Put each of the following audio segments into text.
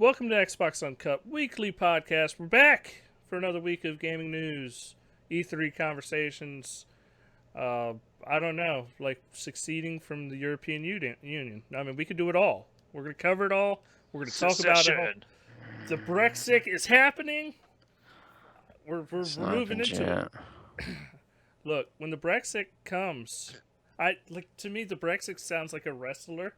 Welcome to Xbox Uncut weekly podcast. We're back for another week of gaming news, E3 conversations. I don't know, like succeeding from the European Union. I mean, we could do it all. We're going to cover it all. We're going to talk about it all. The BREXIT is happening. We're moving into it. Look, when the BREXIT comes, to me the BREXIT sounds like a wrestler.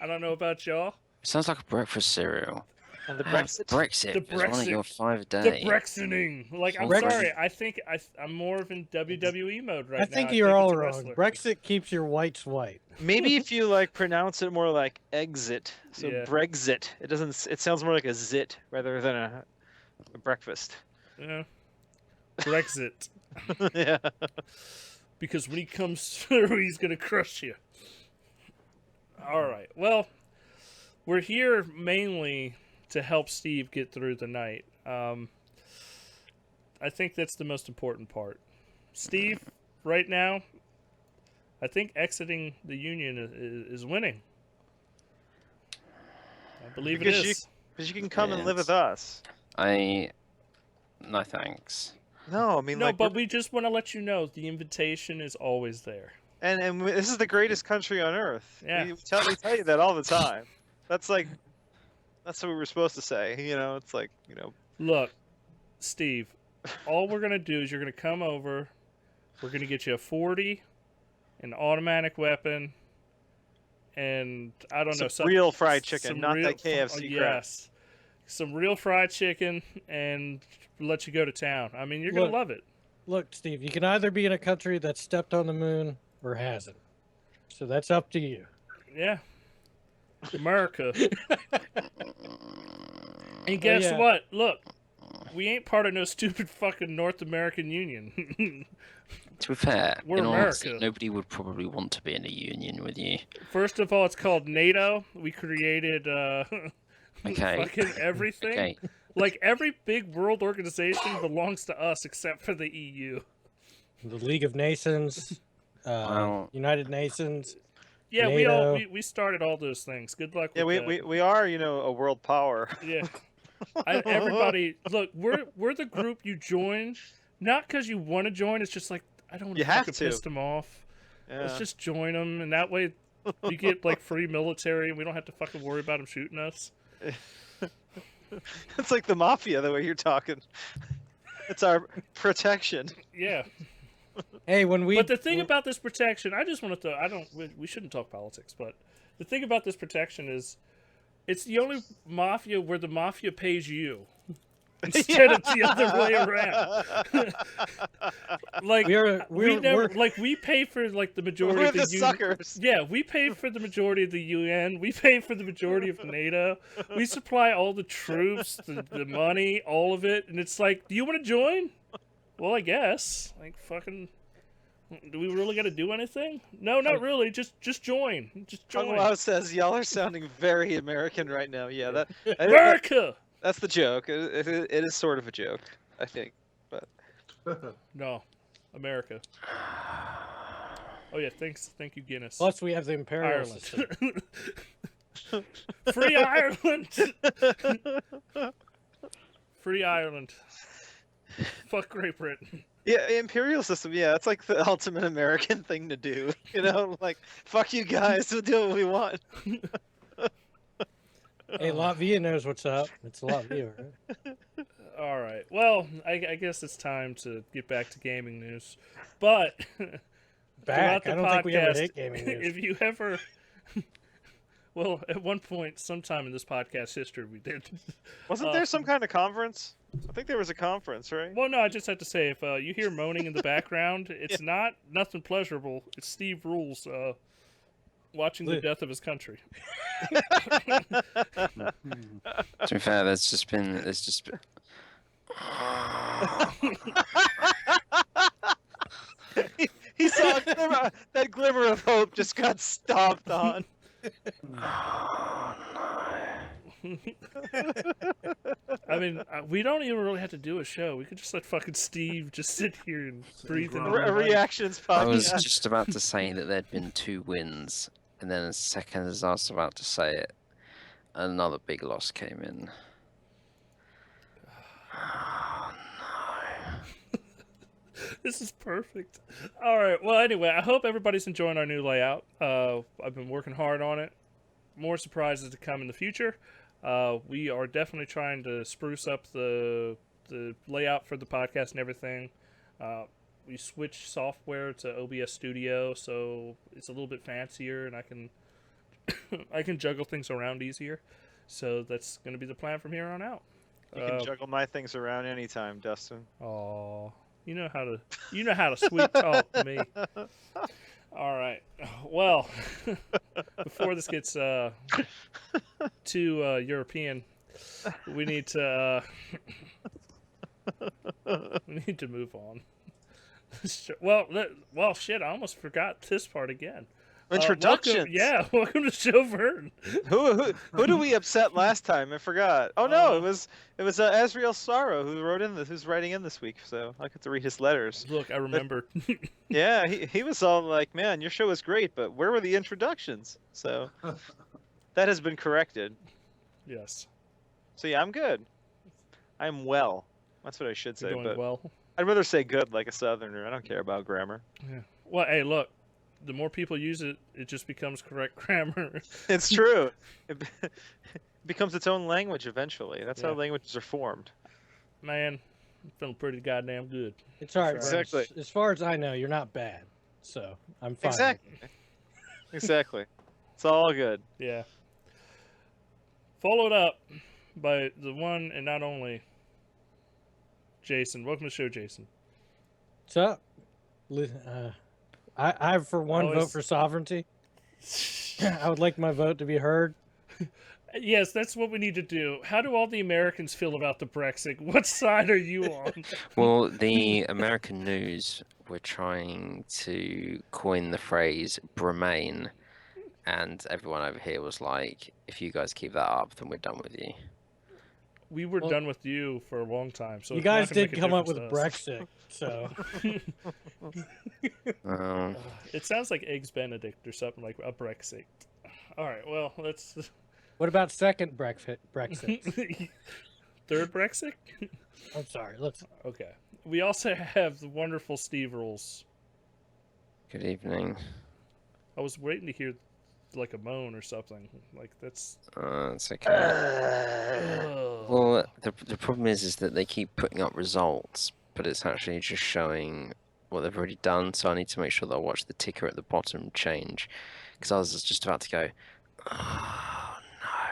I don't know about y'all. It sounds like a breakfast cereal. And the Brexit? Brexit is one of your 5 days. The Brexiting. Like, I'm sorry. I think I'm more of in WWE mode right now. I think you're all wrong. Brexit keeps your whites white. Maybe if you like pronounce it more like exit, so Yeah. Brexit. It doesn't. It sounds more like a zit rather than a breakfast. Yeah. Brexit. Yeah. Because when he comes through, he's gonna crush you. All right. Well, we're here mainly to help Steve get through the night. I think that's the most important part. Steve, right now, I think exiting the union is winning. I believe it is. Because you can come and live with us. No thanks. No, I mean, no, like, but we just want to let you know the invitation is always there. And this is the greatest country on earth. Yeah. We tell you that all the time. That's what we were supposed to say. You know, it's like, you know. Look, Steve, all we're going to do is you're going to come over. We're going to get you a 40, an automatic weapon, and I don't know. Some real fried chicken, not that KFC crap. Yes. Some real fried chicken and let you go to town. I mean, you're going to love it. Look, Steve, you can either be in a country that stepped on the moon or hasn't. So that's up to you. Yeah. America. And guess what? Look, we ain't part of no stupid fucking North American Union. To be fair, We're in all America. honesty, nobody would probably want to be in a union with you. First of all, it's called NATO. We created Okay. fucking everything. Okay. Like, every big world organization belongs to us except for the EU. The League of Nations, United Nations. Yeah, NATO. we started all those things. Good luck Yeah, with that. we are, you know, a world power. Yeah. Everybody, look, we're the group you join, not because you want to join. It's just like, I don't want You to have fucking to. piss them off. Yeah. Let's just join them, and that way you get, like, free military, and we don't have to fucking worry about them shooting us. It's like the mafia, the way you're talking. It's our protection. Yeah. Hey, But the thing about this protection, I just want to we shouldn't talk politics, but the thing about this protection is it's the only mafia where the mafia pays you instead of the other way around. Like, we pay for, like, the majority We're of the the suckers. Yeah, we pay for the majority of the UN. We pay for the majority of NATO. We supply all the troops, the money, all of it, and it's like, do you want to join? Well, I guess. Like, fucking, do we really got to do anything? No, not really. Just join. Just join. Wow says y'all are sounding very American right now. Yeah, that America. that's the joke. It is sort of a joke, I think. But No, America. Oh yeah, thank you, Guinness. Plus, we have the imperial Ireland. system. Free Ireland. Free Ireland. Fuck Great Britain. yeah, imperial system. Yeah, it's like the ultimate American thing to do. You know, like, fuck you guys, we'll do what we want. Hey, Latvia knows what's up. It's Latvia, right? All right. Well, I guess it's time to get back to gaming news. But Back. throughout I the don't think we ever podcast, hit gaming news. if you ever, well, at one point, sometime in this podcast history, we did. Wasn't there some kind of conference? I think there was a conference, right? Well, no, I just have to say, if you hear moaning in the background, it's not nothing pleasurable. It's Steve Rules watching the death of his country. To be fair, there's just been He saw a glimmer, that glimmer of hope just got stomped on. I mean, we don't even really have to do a show. We could just let fucking Steve just sit here and breathe in the A mic. reactions I was podcast. just about to say that there'd been 2 wins, and then as second as I was about to say it, another big loss came in. Oh, This is perfect. All right. Well, anyway, I hope everybody's enjoying our new layout. I've been working hard on it. More surprises to come in the future. We are definitely trying to spruce up the layout for the podcast and everything. We switched software to OBS Studio, so it's a little bit fancier, and I can I can juggle things around easier. So that's going to be the plan from here on out. You can juggle my things around anytime, Dustin. Oh, you know how to sweet talk me. All right. Well, before this gets too European, we need to move on. Well, shit! I almost forgot this part again. Introductions. Welcome to Show Vern. Who do we upset last time? I forgot. Oh no, it was Azriel Sorrow who's writing in this week, so I get to read his letters. Look, I remember. Yeah, he was all like, "Man, your show was great, but where were the introductions?" So that has been corrected. Yes. So yeah, I'm good. I'm well. That's what I should say. You're doing But well. I'd rather say good, like a Southerner. I don't care about grammar. Yeah. Well, hey, look. The more people use it, it just becomes correct grammar. It's true. It becomes its own language eventually. That's how Yeah. languages are formed. Man, I'm feeling pretty goddamn good. It's all right, Exactly. Brent. As far as I know, you're not bad, so I'm fine. Exactly. Exactly. It's all good. Yeah. Followed up by the one and not only Jason. Welcome to the show, Jason. What's up? I for one Always- vote for sovereignty. I would like my vote to be heard. Yes, that's what we need to do. How do all the Americans feel about the Brexit? What side are you on? well, the American news were trying to coin the phrase "Remain," and everyone over here was like, "If you guys keep that up, then we're done with you." We were Well, done with you for a long time. So You it's not guys gonna did make a come up with difference to us. Brexit, so It sounds like Eggs Benedict or something like a Brexit. All right, well, let's... what about second Brexit? Third Brexit? I'm sorry. Let's. Okay. We also have the wonderful Steve Rules. Good evening. I was waiting to hear like a moan or something. Like that's. It's okay. Well, the problem is that they keep putting up results, but it's actually just showing what they've already done. So I need to make sure that I watch the ticker at the bottom change, because I was just about to go, oh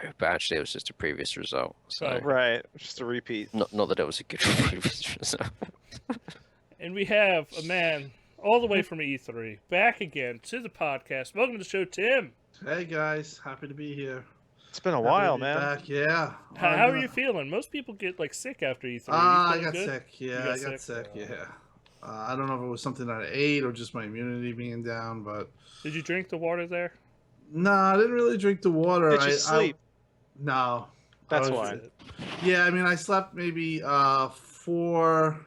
no, but actually it was just a previous result. So Oh. Right. Just a repeat. not that it was a good previous result. And we have a man all the way from E3 back again to the podcast. Welcome to the show, Tim. Hey guys, happy to be here. It's been a Happy to while, be man. Back. Yeah. How are you feeling? Most people get like sick after E3. I You got feeling good? sick. Yeah, got I got sick? sick. Yeah. I don't know if it was something that I ate or just my immunity being down, but Did you drink the water there? no, I didn't really drink the water. Did you sleep? No. That's I was- why. Yeah, I mean, I slept maybe 4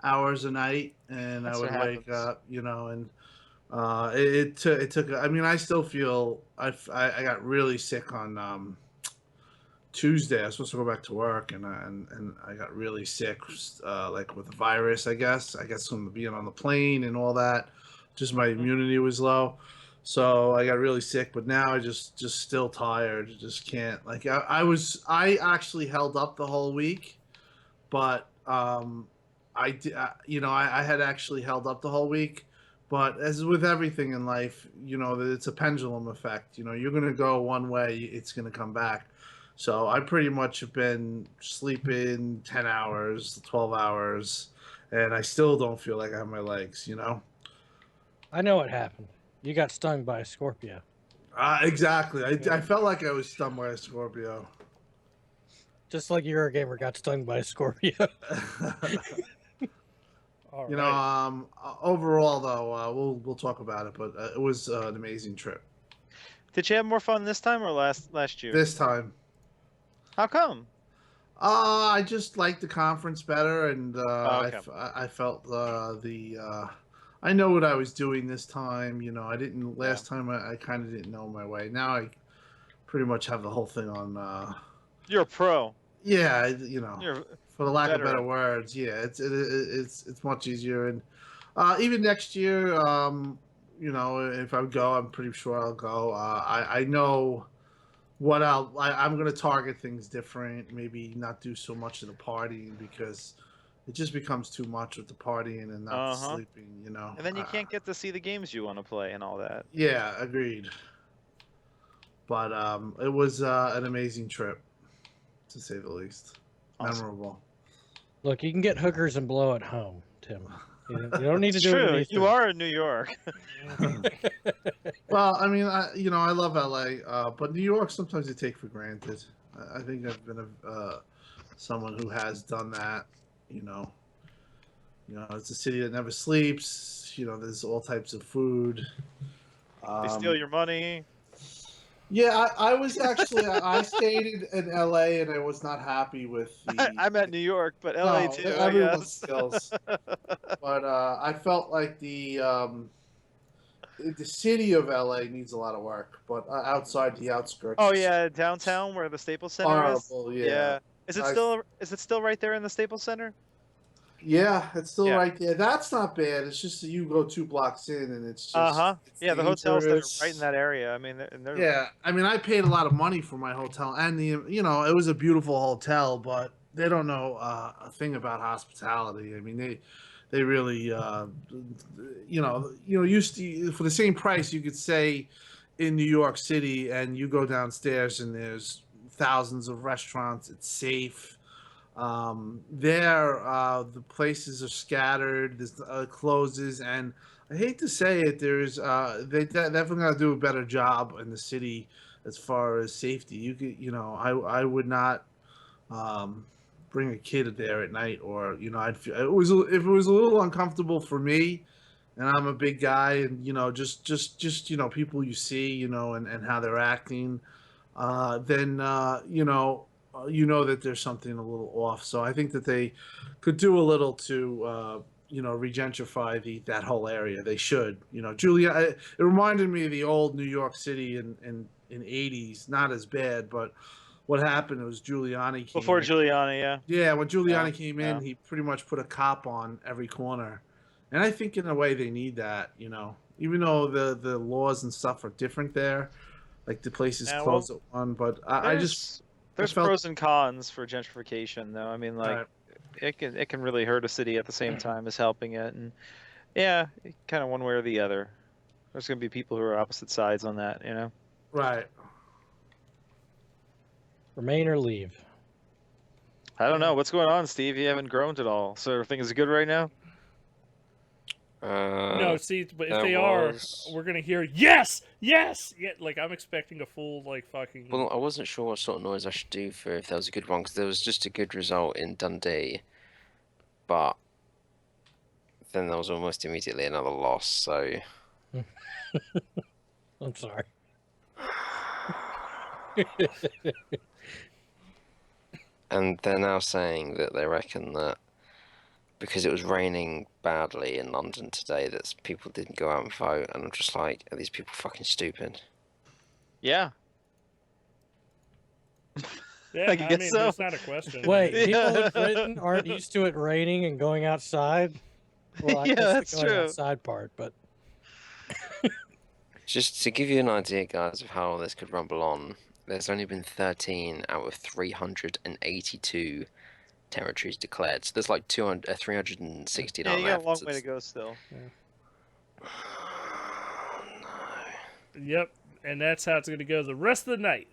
hours a night, and That's I would what wake happens. up, and it took. I mean, I still feel I got really sick on Tuesday. I was supposed to go back to work, and I got really sick, like with the virus. I guess from being on the plane and all that. Just my immunity was low, so I got really sick. But now I just still tired. Just can't. Like I actually held up the whole week, but I did. I had actually held up the whole week. But as with everything in life, it's a pendulum effect. You're gonna go one way, it's gonna come back. So I pretty much have been sleeping 10 hours, 12 hours, and I still don't feel like I have my legs, I know what happened. You got stung by a Scorpio. Exactly. I felt like I was stung by a Scorpio. Just like Eurogamer got stung by a Scorpio. All right. Overall though, we'll talk about it, but it was an amazing trip. Did you have more fun this time or last year? This time. How come? I just liked the conference better, and okay. I felt I know what I was doing this time. I didn't last time. I kind of didn't know my way. Now pretty much have the whole thing on. You're a pro. Yeah, You're for the lack of better veteran. words, yeah, it's much easier. And even next year, if I go, I'm pretty sure I'll go. I know what I'm going to target things different. Maybe not do so much of the partying because it just becomes too much with the partying and not the sleeping. And then you can't get to see the games you want to play and all that. Yeah, agreed. But it was an amazing trip, to say the least. Awesome. Memorable. Look, you can get hookers and blow at home, Tim. You don't need to It's do true. it. You are in New York. Well, I mean, I love LA, but New York sometimes you take for granted. I think I've been someone who has done that. It's a city that never sleeps. There's all types of food. They steal your money. Yeah, I was actually I stayed in LA and I was not happy with the. I'm at New York, but LA No, too. everyone Yes. steals. But I felt like the city of LA needs a lot of work, but outside the outskirts. Oh yeah, downtown where the Staples Center is. Horrible, yeah. Is it still right there in the Staples Center? Yeah, it's still Yeah. right there. That's not bad. It's just that you go 2 blocks in and it's just. It's Yeah, the hotels that dangerous. are right in that area. I mean, they're Yeah, I mean, I paid a lot of money for my hotel, and it was a beautiful hotel, but they don't know a thing about hospitality. I mean, they really, used to for the same price you could say in New York City, and you go downstairs and there's thousands of restaurants. It's safe. The places are scattered. There's closes, and I hate to say it. There's they definitely got to do a better job in the city as far as safety. You could, I would not bring a kid there at night, or I'd feel if it was a little uncomfortable for me, and I'm a big guy, and just people you see, and how they're acting, then that there's something a little off. So I think that they could do a little to regentrify that whole area. They should. It reminded me of the old New York City in 80s. Not as bad, but what happened was Giuliani came before in. Giuliani. Yeah. Yeah, when Giuliani came in, yeah. he pretty much put a cop on every corner. And I think in a way they need that, even though the laws and stuff are different there, like the places Yeah, closed at one, but there's pros and cons for gentrification, though. I mean, like, right. it can really hurt a city at the same time as helping it, and yeah, kind of one way or the other. There's going to be people who are opposite sides on that, Right. Remain or leave. I don't know what's going on, Steve. You haven't groaned at all, so everything is good right now. No, see, but if there they was- are, we're gonna hear yes. Yeah, like I'm expecting a full fucking. Well, I wasn't sure what sort of noise I should do for if there was a good one, because there was just a good result in Dundee, but then there was almost immediately another loss, so... I'm sorry. And they're now saying that they reckon that because it was raining badly in London today, that people didn't go out and vote, and I'm just like, are these people fucking stupid? Yeah. Yeah, I guess so. That's not a question. Wait, Yeah. people in Britain aren't used to it raining and going outside? Well, I Yeah, guess that's the going true. outside part, but Just to give you an idea, guys, of how this could rumble on, there's only been 13 out of 382 territories declared. So there's like 360 Yeah, you got left. a long so way to it's- go still. Yep, and that's how it's gonna go the rest of the night.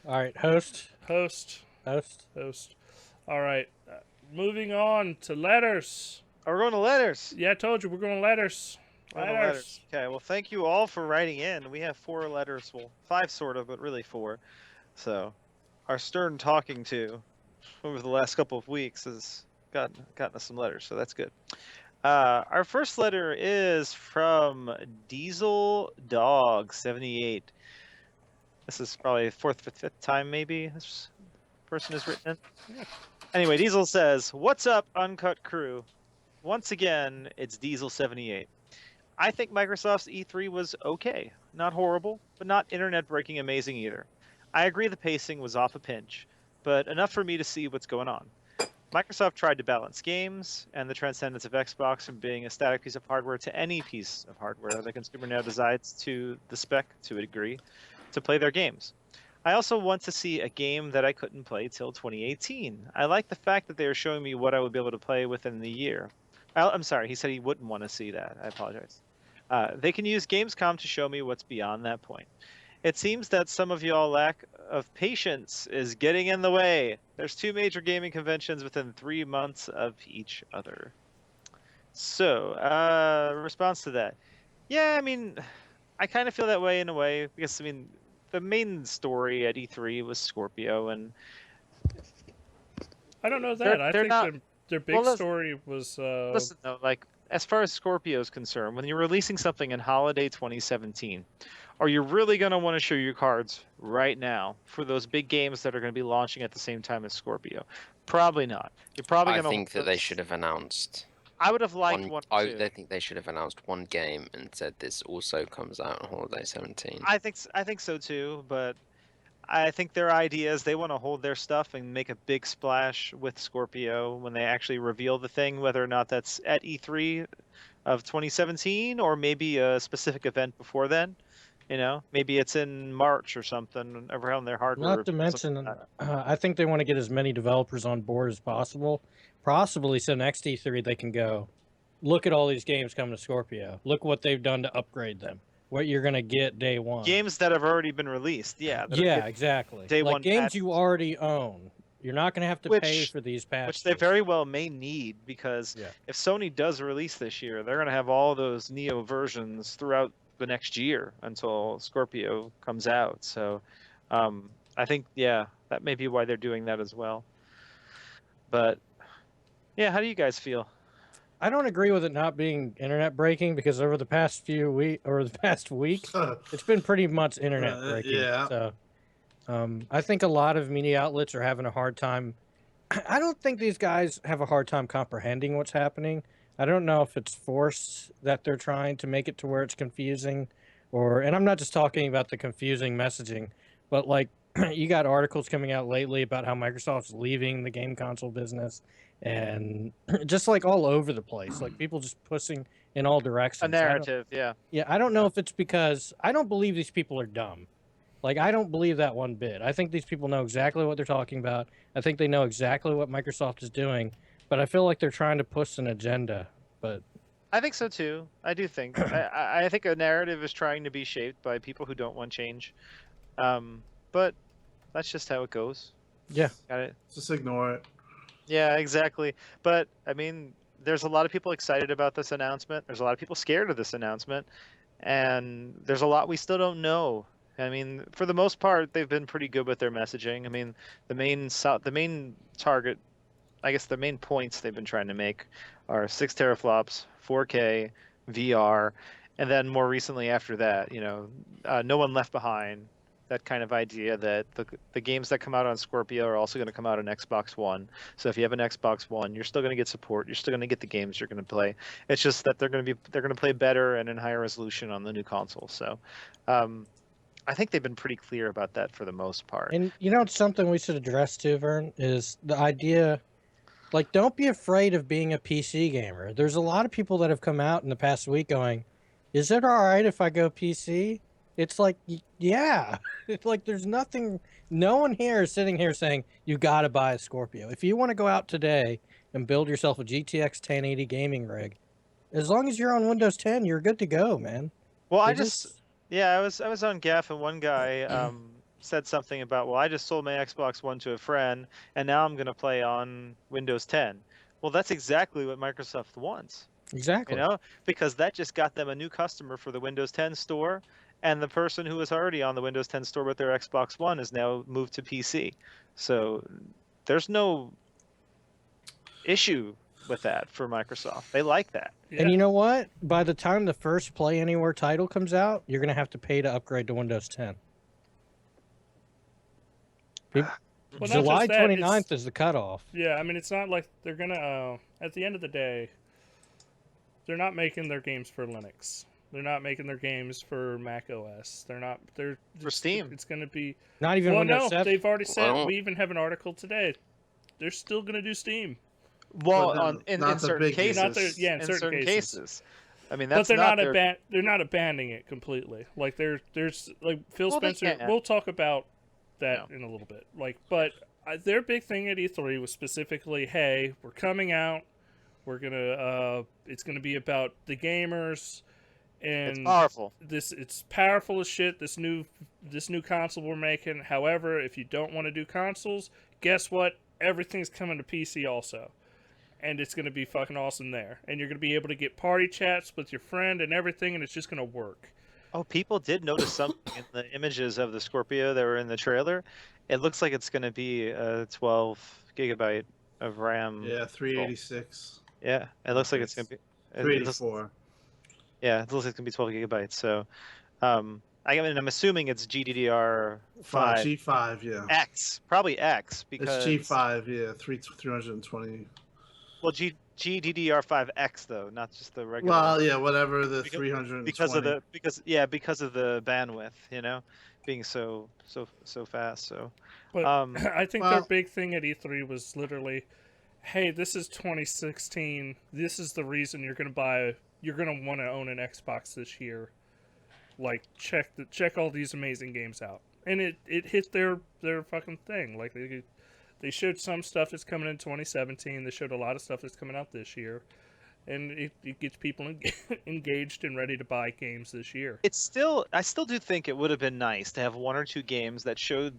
all right, host. Host. Host. All right, moving on to letters. Oh, we're going to letters. Yeah, I told you we're going letters. Going to letters. Okay, well, thank you all for writing in. We have 4 letters, well, 5 sort of, but really 4. So, our stern talking to over the last couple of weeks has gotten us some letters, so that's good. Our first letter is from Diesel Dog 78. This is probably 4th, 5th time maybe this person has written in. Anyway, Diesel says, "What's up, Uncut crew? Once again, it's Diesel 78. I think Microsoft's E3 was okay. not horrible, but not internet-breaking amazing either. I agree the pacing was off a pinch, but enough for me to see what's going on. Microsoft tried to balance games and the transcendence of Xbox from being a static piece of hardware to any piece of hardware the consumer now decides to the spec to a degree to play their games. I also want to see a game that I couldn't play till 2018. I like the fact that they are showing me what I would be able to play within the year. I'm sorry, he said he wouldn't want to see that. I apologize. They can use Gamescom to show me what's beyond that point. It seems that some of y'all lack of patience is getting in the way. There's 2 major gaming conventions within 3 months of each other. So, response to that. Yeah, I mean, I kind of feel that way in a way because, I mean, the main story at E3 was Scorpio, and I don't know that. I think not- their big well, listen- story was. listen though, like as far as Scorpio is concerned, when you're releasing something in holiday 2017, are you really going to want to show your cards right now for those big games that are going to be launching at the same time as Scorpio? Probably not. You're probably I going to. think that they should have announced. I would have liked one. I Two. think they should have announced one game and said this also comes out on Holiday 17. I think so too, but I think their idea is they want to hold their stuff and make a big splash with Scorpio when they actually reveal the thing, whether or not that's at E3 of 2017 or maybe a specific event before then. You know, maybe it's in March or something around their hardware. Not to or something mention, like that. I think they want to get as many developers on board as possible. Possibly, so next E3 they can go, look at all these games coming to Scorpio. Look what they've done to upgrade them. What you're gonna get day one. Games that have already been released, yeah. that are Yeah, getting- exactly. day Like one games patches. you already own. You're not gonna have to pay Which- for these patches. Which they very well may need because Yeah. if Sony does release this year, they're going to have all those Neo versions throughout the next year until Scorpio comes out. So I think, yeah, that may be why they're doing that as well. But yeah, how do you guys feel? I don't agree with it not being internet breaking because over the past few week or the past week, it's been pretty much internet breaking. yeah. So I think a lot of media outlets are having a hard time. I don't think these guys have a hard time comprehending what's happening. I don't know if it's forced that they're trying to make it to where it's confusing and I'm not just talking about the confusing messaging, but like you got articles coming out lately about how Microsoft's leaving the game console business and just like all over the place, like people just pushing in all directions. A narrative, yeah. Yeah, I don't know if it's because I don't believe these people are dumb. Like, I don't believe that one bit. I think these people know exactly what they're talking about. I think they know exactly what Microsoft is doing, but I feel like they're trying to push an agenda. But I think so too. I do think. I think a narrative is trying to be shaped by people who don't want change. But that's just how it goes. yeah, Got it. Just ignore it. Yeah, exactly. But I mean, there's a lot of people excited about this announcement. There's a lot of people scared of this announcement, and there's a lot we still don't know. I mean, for the most part, they've been pretty good with their messaging. I mean, the main target, I guess the main points they've been trying to make are 6 teraflops, 4K, VR, and then more recently after that, no one left behind. That kind of idea that the games that come out on Scorpio are also going to come out on Xbox One. So if you have an Xbox One, you're still going to get support. You're still going to get the games you're going to play. It's just that they're going to play better and in higher resolution on the new console. So I think they've been pretty clear about that for the most part. and it's something we should address too, Vern, is the idea, like, don't be afraid of being a PC gamer. There's a lot of people that have come out in the past week going, is it all right if I go PC? It's like, yeah, it's like there's no one here is sitting here saying you got to buy a Scorpio. If you want to go out today and build yourself a GTX 1080 gaming rig, as long as you're on Windows 10, you're good to go, man. Well, They I was on Gaff and one guy said something about, well, I just sold my Xbox One to a friend and now I'm going to play on Windows 10. Well, that's exactly what Microsoft wants, Exactly. because that just got them a new customer for the Windows 10 store. And the person who was already on the Windows 10 store with their Xbox One is now moved to PC. So there's no issue with that for Microsoft. They like that. Yeah. And you know what? By the time the first Play Anywhere title comes out, you're going to have to pay to upgrade to Windows 10. Well, not July just that, 29th is the cutoff. Yeah, I mean, it's not like they're gonna. At the end of the day, they're not making their games for Linux. They're not making their games for Mac OS. They're not. They're For Steam. It's going to be. Not even Well, Windows no, 7. they've already said. Well- We even have an article today. They're still going to do Steam, Well, But in not the certain big games. cases. Not the- yeah, in in certain certain cases. cases. I mean, but that's they're not their... they're not abandoning it completely. Like there's like Phil Well, they Spencer. can. We'll talk about that in a little bit. Like, but their big thing at E3 was specifically, hey, we're coming out. We're gonna. It's gonna be about the gamers. And It's powerful. it's powerful as shit. This new console we're making. However, if you don't want to do consoles, guess what? Everything's coming to PC also, and it's gonna be fucking awesome there. And you're gonna be able to get party chats with your friend and everything, and it's just gonna work. Oh, people did notice something in the images of the Scorpio that were in the trailer. It looks like it's going to be a 12 gigabyte of RAM. Yeah, 386, Yeah, it looks like it's going to be. it looks- 384. Yeah, it looks like it's going to be 12 gigabytes. So, I'm assuming it's GDDR5 G5, yeah. X, probably X, because It's G5, yeah, 320. Well, GDDR5X though, not just the regular. Well, yeah, whatever the Because- 320. because of the bandwidth, being so fast. So, But I think their well- big thing at E3 was literally, hey, this is 2016. This is the reason you're gonna want to own an Xbox this year. Like check all these amazing games out, and it hit their fucking thing. Like they showed some stuff that's coming in 2017. They showed a lot of stuff that's coming out this year, and it gets people engaged and ready to buy games this year. I still do think it would have been nice to have one or two games that showed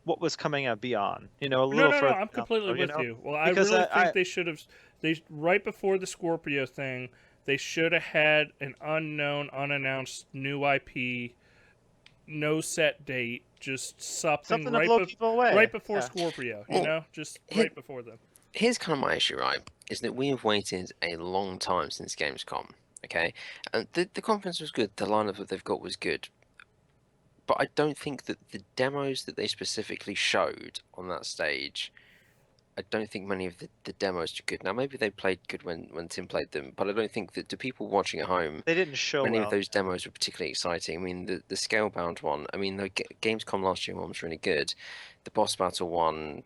what was coming out beyond. A little No, further. I'm down completely the road, with you. Well, Because I really think I- they should have. They right before the Scorpio thing, they should have had an unknown, unannounced new IP, no set date, just something Something to blow people away. right before Yeah. Scorpio. Well, Just here- right before them. Here's kind of my issue, right? Is that we have waited a long time since Gamescom. Okay, and the conference was good. The lineup that they've got was good, but I don't think that the demos that they specifically showed on that stage, I don't think many of the demos are good. Now maybe they played good when Tim played them, but I don't think that to people watching at home, They didn't show many well. of those demos were particularly exciting. I mean, the Scalebound one. I mean, the Gamescom last year one was really good. The boss battle one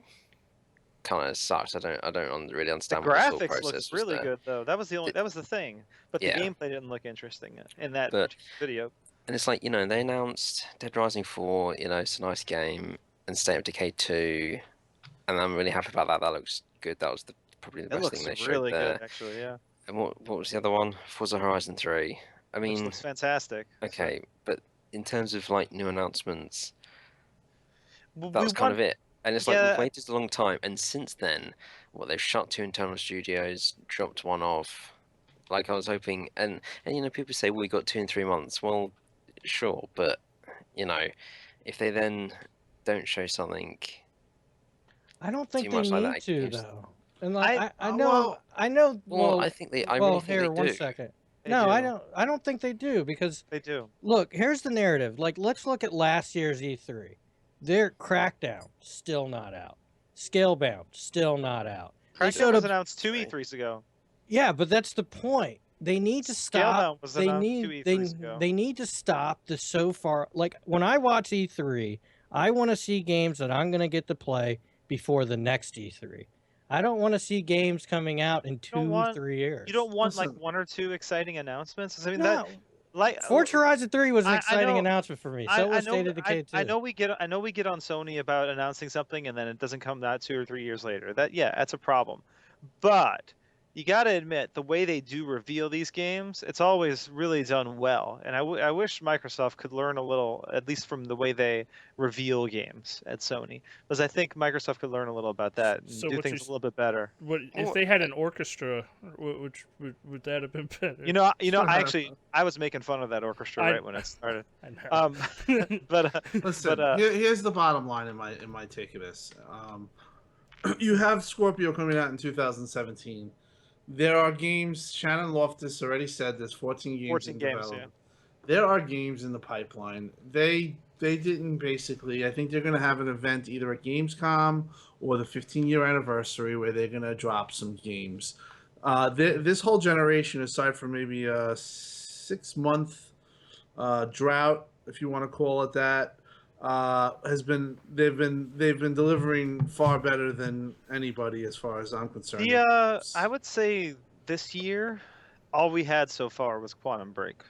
kind of sucked. I don't really The understand what the thought graphics process looked was really there. good though. That was the thing. But Yeah. the gameplay didn't look interesting in that But- video. And it's like, they announced Dead Rising 4, it's a nice game, and State of Decay 2, and I'm really happy about that. That looks good. That was probably the It best looks thing they showed really there. good, actually. Yeah, And what was the other one? Forza Horizon 3. I which mean, looks fantastic. okay, but in terms of like new announcements, Well, that we was kind want- of it. And it's like Yeah. we've waited a long time, and since then, they've shut 2 internal studios, dropped one off. Like I was hoping, and people say, well, we got 2 in 3 months. Well, sure, but if they then don't show something, I don't think Too they much like need that to games. though. And like I well- know I know. well, Well, I think they, I well, really think here they one do. second. They No, I do. don't. I don't think they do because They do. look, here's the narrative. Like, let's look at last year's E3. Their Crackdown still not out. Scalebound still not out. They Crackdown showed was up. announced 2 E3s ago. Yeah, but that's the point. They need to stop. Scalebound was They announced 2 need they, E3s ago. they need to stop the so far. Like when I watch E3, I want to see games that I'm going to get to play before the next E3. I don't want to see games coming out in don't want- 3 years. You don't want like Listen. 1 or 2 exciting announcements. I mean, No. Forza Horizon 3 was an I exciting know- announcement for me. I- So I was know- State of Decay 2. I know we get on Sony about announcing something and then it doesn't come out 2 or 3 years later. That's a problem. But you got to admit the way they do reveal these games, it's always really done well. And I wish Microsoft could learn a little, at least from the way they reveal games at Sony, because I think Microsoft could learn a little about that and So do what things you a little bit better. What if Well, they had an orchestra? Which would that have been better? I was making fun of that orchestra I- right when it started. I know. But Listen, But, here's the bottom line in my take of this. You have Scorpio coming out in 2017. There are games. Shannon Loftus already said there's 14 games 14 in games, development. There are games in the pipeline. They didn't basically. I think they're going to have an event either at Gamescom or the 15-year anniversary where they're going to drop some games. This whole generation, aside from maybe 6-month drought, if you want to call it that, they've been delivering far better than anybody as far as I'm concerned. I would say this year, all we had so far was Quantum Break.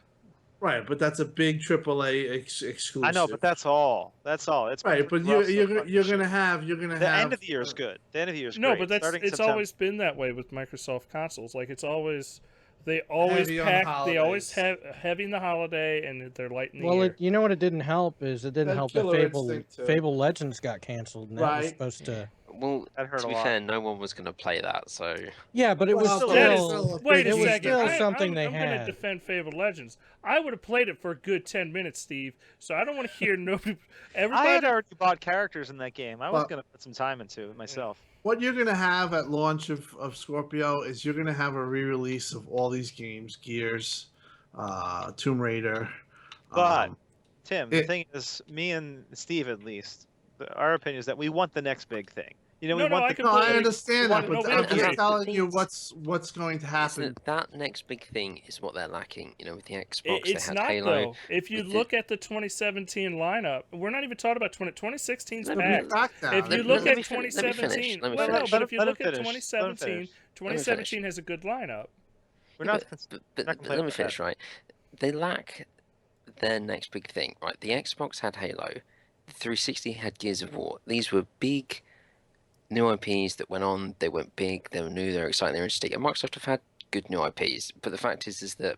Right, but that's a big AAA exclusive. I know, but that's all. That's all. It's been right. But pretty rough so far you're this gonna year. have The end of the year is good. The end of the year is No, great. but Starting it's September. always been that way with Microsoft consoles. Like it's always they always Heavy on pack. They always holidays. have heavy in the holiday, and they're light in the Well, year. you know what it didn't help is it didn't That help that Killer Instinct, too. Fable Legends got canceled, and that was Right. supposed to. Well, That hurt to a be lot. fair, no one was going to play that, so Yeah, but it was Well, still. That is, still a wait a it was second. still something they I'm going to had. defend Fable Legends. I would have played it for a good 10 minutes, Steve. So I don't want to hear no. Everybody. I had already bought characters in that game. I was Well- going to put some time into it myself. What you're gonna have at launch of Scorpio is you're gonna have a re-release of all these games: Gears, Tomb Raider. But Tim, the it- thing is, me and Steve at least, our opinion is that we want the next big thing. You know, we No, want I the can- no, I completely- understand that, no, but we I'm agree. just telling you The thing what's going to is happen. that next big thing is what they're lacking. You know, with the Xbox, It's they had not Halo. though. If you with the- look at the 2017 lineup, we're not even talking about 2016's Let It'll me- be packed. Crackdown. If you Let- look let at me finish, let me finish, 2017, let me well, no, finish. but if you Let look him at finish, let him 2017, finish. 2017 has a good lineup. We're Yeah, not. but not let complaining me about finish, that. right? They lack their next big thing, right? The Xbox had Halo, the 360 had Gears of War. These were big new IPs that went on. They went big. They were new. They were exciting. They were interesting. And Microsoft have had good new IPs, but the fact is that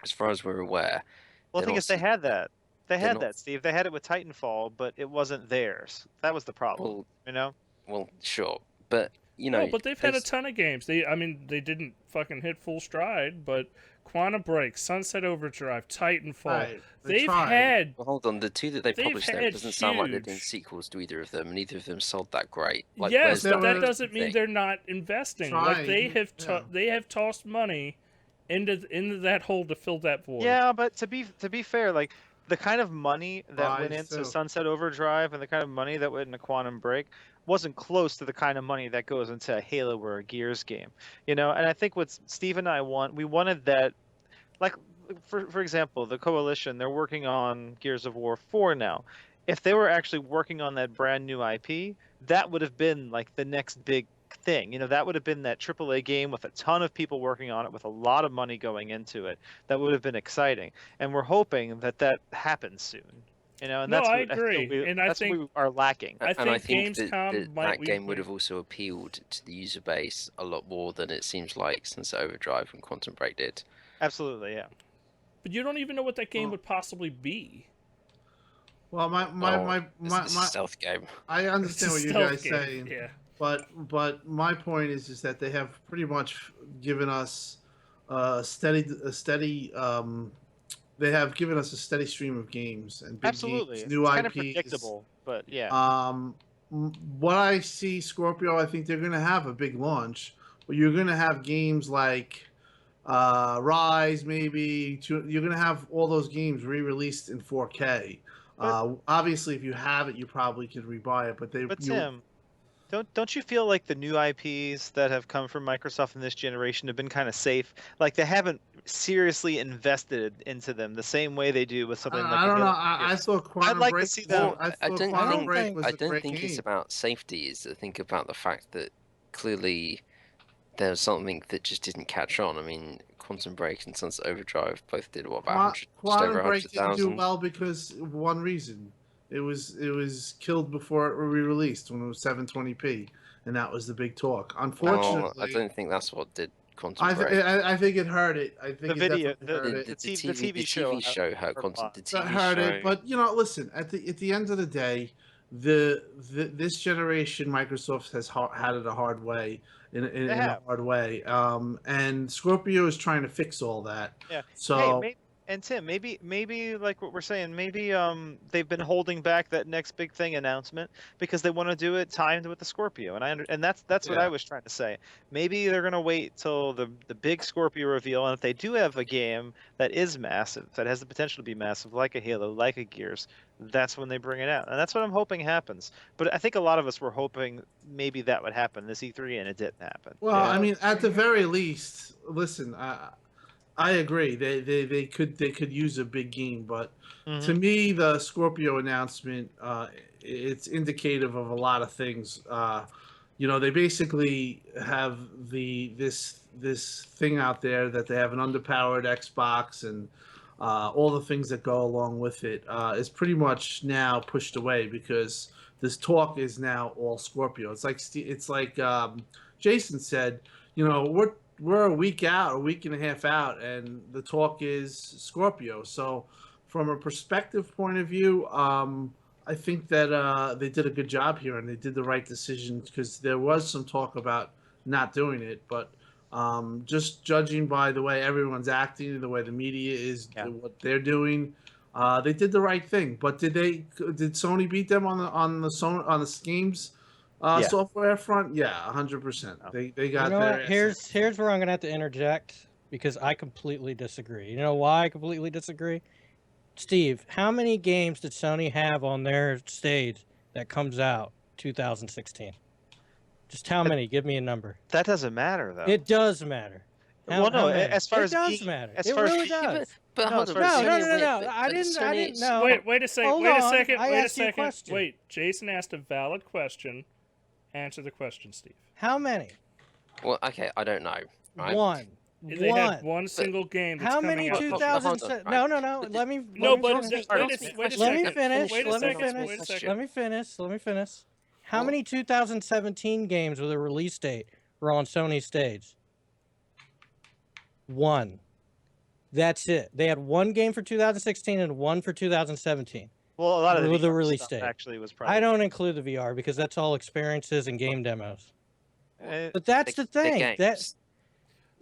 as far as we're aware, Well, the they're thing not is, they s- had that. They they're had not- that, Steve. They had it with Titanfall, but it wasn't theirs. That was the problem. well, You know. well, sure, but you know, No, but they've had a s- ton of games. They didn't fucking hit full stride, but Quantum Break, Sunset Overdrive, Titanfall. Right, they They've tried. had. Well, hold on. The two that they They've published there, it had doesn't sound like they're doing huge- sequels to either of them, and neither of them sold that great. Like, Yes, where's they but the that were- doesn't mean thing? they're not investing. Like they Trying, have, yeah. they have tossed money into that hole to fill that void. Yeah, but to be fair, like the kind of money that went Rise, into too. Sunset Overdrive and the kind of money that went into Quantum Break wasn't close to the kind of money that goes into a Halo or a Gears game. You know, and I think what Steve and I we wanted that, like for example, the Coalition, they're working on Gears of War 4 now. If they were actually working on that brand new IP, that would have been like the next big thing. You know, that would have been that AAA game with a ton of people working on it, with a lot of money going into it. That would have been exciting, and we're hoping that that happens soon. You know, and No, that's I what agree, feel and I that's think- what we are lacking. I And I think think Gamescom might that game would we- have also appealed to the user base a lot more than it seems like Sunset Overdrive and Quantum Break did. Absolutely, yeah. But you don't even know what that game Well- would possibly be. Well, It's a stealth game. I understand what It's a you stealth guys game, saying. Yeah. But my point is that they have pretty much given us a steady they have given us a steady stream of games and big Absolutely. games, new it's IPs. kind of predictable, but yeah. What I see Scorpio, I think they're going to have a big launch, but you're going to have games like Rise, maybe. You're going to have all those games re-released in 4K. Obviously, if you have it, you probably could rebuy it. But Tim, don't you feel like the new IPs that have come from Microsoft in this generation have been kind of safe? Like they haven't seriously invested into them the same way they do with something like. I don't know. Halo I Gears. thought Quantum like to Break. see them- I I thought don't Quantum think- Break was I a don't great think game. it's about safety. It's I think about the fact that clearly there was something that just didn't catch on. I mean, Quantum Break and Sunset Overdrive both did what, about 100, just Quantum over Break didn't do 100,000. well because of one reason. It was killed before it re-released when it was 720p, and that was the big talk. Well, Unfortunately, I don't think that's what did Quantum I Break. think it hurt it. I think The it video- definitely hurt it. the TV show hurt hurt a Quantum. lot. The That TV hurt show. it, but listen. At the end of the day, this generation, Microsoft has had it a hard way in a have. hard way, and Scorpio is trying to fix all that. Yeah. So Hey, and Tim, maybe like what we're saying, maybe they've been holding back that next big thing announcement because they want to do it timed with the Scorpio, and that's what Yeah. I was trying to say. Maybe they're gonna wait till the big Scorpio reveal, and if they do have a game that is massive, that has the potential to be massive, like a Halo, like a Gears, that's when they bring it out, and that's what I'm hoping happens. But I think a lot of us were hoping maybe that would happen this E3, and it didn't happen. Well, I mean, at the very least, listen. I agree. They could use a big game, but to Mhm. me, the Scorpio announcement, it's indicative of a lot of things. They basically have this thing out there that they have an underpowered Xbox and all the things that go along with it is pretty much now pushed away because this talk is now all Scorpio. It's like Jason said. We're a week out, a week and a half out, and the talk is Scorpio. So, from a perspective point of view, I think that they did a good job here and they did the right decision because there was some talk about not doing it, but just judging by the way everyone's acting, the way the media is, Yeah. what they're doing, they did the right thing. But did Sony beat them on the games? Yeah. Software front, yeah, 100%. Oh. They got You know their what? ass Here's handed. where I'm gonna have to interject because I completely disagree. You know why I completely disagree? Steve, how many games did Sony have on their stage that comes out 2016? Just how many? Give me a number. That doesn't matter though. It does matter. Well, no, how many? as far it as does being- matter. as It far as really being- Yeah, does. but No, hold as on. far as No, Sony no, no, no, went- no. but I didn't Sony- know. Wait a second. Hold Wait a on. second. I Wait a asked you a second. question. Wait. Jason asked a valid question. Answer the question, Steve. How many? Well, okay, I don't know. Right? One. They One. had one single game that's How coming many out. two- 2000? hold on, No, right. no, no. Let me. No, let me but finish. wait a Let second. me Let me finish. Wait a Let me second. finish. Wait a second. Let me finish. Let me finish. How Well- many 2017 games with a release date were on Sony's stage? One. That's it. They had one game for 2016 and one for 2017. Well, a lot of the With the VR release stuff date. actually was probably. I don't include the VR because that's all experiences and game demos. Eh, But that's the thing. games. That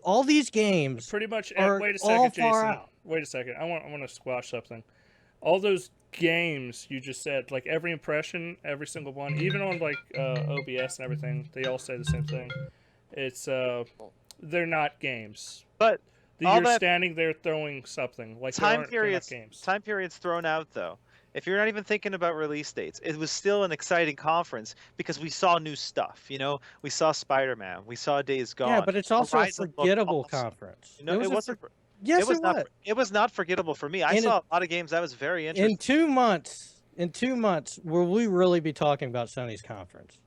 all these games Pretty much. are Wait a all second, far Jason. out. Wait a second. I want to squash something. All those games you just said, like every impression, every single one, even on like OBS and everything, they all say the same thing. It's they're not games. But all You're that standing there throwing something like time they're not periods, games. time periods thrown out though. If you're not even thinking about release dates, it was still an exciting conference because we saw new stuff. We saw Spider-Man, we saw Days Gone. Yeah, but it's also Horizon a looked forgettable awesome. conference. It was wasn't. yes, it was it not. was. It was not forgettable for me. I In saw a lot of games. I was very interested. In 2 months, will we really be talking about Sony's conference?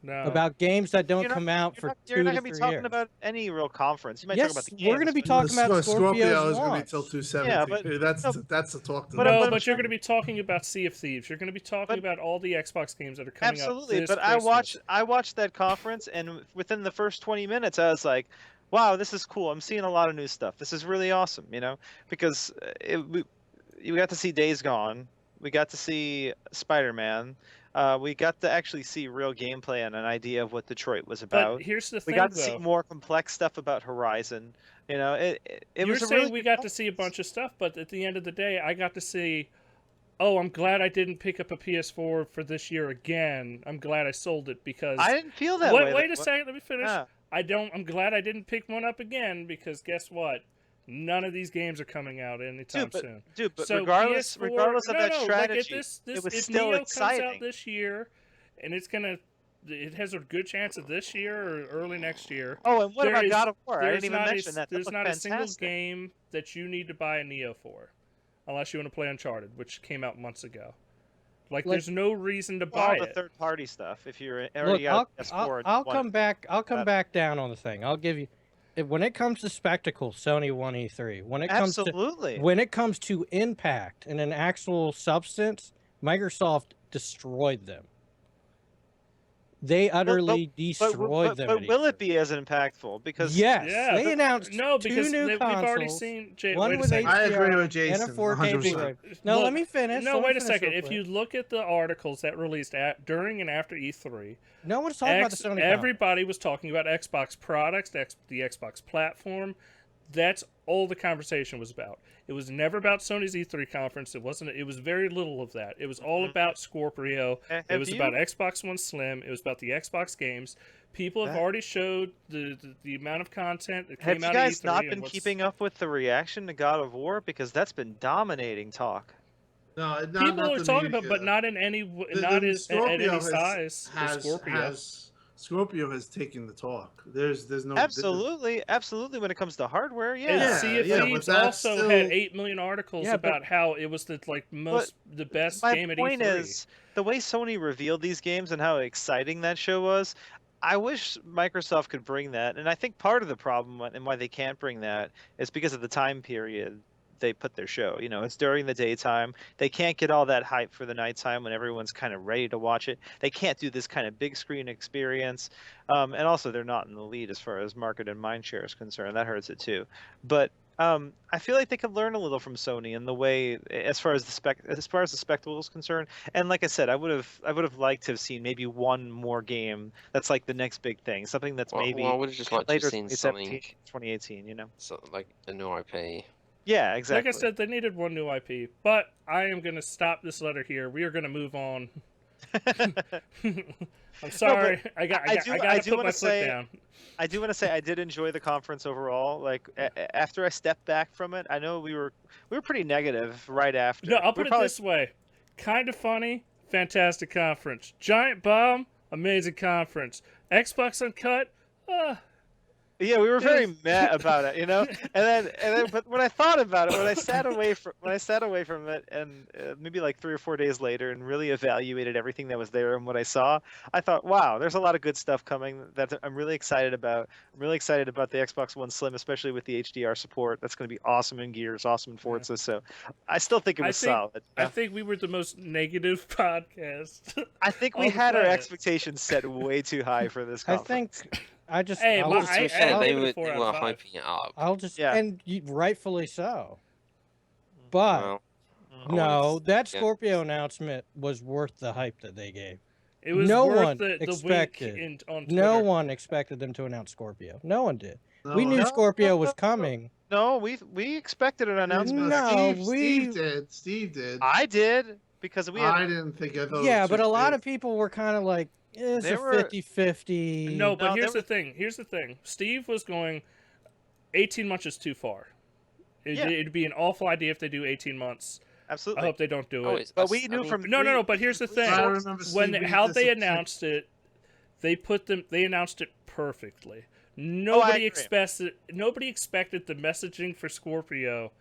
No. About games that don't You're not- come out for You're 2 not to going to be 3 talking years. about any real conference. You might Yes, talk about the games. we're going to be but- talking about Scorpio is going to be launch. till 217. but- that's no, that's the talk. To but- them. No, but- but you're going to be talking about Sea of Thieves. You're going to be talking But- about all the Xbox games that are coming Absolutely, out this but Christmas. I watched that conference, and within the first 20 minutes, I was like, "Wow, this is cool. I'm seeing a lot of new stuff. This is really awesome." Because you got to see Days Gone, we got to see Spider-Man, we got to actually see real gameplay and an idea of what Detroit was about. But here's the We thing, got to though. see more complex stuff about Horizon. It You're was a saying really we good got to see a conference. bunch of stuff, but at the end of the day, I got to see. Oh, I'm glad I didn't pick up a PS4 for this year again. I'm glad I sold it because. I didn't feel that way. Wait a second. Let me finish. Yeah. I'm glad I didn't pick one up again because guess what? None of these games are coming out anytime soon. Dude, but So regardless PS4 of that like, strategy, it was if still Neo exciting. comes out this year, and it has a good chance of this year or early next year. Oh, and what There about is- God of War? I there's didn't even not mention that. There's That not looked a single fantastic. game that you need to buy a Neo for, unless you want to play Uncharted, which came out months ago. Like, Like- there's no reason to All buy the it. third-party stuff. If you're Look, already got a PS4, and I'll you want come it. back. I'll come back down on the thing. I'll give you. When it comes to spectacle, Sony won E3. When Absolutely. it comes to impact and an actual substance, Microsoft destroyed them. They utterly destroyed them. But at will E3. it be as impactful? Because Yes, Yeah, they announced No, because two new we've consoles. already seen. One Wait a with second. I agree HDR with Jason, and a 4K 100%. Blu-ray. No, Look, let me finish. No, let me wait a finish second. real If quick. you look at the articles that released during and after E3, No one's talking about the Sony. conference. everybody was talking about Xbox products, the Xbox platform. That's all the conversation was about. It was never about Sony's E3 conference. It wasn't. It was very little of that. It was all about Scorpio. It Have was you- about Xbox One Slim. It was about the Xbox games. People have That- already showed the amount of content that Have came you out guys of E3. not and been what's- keeping up with the reaction to God of War? Because that's been dominating talk. No, not, People not are the talking about, media. but not in any, The not as at Scorpio any size. The Scorpio. Scorpio has taken the talk. There's no Absolutely, absolutely. When it comes to hardware, And yeah. Sea of yeah, but Thieves that's also still- had 8 million articles Yeah, but- about how it was the the best My game at point E3. is, the way Sony revealed these games and how exciting that show was, I wish Microsoft could bring that. And I think part of the problem and why they can't bring that is because of the time period they put their show. You know, it's during the daytime. They can't get all that hype for the nighttime when everyone's kind of ready to watch it. They can't do this kind of big screen experience. And also, they're not in the lead as far as market and mind share is concerned. That hurts it too. But I feel like they could learn a little from Sony in the way, as far as the spectacle is concerned. And like I said, I would have liked to have seen maybe one more game that's like the next big thing, something that's maybe I would have just liked to have later seen 2017, something 2018. You know? like a new IP. Yeah, exactly. Like I said, they needed one new IP. But I am going to stop this letter here. We are going to move on. I'm sorry. I got to put my foot down. I do want to say I did enjoy the conference overall. Like after I stepped back from it, I know we were pretty negative right after. No, I'll put it this way. Kind of funny, fantastic conference. Giant bomb, amazing conference. Xbox Uncut, Yeah, we were very mad about it, you know. And then, but when I thought about it, when I sat away from it, and maybe like 3 or 4 days later, and really evaluated everything that was there and what I saw, I thought, wow, there's a lot of good stuff coming that I'm really excited about. I'm really excited about the Xbox One Slim, especially with the HDR support. That's going to be awesome in Gears, awesome in Forza. So, I still think it was solid. I think we were the most negative podcast. I think we had our expectations set way too high for this conference. Hey, They were hyping it up. And rightfully so. But no, that Scorpio announcement was worth the hype that they gave. It was worth the wink on Twitter. No one expected them to announce Scorpio. No one did. No, We knew Scorpio was coming. No, we expected an announcement. No, Steve did. I did because we had. I didn't think I thought. Yeah, but a lot of people were kind of like, it's a 50-50. No, but here's the thing. Here's the thing. Steve was going, 18 months is too far. It'd be an awful idea if they do 18 months. Absolutely. I hope they don't do it. But we knew from No. But here's the thing. How they announced it, they announced it perfectly. Nobody expected the messaging for Scorpio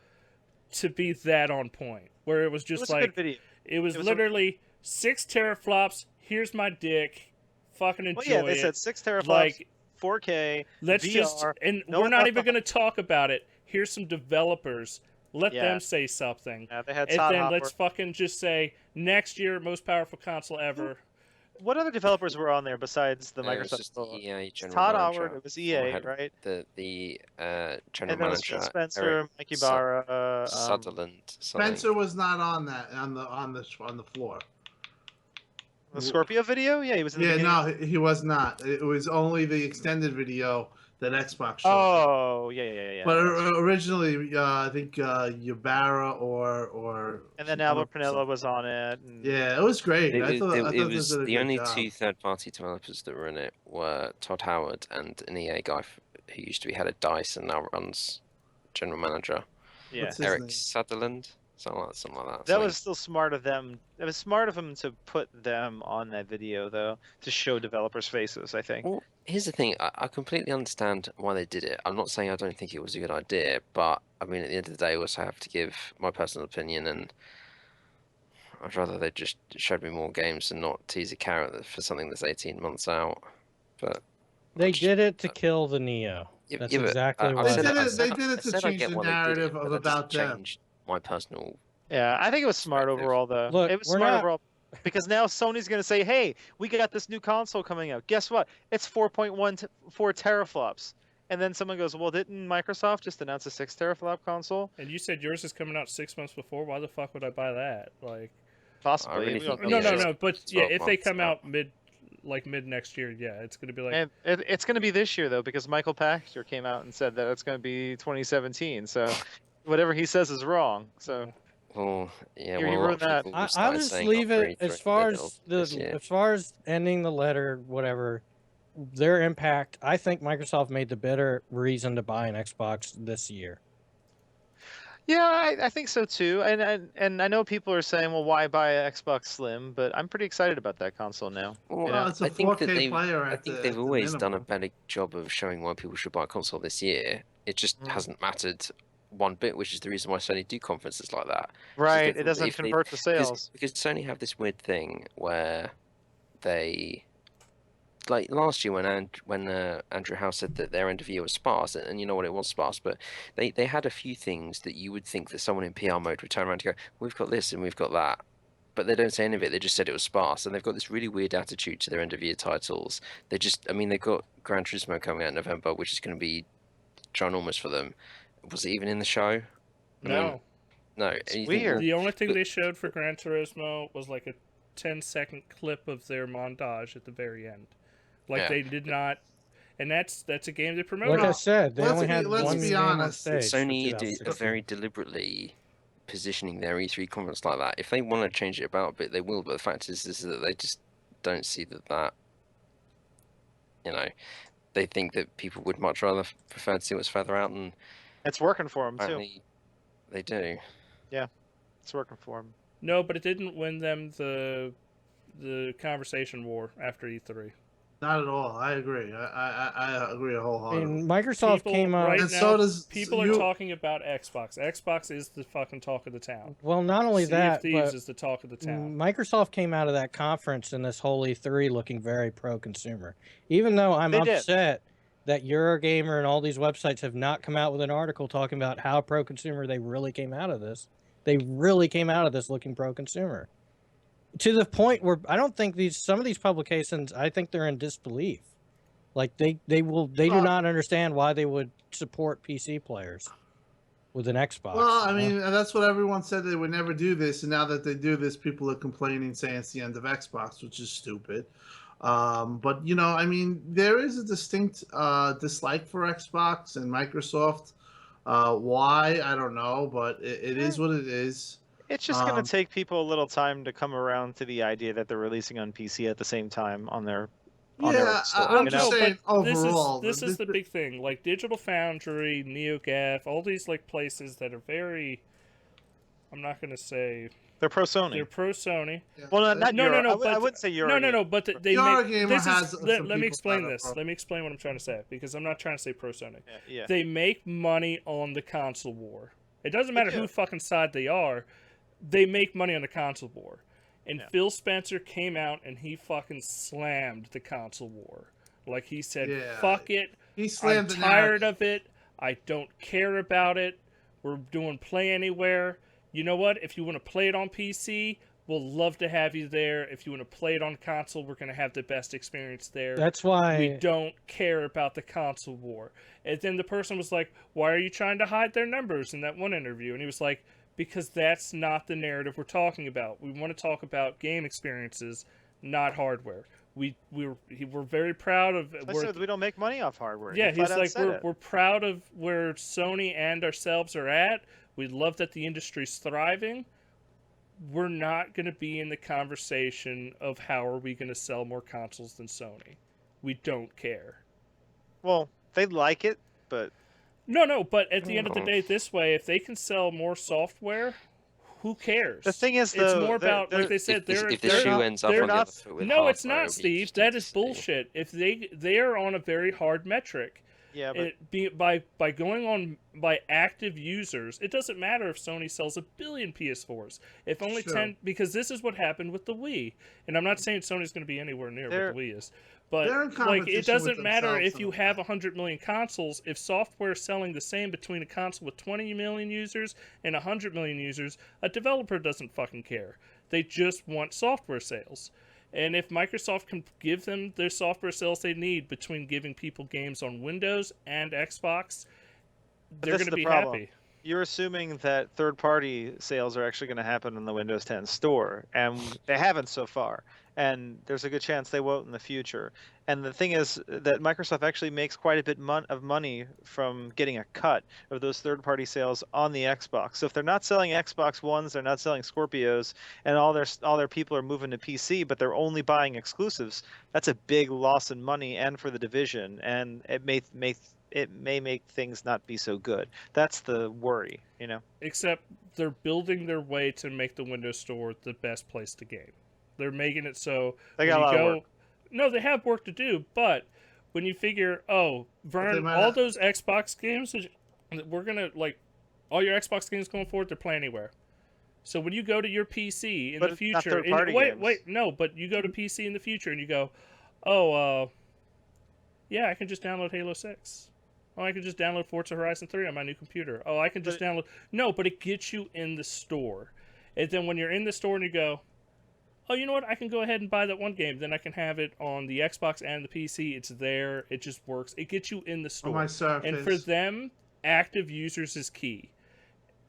to be that on point. Where it was just a good video. It was literally 6 teraflops. Here's my dick. Fucking enjoy it. Well, yeah, they said 6 teraflops, like 4K, let's VR. We're not even going to talk about it. Here's some developers. Let them say something. Yeah, they had and Todd then Hopper. let's fucking just say next year, most powerful console ever. What other developers were on there besides the It was Microsoft? just the EA general Todd manager. Howard. It was EA, Had right? The general And then it was manager. Phil Spencer, Eric Mike Ibarra. Sutherland. something. Spencer was not on that on the floor. The Scorpio video? Yeah, he was in the beginning. No, he was not. It was only the extended video that Xbox showed. Oh, yeah. But originally, I think Ybarra or And then Albert Pinella was on it. And... Yeah, it was great. I thought it they was did a the good only job. 2 third-party developers that were in it were Todd Howard and an EA guy who used to be head of DICE and now runs general manager. Yeah. What's his Eric name? Sutherland, something like that. That was still smart of them. It was smart of them to put them on that video, though, to show developers' faces, I think. Well, here's the thing. I completely understand why they did it. I'm not saying I don't think it was a good idea, but I mean, at the end of the day, I also have to give my personal opinion, and I'd rather they just showed me more games and not tease a carrot for something that's 18 months out. But They did it to kill the Neo. That's exactly what They did it to change the narrative of about them. Changed my personal. Yeah, I think it was smart overall, though. Look, it was we're smart not- overall because now Sony's going to say, "Hey, we got this new console coming out. Guess what? It's 4.14 teraflops." And then someone goes, "Well, didn't Microsoft just announce a 6 teraflop console?" And you said yours is coming out 6 months before. Why the fuck would I buy that? Like, Possibly. really We don't think know. no. But yeah, 12 if they months come out. out mid next year, yeah, it's gonna be like. And it's going to be this year, though, because Michael Pachter came out and said that it's going to be 2017. So whatever he says is wrong. So Well, yeah. You well, a lot wrote of that. people I'll started just saying leave upgrade it as through far middle as this year. as far as ending the letter, whatever. Their impact. I think Microsoft made the better reason to buy an Xbox this year. Yeah, I think so too. And I know people are saying, well, why buy an Xbox Slim? But I'm pretty excited about that console now. Well, You know, It's a I think that 4K player I at think the they've at the always done a minimum. better job of showing why people should buy a console this year. It just Mm. hasn't mattered one bit, which is the reason why Sony do conferences like that. Right? They It thought that doesn't if they convert to sales. because Sony have this weird thing where they like last year when Andrew House said that their end of year was sparse, and you know what, it was sparse, but they had a few things that you would think that someone in PR mode would turn around and go, we've got this and we've got that, but they don't say any of it. They just said it was sparse, and they've got this really weird attitude to their end of year titles. I mean, they've got Gran Turismo coming out in November, which is going to be ginormous for them. Was it even in the show? I mean, No. no. It's And you think, weird. well, The only thing but- they showed for Gran Turismo was like a 10-second clip of their montage at the very end. Like Yeah. they did not, and that's a game they promoted. Like I said, they Let's only be- had let's one be game on honest. stage. for Sony are 2016. very deliberately positioning their E3 conference like that. If they want to change it about a bit, they will. But the fact is that they just don't see that they think that people would much rather prefer to see what's further out, and It's working for them too. apparently they do. It's working for them. No, but it didn't win them the conversation war after E3. Not at all. I agree. I agree I wholeheartedly. mean, Microsoft People came out. right And now, so does people are talking about Xbox. Xbox is the fucking talk of the town. Well, not only Sea of that, Thieves but is the talk of the town. Microsoft came out of that conference in this whole E3 looking very pro-consumer. Even though I'm They did. upset that Eurogamer and all these websites have not come out with an article talking about how pro-consumer they really came out of this. They really came out of this looking pro-consumer. To the point where I don't think some of these publications, I think they're in disbelief. Like they do not understand why they would support PC players with an Xbox. Well, I you know? mean, that's what everyone said, they would never do this, and now that they do this, people are complaining, saying it's the end of Xbox, which is stupid. But I mean, there is a distinct dislike for Xbox and Microsoft. Why, I don't know, but it is what it is. It's just going Um, to take people a little time to come around to the idea that they're releasing on PC at the same time on their Yeah, store. I'm you just know? saying overall. This is the big thing. Like Digital Foundry, NeoGAF, all these like places that are very. I'm not gonna say They're pro Sony. they're pro Sony. Well, not No, no, Euro. no, I but wouldn't say Euro. No. But they Eurogamer make. This has is, some let me people explain that are this. pro. Let me explain what I'm trying to say because I'm not trying to say pro Sony. Yeah. They make money on the console war. It doesn't matter do. who fucking side they are. They make money on the console war. And Yeah. Phil Spencer came out and he fucking slammed the console war. Like he said, Yeah. fuck it. He I'm slammed the tired narrative. of it. I don't care about it. We're doing Play Anywhere. You know what? If you want to play it on PC, we'll love to have you there. If you want to play it on console, we're going to have the best experience there. That's why We don't care about the console war. And then the person was like, why are you trying to hide their numbers in that one interview? And he was like, because that's not the narrative we're talking about. We want to talk about game experiences, not hardware. We're very proud of. I said we don't make money off hardware. Yeah, He flat he's out like, said it. we're proud of where Sony and ourselves are at. We love that the industry's thriving. We're not going to be in the conversation of how are we going to sell more consoles than Sony. We don't care. Well, they like it, but No, but at the end of the day, this way, if they can sell more software, who cares? the thing is, it's though, more about, they're- like they said, If the they're shoe not- ends up they're on the not- other foot with No, it's hardware, not, it'll be Steve. interesting That to is see. bullshit. If they are on a very hard metric. yeah, but By going on by active users, it doesn't matter if Sony sells 1 billion PS4s. If only Sure. 10, because this is what happened with the Wii, and I'm not saying Sony's going to be anywhere near They're- what the Wii is, but They're in like competition it doesn't with matter themselves if in you a have way. 100 million consoles. If software is selling the same between a console with 20 million users and 100 million users, a developer doesn't fucking care. They just want software sales. And if Microsoft can give them their software sales they need between giving people games on Windows and Xbox, they're this going is to the be problem. happy. you're assuming that third-party sales are actually going to happen in the Windows 10 store, and they haven't so far. And there's a good chance they won't in the future. And the thing is that Microsoft actually makes quite a bit of money from getting a cut of those third-party sales on the Xbox. So if they're not selling Xbox Ones, they're not selling Scorpios, and all their people are moving to PC, but they're only buying exclusives, that's a big loss in money and for the division. And it may it may make things not be so good. That's the worry, you know. Except they're building their way to make the Windows Store the best place to game. They're making it so They when got a you lot of go, work. no, they have work to do, but when you figure, oh, Vern, might all not- those Xbox games, we're gonna like all your Xbox games going forward, they're play anywhere. So when you go to your PC in But the it's not future, third-party wait, games. wait, no, but you go to PC in the future and you go, oh, yeah, I can just download Halo 6. Oh, I can just download Forza Horizon 3 on my new computer. Oh, I can just download. No, but it gets you in the store. And then when you're in the store and you go, oh, you know what? I can go ahead and buy that one game. Then I can have it on the Xbox and the PC. It's there. It just works. It gets you in the On store. my Surface. And for them, active users is key.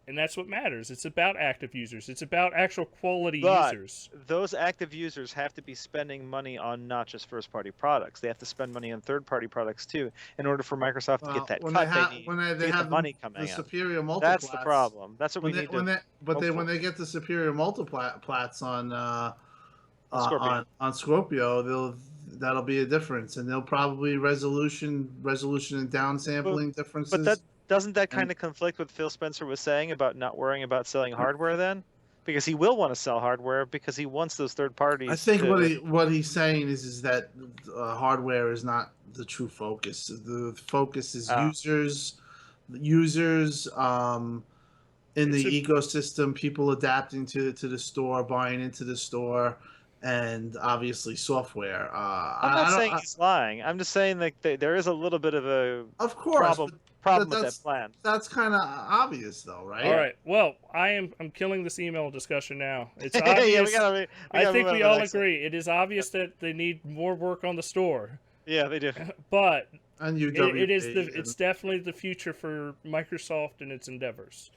And that's what matters. It's about active users. It's about actual quality But users. those active users have to be spending money on not just first-party products. They have to spend money on third-party products too, in order for Microsoft to get that when cut they have they need when to they get have the money the coming in. superior multiplats. That's the problem. That's what When we they, need when to. they, but they hope when for. they get the superior multiplats Scorpio. on Scorpio, that'll be a difference, and they'll probably resolution and downsampling differences. But doesn't that and- kind of conflict with Phil Spencer was saying about not worrying about selling hardware then? Because he will want to sell hardware because he wants those third parties. I think to, what he's saying is that hardware is not the true focus. The focus is users in the ecosystem, people adapting to the store, buying into the store, and obviously software. I'm not saying he's lying. I'm just saying like there is a little bit of a of course problem with that plan. That's kind of obvious, though, right? All right. Well, I'm killing this email discussion now. It's Yeah, obvious. I think we all agree. It is obvious that they need more work on the store. Yeah, they do. But and it's definitely the future for Microsoft and its endeavors.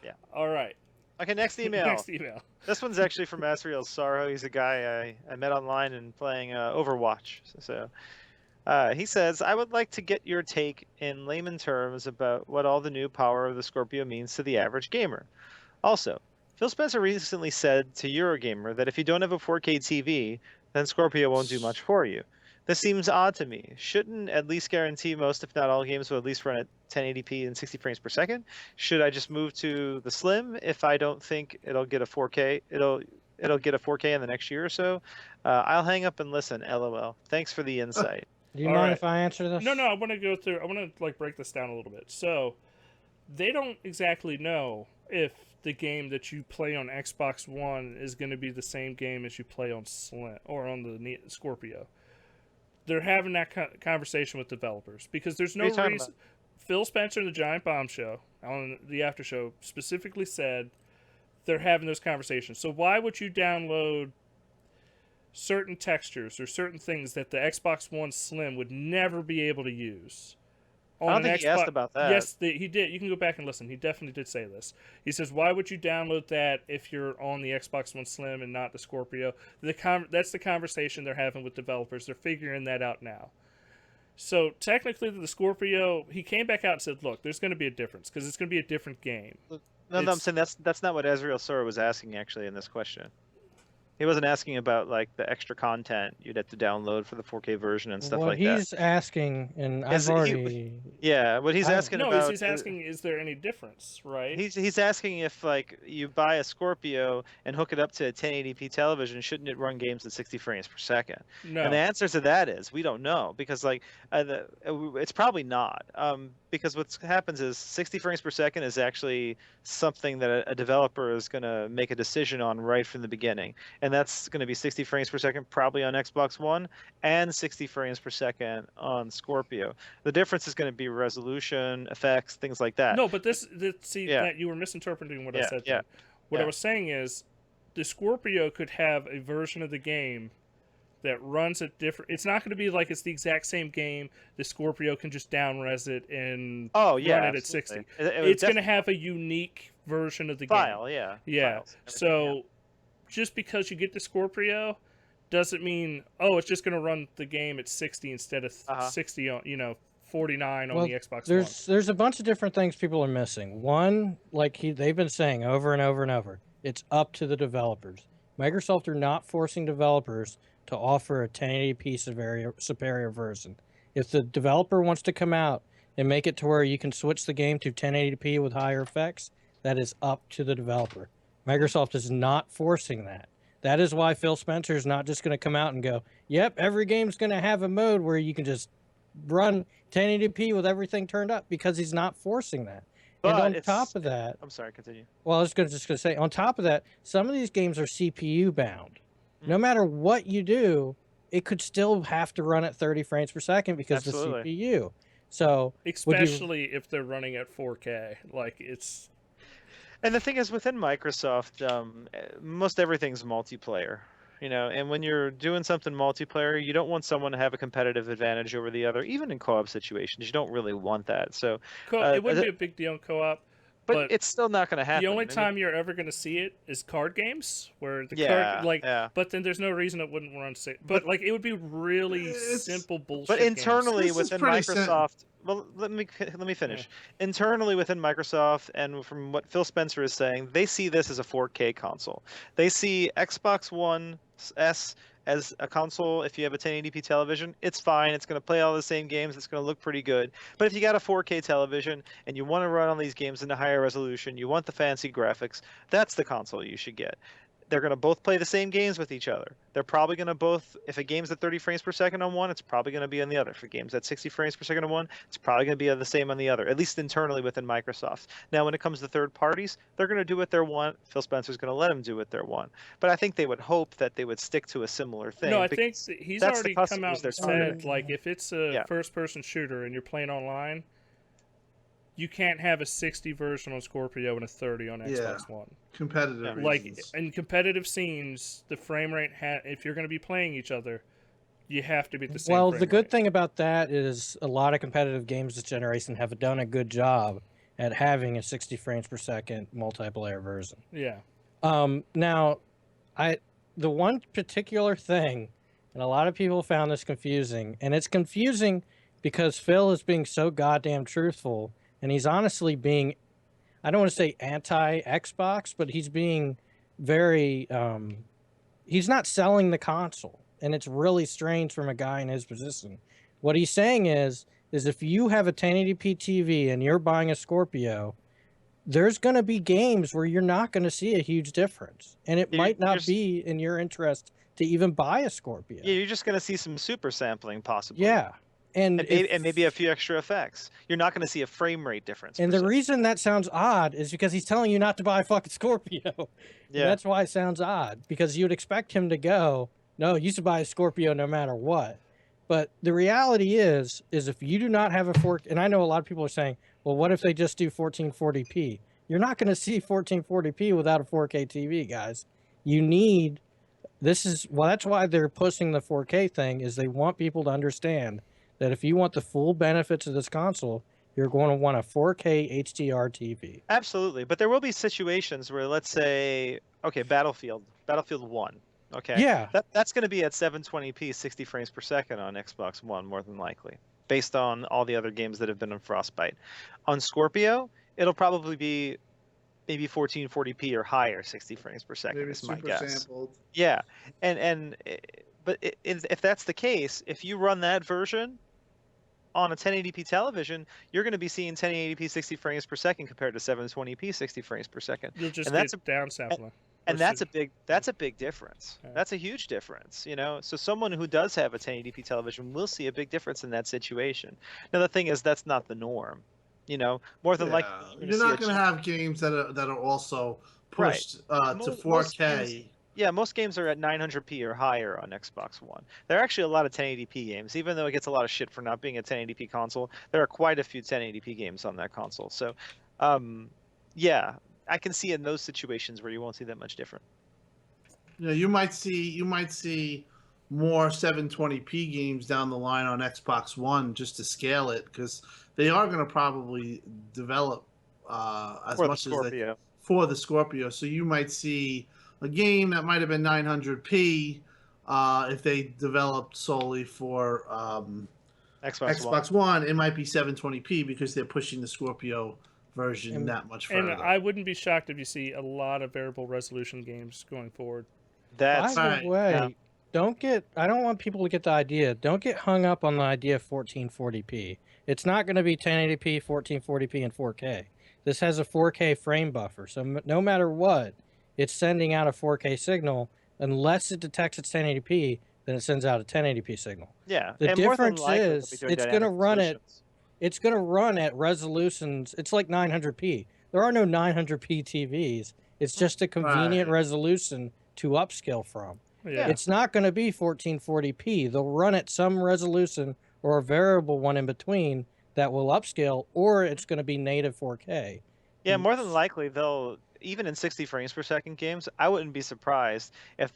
Yeah. All right. Okay, next email. Next email. This one's actually from Asriel Sorrow. He's a guy I met online and playing Overwatch. So he says, I would like to get your take in layman terms about what all the new power of the Scorpio means to the average gamer. Also, Phil Spencer recently said to Eurogamer that if you don't have a 4K TV, then Scorpio won't do much for you. This seems odd to me. Shouldn't at least guarantee most, if not all, games will at least run at 1080p and 60 frames per second? Should I just move to the Slim if I don't think it'll get a 4K? It'll get a 4K in the next year or so. I'll hang up and listen. LOL. Thanks for the insight. Do you All mind right. if I answer this? No, I want to go through. I want to break this down a little bit. So, they don't exactly know if the game that you play on Xbox One is going to be the same game as you play on Slim or on the Scorpio. They're having that conversation with developers because there's no reason. Phil Spencer in the Giant Bomb Show on the after show specifically said they're having those conversations. So why would you download certain textures or certain things that the Xbox One Slim would never be able to use? I don't think he asked about that. Yes, he did. You can go back and listen. He definitely did say this. He says, why would you download that if you're on the Xbox One Slim and not the Scorpio? That's the conversation they're having with developers. They're figuring that out now. So technically, the Scorpio, he came back out and said, look, there's going to be a difference because it's going to be a different game. No, I'm saying that's not what Asriel Sora was asking actually in this question. He wasn't asking about like the extra content you'd have to download for the 4K version and stuff like that. What he's asking, and I've already... Yeah, what he's asking about... he's asking, is there any difference, right? He's asking if like you buy a Scorpio and hook it up to a 1080p television, shouldn't it run games at 60 frames per second? No. And the answer to that is we don't know because like it's probably not. Because what happens is 60 frames per second is actually something that a developer is going to make a decision on right from the beginning. And that's going to be 60 frames per second probably on Xbox One and 60 frames per second on Scorpio. The difference is going to be resolution, effects, things like that. No, but that you were misinterpreting what I said. Yeah. What I was saying is the Scorpio could have a version of the game that runs at different. It's not going to be like it's the exact same game. The Scorpio can just down-res it and run it at 60. It's going to have a unique version of the file, game. Yeah. Files, so just because you get the Scorpio doesn't mean it's just going to run the game at 60 instead of 60 on 49 on the Xbox One. There's a bunch of different things people are missing. One, like they've been saying over and over and over, it's up to the developers. Microsoft are not forcing developers to offer a 1080p superior version. If the developer wants to come out and make it to where you can switch the game to 1080p with higher effects, that is up to the developer. Microsoft is not forcing that. That is why Phil Spencer is not just going to come out and go, yep, every game's going to have a mode where you can just run 1080p with everything turned up, because he's not forcing that. But and on it's- top of that, I'm sorry, continue. well, I was just going to say, on top of that, some of these games are CPU bound. No matter what you do, it could still have to run at 30 frames per second because Absolutely. of the CPU. So, Especially if they're running at 4K. Like, it's... And the thing is, within Microsoft, most everything's multiplayer. You know, and when you're doing something multiplayer, you don't want someone to have a competitive advantage over the other, even in co-op situations. You don't really want that. So, it wouldn't be a big deal in co-op. but it's still not going to happen. The only I mean, time you're ever going to see it is card games, where the Yeah, card, like, yeah. but then there's no reason it wouldn't run. But like, it would be really It's- simple bullshit. But games. internally This is within pretty Microsoft, well, let me finish. Internally within Microsoft, and from what Phil Spencer is saying, they see this as a 4K console. They see Xbox One S as a console. If you have a 1080p television, it's fine. It's going to play all the same games. It's going to look pretty good. But if you got a 4K television and you want to run all these games in a higher resolution, you want the fancy graphics, that's the console you should get. They're going to both play the same games with each other. They're probably going to both, if a game's at 30 frames per second on one, it's probably going to be on the other. If a game's at 60 frames per second on one, it's probably going to be the same on the other, at least internally within Microsoft. Now, when it comes to third parties, they're going to do what they want. Phil Spencer's going to let them do what they want. But I think they would hope that they would stick to a similar thing. No, I think because he's that's the already come customers out they're and said, targeting. like, if it's a Yeah. first-person shooter and you're playing online, you can't have a 60 version on Scorpio and a 30 on Xbox One. Competitive Like, reasons. in competitive scenes, the frame rate, if you're going to be playing each other, you have to be at the same well, frame the good rate. thing about that is a lot of competitive games this generation have done a good job at having a 60 frames per second multiplayer version. Yeah. Now, the one particular thing, and a lot of people found this confusing, and it's confusing because Phil is being so goddamn truthful, and he's honestly being, I don't want to say anti-Xbox, but he's being very, he's not selling the console, and it's really strange from a guy in his position. What he's saying is if you have a 1080p TV and you're buying a Scorpio, there's going to be games where you're not going to see a huge difference, and it might not be in your interest to even buy a Scorpio. Yeah, you're just going to see some super sampling possibly. Yeah. And maybe a few extra effects. You're not going to see a frame rate difference. And per the se. reason that sounds odd is because he's telling you not to buy a fucking Scorpio. Yeah. That's why it sounds odd, because you'd expect him to go, no, you should buy a Scorpio no matter what. But the reality is if you do not have a 4K, and I know a lot of people are saying, well, what if they just do 1440p? You're not going to see 1440p without a 4K TV, guys. You need, that's why they're pushing the 4K thing, is they want people to understand that if you want the full benefits of this console, you're going to want a 4K HDR TV. Absolutely, but there will be situations where, let's say, okay, Battlefield 1. Okay. Yeah. That's going to be at 720p, 60 frames per second on Xbox One, more than likely, based on all the other games that have been on Frostbite. On Scorpio, it'll probably be maybe 1440p or higher, 60 frames per second. Maybe is my super guess. sampled. Yeah, but if that's the case, if you run that version on a 1080p television, you're going to be seeing 1080p 60 frames per second compared to 720p 60 frames per second. You'll just And that's get downsampling. And that's a big difference. Yeah. That's a huge difference, you know. So someone who does have a 1080p television will see a big difference in that situation. Now the thing is, that's not the norm, you know. More than likely, You're not going to have games that are also pushed to Most 4K. most games are at 900p or higher on Xbox One. There are actually a lot of 1080p games, even though it gets a lot of shit for not being a 1080p console. There are quite a few 1080p games on that console. So, yeah, I can see in those situations where you won't see that much different. You know, you might see more 720p games down the line on Xbox One just to scale it, because they are going to probably develop as For the much as they Scorpio. for the Scorpio. So you might see a game that might have been 900p if they developed solely for Xbox One. It might be 720p because they're pushing the Scorpio version that much further. And I wouldn't be shocked if you see a lot of variable resolution games going forward. That's By the way, yeah. I don't want people to get the idea. Don't get hung up on the idea of 1440p. It's not going to be 1080p, 1440p, and 4K. This has a 4K frame buffer, so no matter what, it's sending out a 4K signal. Unless it detects it's 1080p, then it sends out a 1080p signal. Yeah, The and more than difference likely they'll is be doing it's going to dynamic run resolutions. it's going to run at resolutions. It's like 900p. There are no 900p TVs. It's just a convenient Right. resolution to upscale from. Yeah. It's not going to be 1440p. They'll run at some resolution or a variable one in between that will upscale, or it's going to be native 4K. Yeah, more than likely they'll, even in 60 frames per second games, I wouldn't be surprised if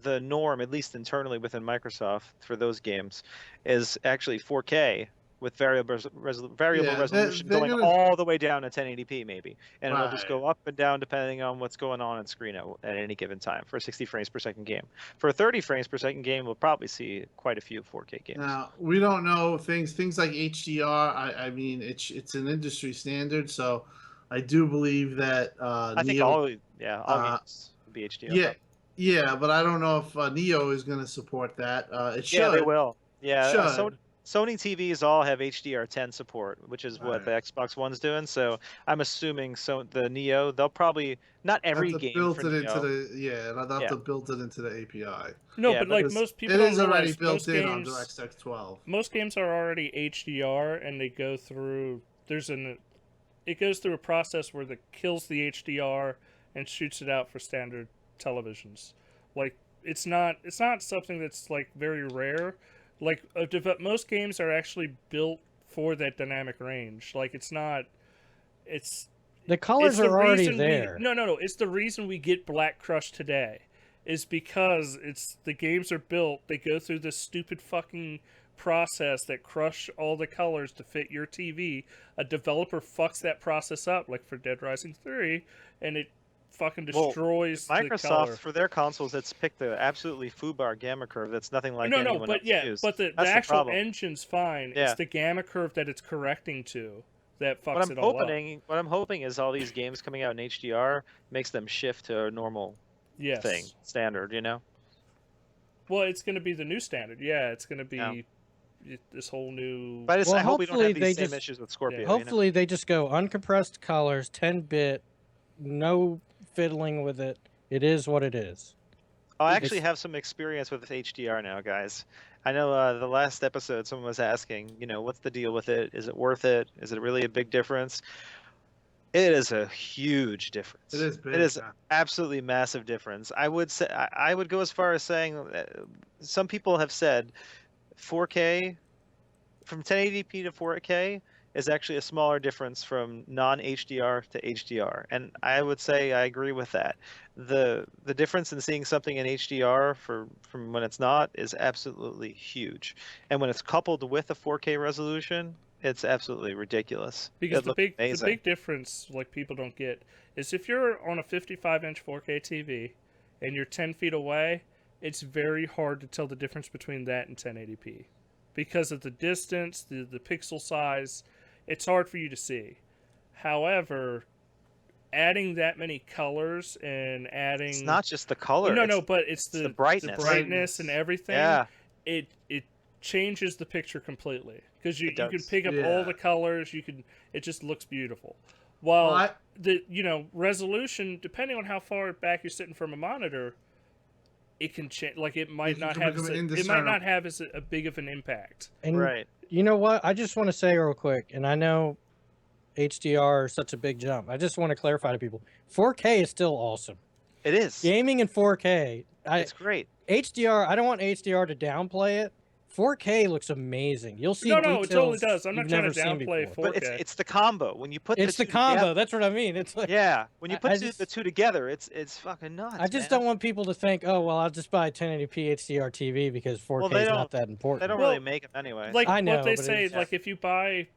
the norm, at least internally within Microsoft for those games, is actually 4K with variable Yeah, resolution they're going gonna- all the way down to 1080p maybe, and it'll just Right. go up and down depending on what's going on screen at any given time for a 60 frames per second game. For a 30 frames per second game, we'll probably see quite a few 4K games. Now we don't know things like HDR. I mean, it's an industry standard, so I do believe that I think Neo. all uh, games will be HDR. Yeah, probably. yeah, but I don't know if Neo is going to support that. It should. Yeah, they will. Yeah, Should. Sony TVs all have HDR10 support, which is what the Right. Xbox One's doing. So I'm assuming the Neo, they'll probably not every Have to game build for it Neo. into the they'll have Yeah. to build it into the API. No, Yeah, but but like Because most people it don't is already realize built most in on games, DirectX 12. most games are already HDR, and they go through. It goes through a process where it kills the HDR and shoots it out for standard televisions. Like it's not something that's like very rare. Like most games are actually built for that dynamic range. Like it's not. It's The colors the are already reason there. No. It's the reason we get Black Crush today, is because the games are built. They go through this stupid fucking process that crush all the colors to fit your TV. A developer fucks that process up, like for Dead Rising 3, and it fucking Well, destroys the Microsoft color. for their consoles, it's picked the absolutely foobar gamma curve that's nothing like anyone else but yeah, used. but the That's actual problem. engine's fine. Yeah. It's the gamma curve that it's correcting to that fucks What it all up. what I'm hoping is all these games coming out in HDR makes them shift to a normal Yes. thing, standard, you know? Well, it's going to be the new standard. Yeah, it's going to be Yeah. this whole new. But Well, I hope we don't hopefully have they these same just- issues with Scorpio. you know? Hopefully they just go uncompressed colors, 10-bit, no fiddling with it. It is what it is. I actually have some experience with HDR now, guys. I know the last episode someone was asking, what's the deal with it? Is it worth it? Is it really a big difference? It is a huge difference. It is big. It is yeah. absolutely massive difference. I would say I would go as far as saying some people have said 4K from 1080p to 4K is actually a smaller difference from non-HDR to HDR, and I would say I agree with that. The difference in seeing something in HDR from when it's not is absolutely huge, and when it's coupled with a 4K resolution, it's absolutely ridiculous. Because It the looks big amazing. difference, like people don't get, is if you're on a 55-inch 4K TV and you're 10 feet away, it's very hard to tell the difference between that and 1080p because of the distance, the pixel size. It's hard for you to see. However, adding that many colors and adding It's not just the color. but it's the brightness. brightness and everything. Yeah. It changes the picture completely because you It can does. pick up Yeah. all the colors. It just looks beautiful. While Well, the resolution, depending on how far back you're sitting from a monitor, it can change. Like it might can not become have it might indiscernible. not have as a big of an impact. And Right. you know what? I just want to say real quick, and I know HDR is such a big jump. I just want to clarify to people, 4K is still awesome. It is. Gaming in 4K, It's great. HDR, I don't want HDR to downplay it. 4K looks amazing. You'll see No, it totally details does. I'm not you've trying never to seen downplay before. 4K. But it's the combo. When you put It's the two combo. together- That's what I mean. It's like Yeah. When you I put just- the two together, it's fucking nuts. I just man. don't want people to think, oh well, I'll just buy a 1080p HDR TV because 4K they is don't- not that important. They don't Well, really make them anyway. like I know, what they but say, it's- like if you buy.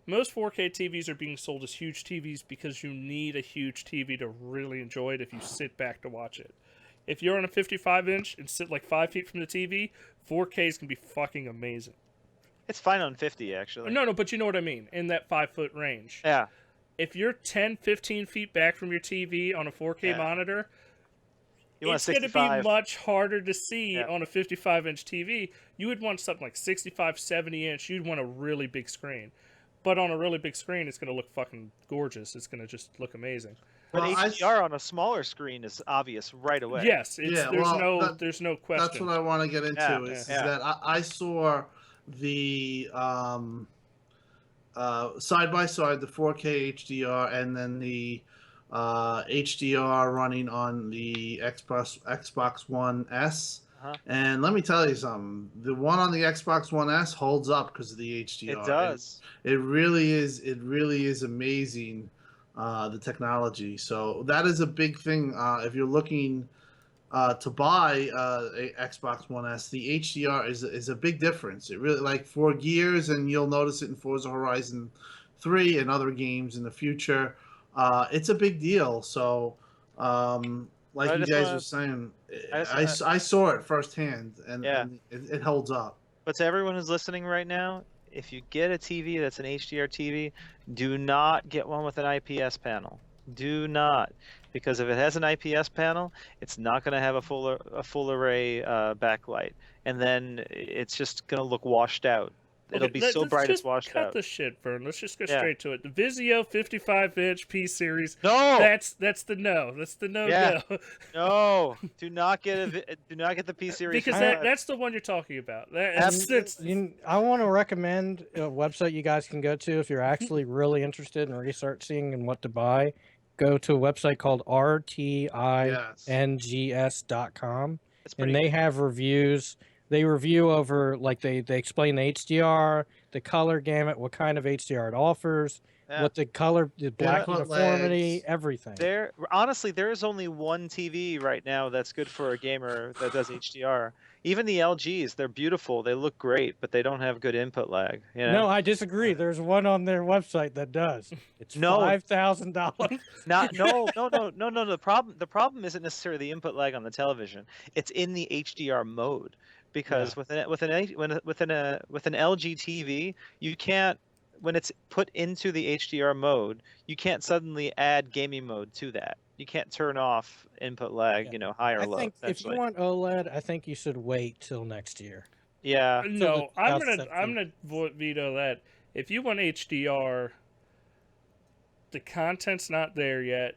Most 4K TVs are being sold as huge TVs because you need a huge TV to really enjoy it if you sit back to watch it. If you're on a 55-inch and sit like 5 feet from the TV, 4Ks can be fucking amazing. It's fine on 50 actually. No, but you know what I mean, in that 5-foot range. Yeah. If you're 10, 15 feet back from your TV on a 4K Yeah. monitor, You want it's going to be 65. much harder to see Yeah. on a 55-inch TV. You would want something like 65, 70-inch. You'd want a really big screen. But on a really big screen, it's going to look fucking gorgeous. It's going to just look amazing. But Well, I- HDR on a smaller screen is obvious right away. Yes, it's Yeah, there's well, there's no That's question. what I want to get into. Yeah, Is yeah. that I saw the side by side the 4K HDR and then the HDR running on the Xbox One S. Uh-huh. And let me tell you something. The one on the Xbox One S holds up because of the HDR. It does. It really is. It really is amazing. The technology. So that is a big thing. If you're looking to buy a Xbox One S, the HDR is a big difference. It really, like, for Gears, and you'll notice it in Forza Horizon 3 and other games in the future. It's a big deal. So, like I you just guys wanna- were saying, I just- I saw it firsthand, and, Yeah. and it holds up. But to everyone who's listening right now, if you get a TV that's an HDR TV, do not get one with an IPS panel. Do not, because if it has an IPS panel, it's not going to have a full array backlight, and then it's just going to look washed out. It'll be so let's bright it's just washed cut out. the shit, Vern. Let's just go Yeah. straight to it. The Vizio 55-inch P series. No, That's the no. That's the no Yeah. go. no, do not get the P series Because that's the one you're talking about. I want to recommend a website you guys can go to if you're actually really interested in researching and what to buy. Go to a website called rtings.com, It's pretty and they good. have reviews. They review over, like, they explain the HDR, the color gamut, what kind of HDR it offers, Yeah. what the color, the black Input uniformity, lags. everything. Honestly, there is only one TV right now that's good for a gamer that does HDR. Even the LGs, they're beautiful, they look great, but they don't have good input lag. You know? No, I disagree. There's one on their website that does. It's No. $5,000. No. The problem isn't necessarily the input lag on the television. It's in the HDR mode, because with an LG TV, you can't, when it's put into the HDR mode, you can't suddenly add gaming mode to that. You can't turn off input lag, Yeah. high or I low. think if you essentially. want OLED, I think you should wait till next year. Yeah. No, the I'm 2017. gonna veto that. If you want HDR, the content's not there yet.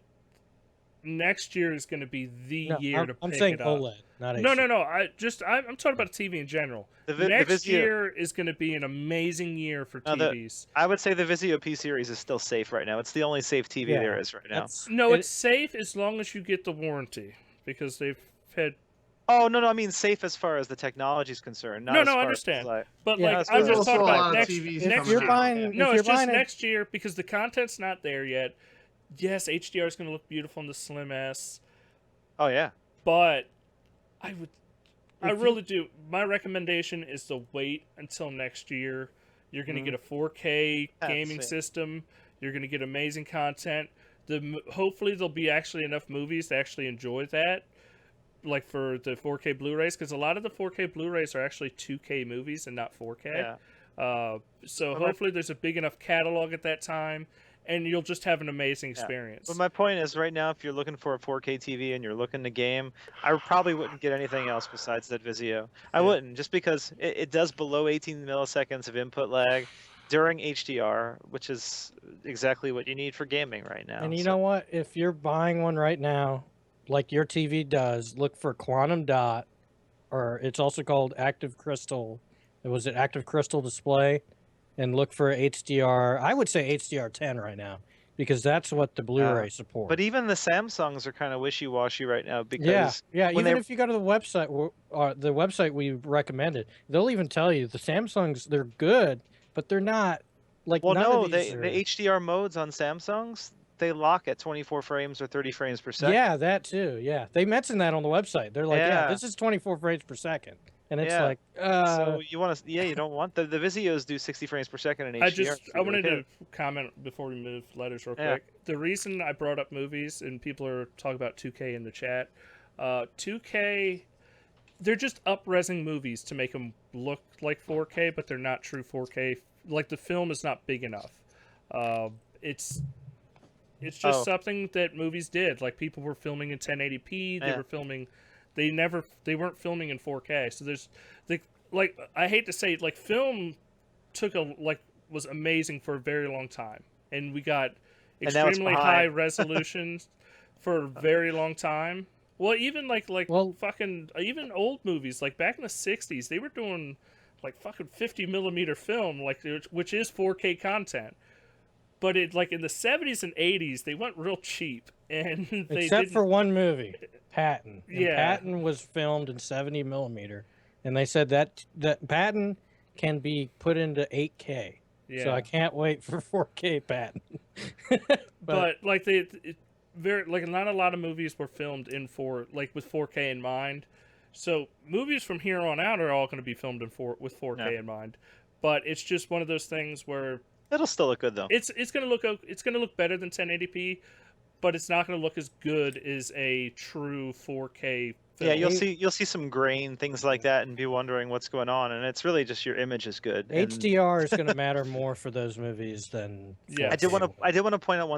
Next year is going to be the No, year to I'm pick saying it up. OLED, not No, HDR. no. I'm talking about TV in general. The Next Vizio, year is going to be an amazing year for No, the- TVs. I would say the Vizio P series is still safe right now. It's the only safe TV Yeah, there is right now. No, it's safe as long as you get the warranty, because they've had. Oh no, I mean safe as far as the technology is concerned. Not No, as no, I far understand. As, like, But Yeah, like, that's I'm there's just also talking a about lot of next. TVs if next you're coming year. out. buying, No, if it's you're just buying next year because the content's not there yet. Yes, HDR is going to look beautiful in the Slim S, oh yeah. but I you- really do. My recommendation is to wait until next year. You're going to get a 4K That's gaming it. system. You're going to get amazing content. Hopefully there'll be actually enough movies to actually enjoy that, like for the 4K Blu-rays, because a lot of the 4K Blu-rays are actually 2K movies and not 4K. Yeah. So But my- hopefully there's a big enough catalog at that time, and you'll just have an amazing Yeah. experience. But my point is, right now, if you're looking for a 4K TV and you're looking to game, I probably wouldn't get anything else besides that Vizio. I Yeah. wouldn't, just because it does below 18 milliseconds of input lag during HDR, which is exactly what you need for gaming right now. And you So- know what? If you're buying one right now, like your TV does, look for Quantum Dot, or it's also called Active Crystal. Was it Active Crystal Display? And look for HDR. I would say HDR 10 right now, because that's what the Blu-ray supports. But even the Samsungs are kind of wishy-washy right now because yeah. when Even they- if you go to the website we recommended, they'll even tell you the Samsungs, they're good, but they're not like. well, none no, of these the are- HDR modes on Samsungs, they lock at 24 frames or 30 frames per second. Yeah, that too. Yeah, they mentioned that on the website. They're like, yeah, Yeah. this is 24 frames per second, and it's Yeah. like, So you want to, you don't want the Vizios do 60 frames per second in HDR. I wanted to comment before we move letters real Yeah. quick. The reason I brought up movies and people are talking about 2K in the chat, 2K, they're just up-resing movies to make them look like 4K, but they're not true 4K. Like, the film is not big enough. It's it's just Oh. something that movies did. Like people were filming in 1080p. They Yeah. were filming. They weren't filming in 4K. So there's like I hate to say it, like film was amazing for a very long time, and we got And now it's extremely high behind. resolutions for a very long time. Well, even Well- fucking even old movies like back in the 60s, they were doing like fucking 50 millimeter film, like which is 4K content. But it like in the 70s and 80s, they went real cheap, and they Except didn't. for one movie, Patton. And Yeah. Patton was filmed in 70 millimeter, and they said that Patton can be put into 8K. Yeah. So I can't wait for 4K Patton. but like not a lot of movies were filmed with 4K in mind. So movies from here on out are all going to be filmed with 4K Yeah. in mind. But it's just one of those things where It'll still look good though. it's going to look better than 1080p, but it's not going to look as good as a true 4K film. Yeah, you'll see some grain, things like that, and be wondering what's going on. And it's really just your image is good. And HDR is going to matter more for those movies than. Yeah. I did 4K. want to point out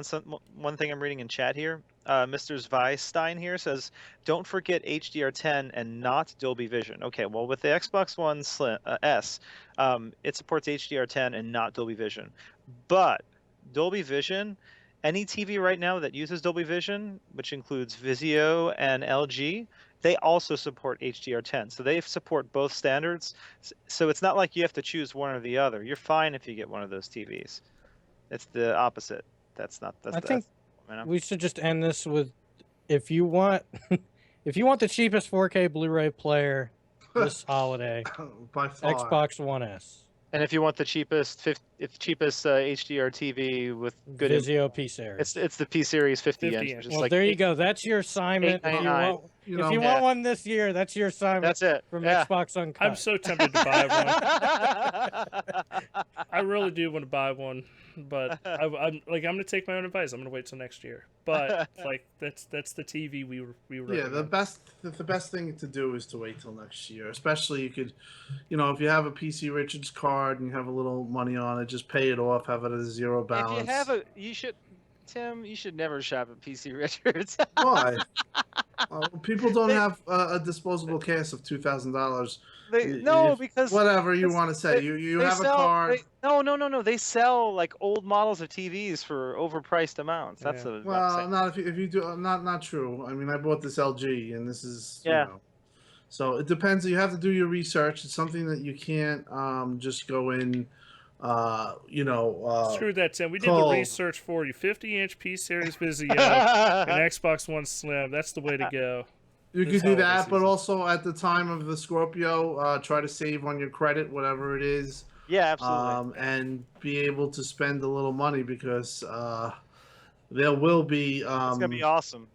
one thing I'm reading in chat here. Mr. Zweistein here says, "Don't forget HDR10 and not Dolby Vision." Okay, well with the Xbox One S, it supports HDR10 and not Dolby Vision. But Dolby Vision, any TV right now that uses Dolby Vision, which includes Vizio and LG, they also support HDR10. So they support both standards. So it's not like you have to choose one or the other. You're fine if you get one of those TVs. It's the opposite. That's I think you know? we should just end this with, if you want the cheapest 4K Blu-ray player this holiday, By far. Xbox One S, And if you want the cheapest HDR TV with good, Vizio P series. it's the P Series 50 50 inch. inch. Which is Well, like there you eight- go. That's your assignment. If you $8.99. want, You if know, you Yeah. want one this year, that's your assignment That's it. from Yeah. Xbox Uncut. I'm so tempted to buy one. I really do want to buy one, but I'm going to take my own advice. I'm going to wait till next year. But like that's the TV we were. Yeah, the best thing to do is to wait till next year. Especially you could, if you have a PC Richards card and you have a little money on it, just pay it off, have it at a zero balance. Tim, you should never shop at PC Richards. Why? People don't have a disposable cash of $2,000. Because Whatever you this- want to say, they- you they have sell- a card. No. They sell like old models of TVs for overpriced amounts. That's Yeah. what I'm Well, saying. not if you do. Not true. I mean, I bought this LG, and this is Yeah. So it depends. You have to do your research. It's something that you can't just go in. Screw that, Tim. We did call- the research for you. 50-inch P Series Vizio and Xbox One Slim. That's the way to go. You This could do holiday that, but season. also at the time of the Scorpio, try to save on your credit, whatever it is, Yeah, absolutely. and be able to spend a little money because there will be It's gonna be awesome.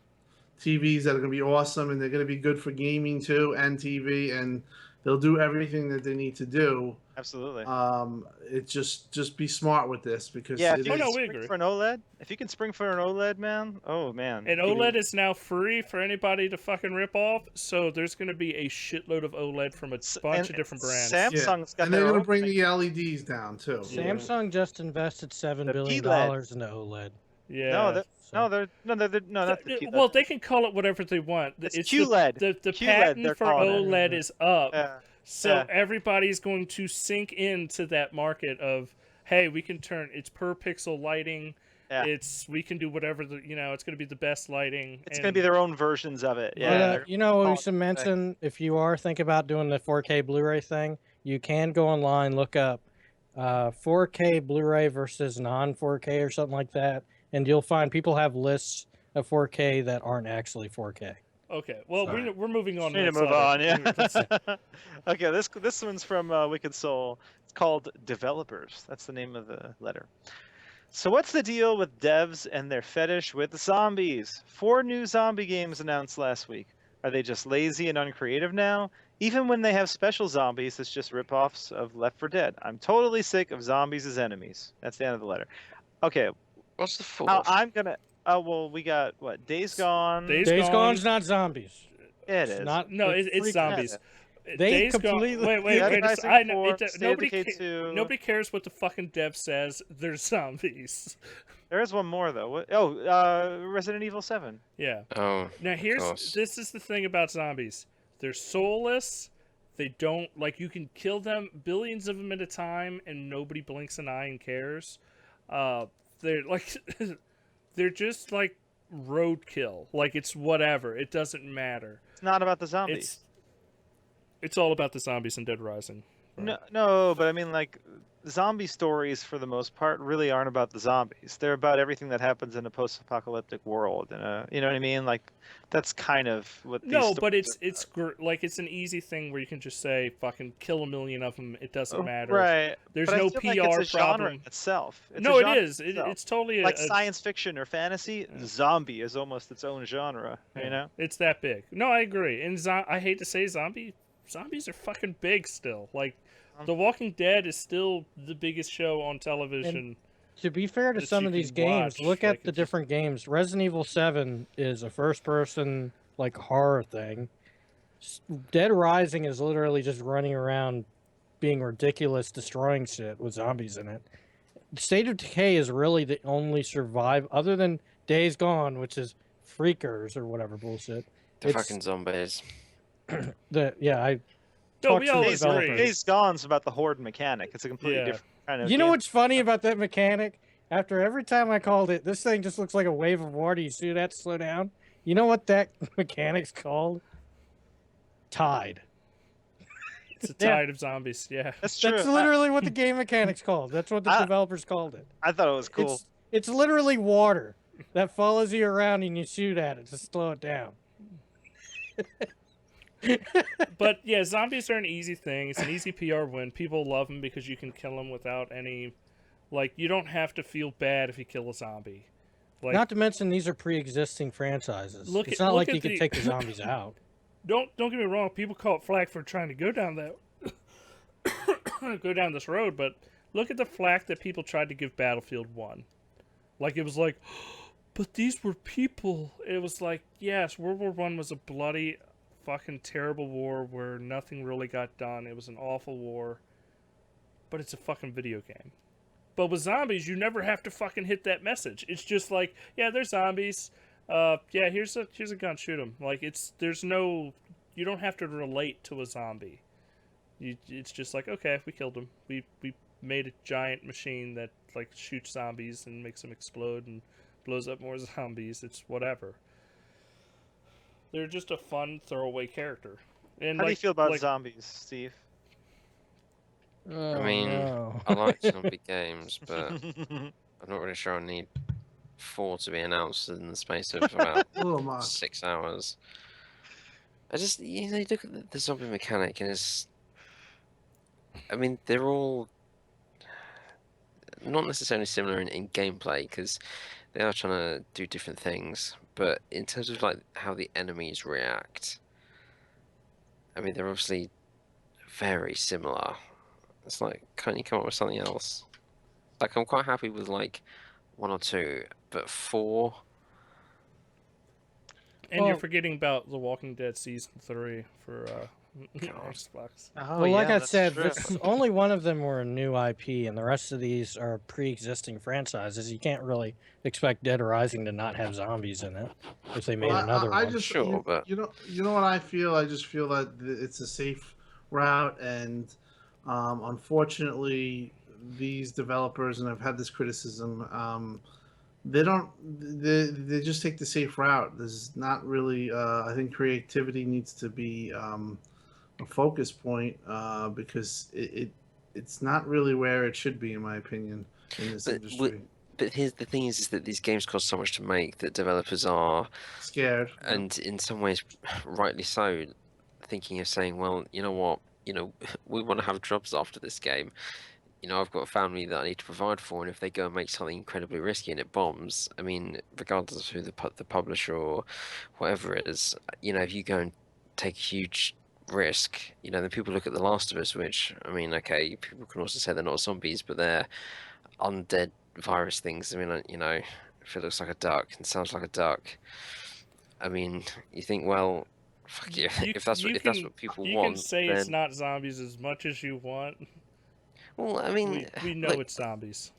TVs that are going to be awesome, and they're going to be good for gaming too and TV, and they'll do everything that they need to do. Absolutely. It just be smart with this because Yeah, it if you Oh, is- no, can we spring agree. for an OLED, if you can spring for an OLED, man, oh man. And TV. OLED is now free for anybody to fucking rip off. So there's going to be a shitload of OLED from a bunch of different brands. Samsung's got and their they're going own to bring thing. the LEDs down too. Yeah. Samsung just invested $7 The billion PLED. into OLED. Yeah. No, they're So- not the QLED. Well, they can call it whatever they want. It's the- QLED. The QLED patent they're for calling it. OLED is up. Yeah. So Yeah. everybody's going to sink into that market of, hey, we can turn it's per pixel lighting. Yeah. We can do whatever it's going to be the best lighting. It's going to be their own versions of it. But, Yeah. they're- we call should it mention, if you are thinking about doing the 4K Blu-ray thing, you can go online, look up 4K Blu-ray versus non-4K or something like that, and you'll find people have lists of 4K that aren't actually 4K. Okay. Well, Sorry. we're moving on. Need to Let's move on, let's- yeah. Okay, this one's from Wicked Soul. It's called Developers. That's the name of the letter. So what's the deal with devs and their fetish with zombies? 4 new zombie games announced last week. Are they just lazy and uncreative now? Even when they have special zombies, it's just ripoffs of Left 4 Dead. I'm totally sick of zombies as enemies. That's the end of the letter. Okay, What's the fourth? I'm gonna. Oh well, we got what? Days Gone. Days Days Gone- Gone's not zombies. It is. Not, No, it's freaking- zombies. They Days Gone- completely- Wait. Dead it's- Rising I know. 4, State of Nobody, Decay 2. nobody cares what the fucking dev says. They're zombies. There is one more though. Resident Evil 7. Yeah. Oh, Now of course. this is the thing about zombies. They're soulless. They don't you can kill them billions of them at a time and nobody blinks an eye and cares. They're they're just like roadkill. Like it's whatever. It doesn't matter. It's not about the zombies. It's all about the zombies in Dead Rising. No, but I mean, like, zombie stories for the most part really aren't about the zombies. They're about everything that happens in a post-apocalyptic world, and you know what I mean? Like, that's kind of what. No, but it's it's an easy thing where you can just say fucking kill a million of them. It doesn't matter. Right. There's but no I feel PR like it's a genre problem itself. It's no, a it genre is. itself. It's totally like science fiction or fantasy. Zombie is almost its own genre. You know? It's that big. No, I agree. And I hate to say zombies are fucking big still. Like, The Walking Dead is still the biggest show on television. And to be fair to that some you of these can games, watch. look Like, at the it's just- different games. Resident Evil 7 is a first-person like horror thing. Dead Rising is literally just running around being ridiculous, destroying shit with zombies in it. State of Decay is really the only survive other than Days Gone, which is freakers or whatever bullshit. The fucking zombies. I No, talked we to all the Days, developers. agree. Days Gone's about the horde mechanic. It's a completely Yeah. different kind of. You know game. what's funny about that mechanic? After every time I called it, this thing just looks like a wave of water. You see that slow down? You know what that mechanic's called? Tide. It's a Yeah. tide of zombies. Yeah. That's true. That's literally what the game mechanic's called. That's what the I- developers called it. I thought it was cool. It's literally water that follows you around and you shoot at it to slow it down. But yeah, zombies are an easy thing. It's an easy PR win. People love them because you can kill them without any, you don't have to feel bad if you kill a zombie. Like, Not to mention these are pre-existing franchises. Look It's at- not look like at you can the- take the zombies out. don't get me wrong. People call it flack for trying to go down this road, but look at the flack that people tried to give Battlefield 1. Like, it was like, but these were people. It was like, yes, World War I was a bloody, fucking terrible war where nothing really got done. It was an awful war, but it's a fucking video game. But with zombies, you never have to fucking hit that message. It's just like, yeah, they're zombies. Yeah, here's a gun, shoot them. Like, you don't have to relate to a zombie. It's just like, okay, we killed him. We made a giant machine that shoots zombies and makes them explode and blows up more zombies. It's whatever. They're just a fun throwaway character. And How do you feel about like, zombies, Steve? Oh, I mean, no. I like zombie games, but I'm not really sure I need 4 to be announced in the space of about A little much. 6 hours. I just, you look at the zombie mechanic and I mean, they're all not necessarily similar in gameplay because they are trying to do different things, but in terms of how the enemies react, I mean, they're obviously very similar. It's can't you come up with something else? I'm quite happy with 1 or 2, but 4. and you're Well- forgetting about The Walking Dead Season 3 for Xbox. Oh, Well, like yeah, I that's said, true. only one of them were a new IP, and the rest of these are pre-existing franchises. You can't really expect Dead Rising to not have zombies in it if they made Well, another I one. just Sure, but- you know what I feel. I just feel that it's a safe route, and unfortunately, these developers, and I've had this criticism. They just take the safe route. There's not really. I think creativity needs to be a focus point because it's not really where it should be, in my opinion, in this But industry. But here's the thing is that these games cost so much to make that developers are, Scared. and in some ways, rightly so, thinking of saying, well, you know what, we want to have jobs after this game. I've got a family that I need to provide for, and if they go and make something incredibly risky and it bombs, I mean, regardless of who the publisher or whatever it is, if you go and take a huge risk, then people look at The Last of Us, which, I mean, okay, people can also say they're not zombies, but they're undead virus things. I mean, if it looks like a duck and sounds like a duck, I mean, you think, well, fuck you. If that's what people you want, can say then... it's not zombies as much as you want. Well, I mean, We know it's zombies.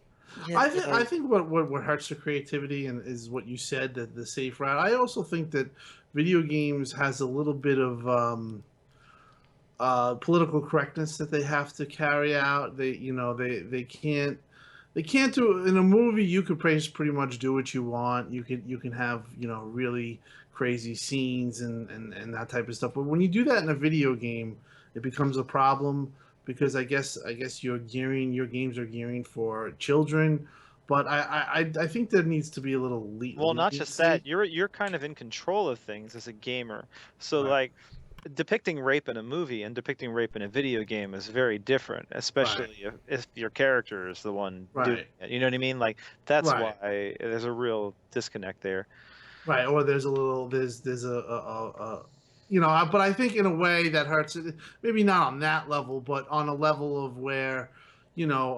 Yeah, I think what hurts the creativity and is what you said, that the safe route. I also think that video games has a little bit of political correctness that they have to carry out. They can't do in a movie. You could pretty much do what you want. You can have really crazy scenes and that type of stuff. But when you do that in a video game, it becomes a problem because I guess your games are gearing for children. But I think there needs to be a little Well, not just that. leniency. You're kind of in control of things as a gamer. So Right. like depicting rape in a movie and depicting rape in a video game is very different, especially if your character is the one doing Right. it. You know what I mean? Like that's Right. why there's a real disconnect there. Right, or there's but I think in a way that hurts it. Maybe not on that level, but on a level of where, you know,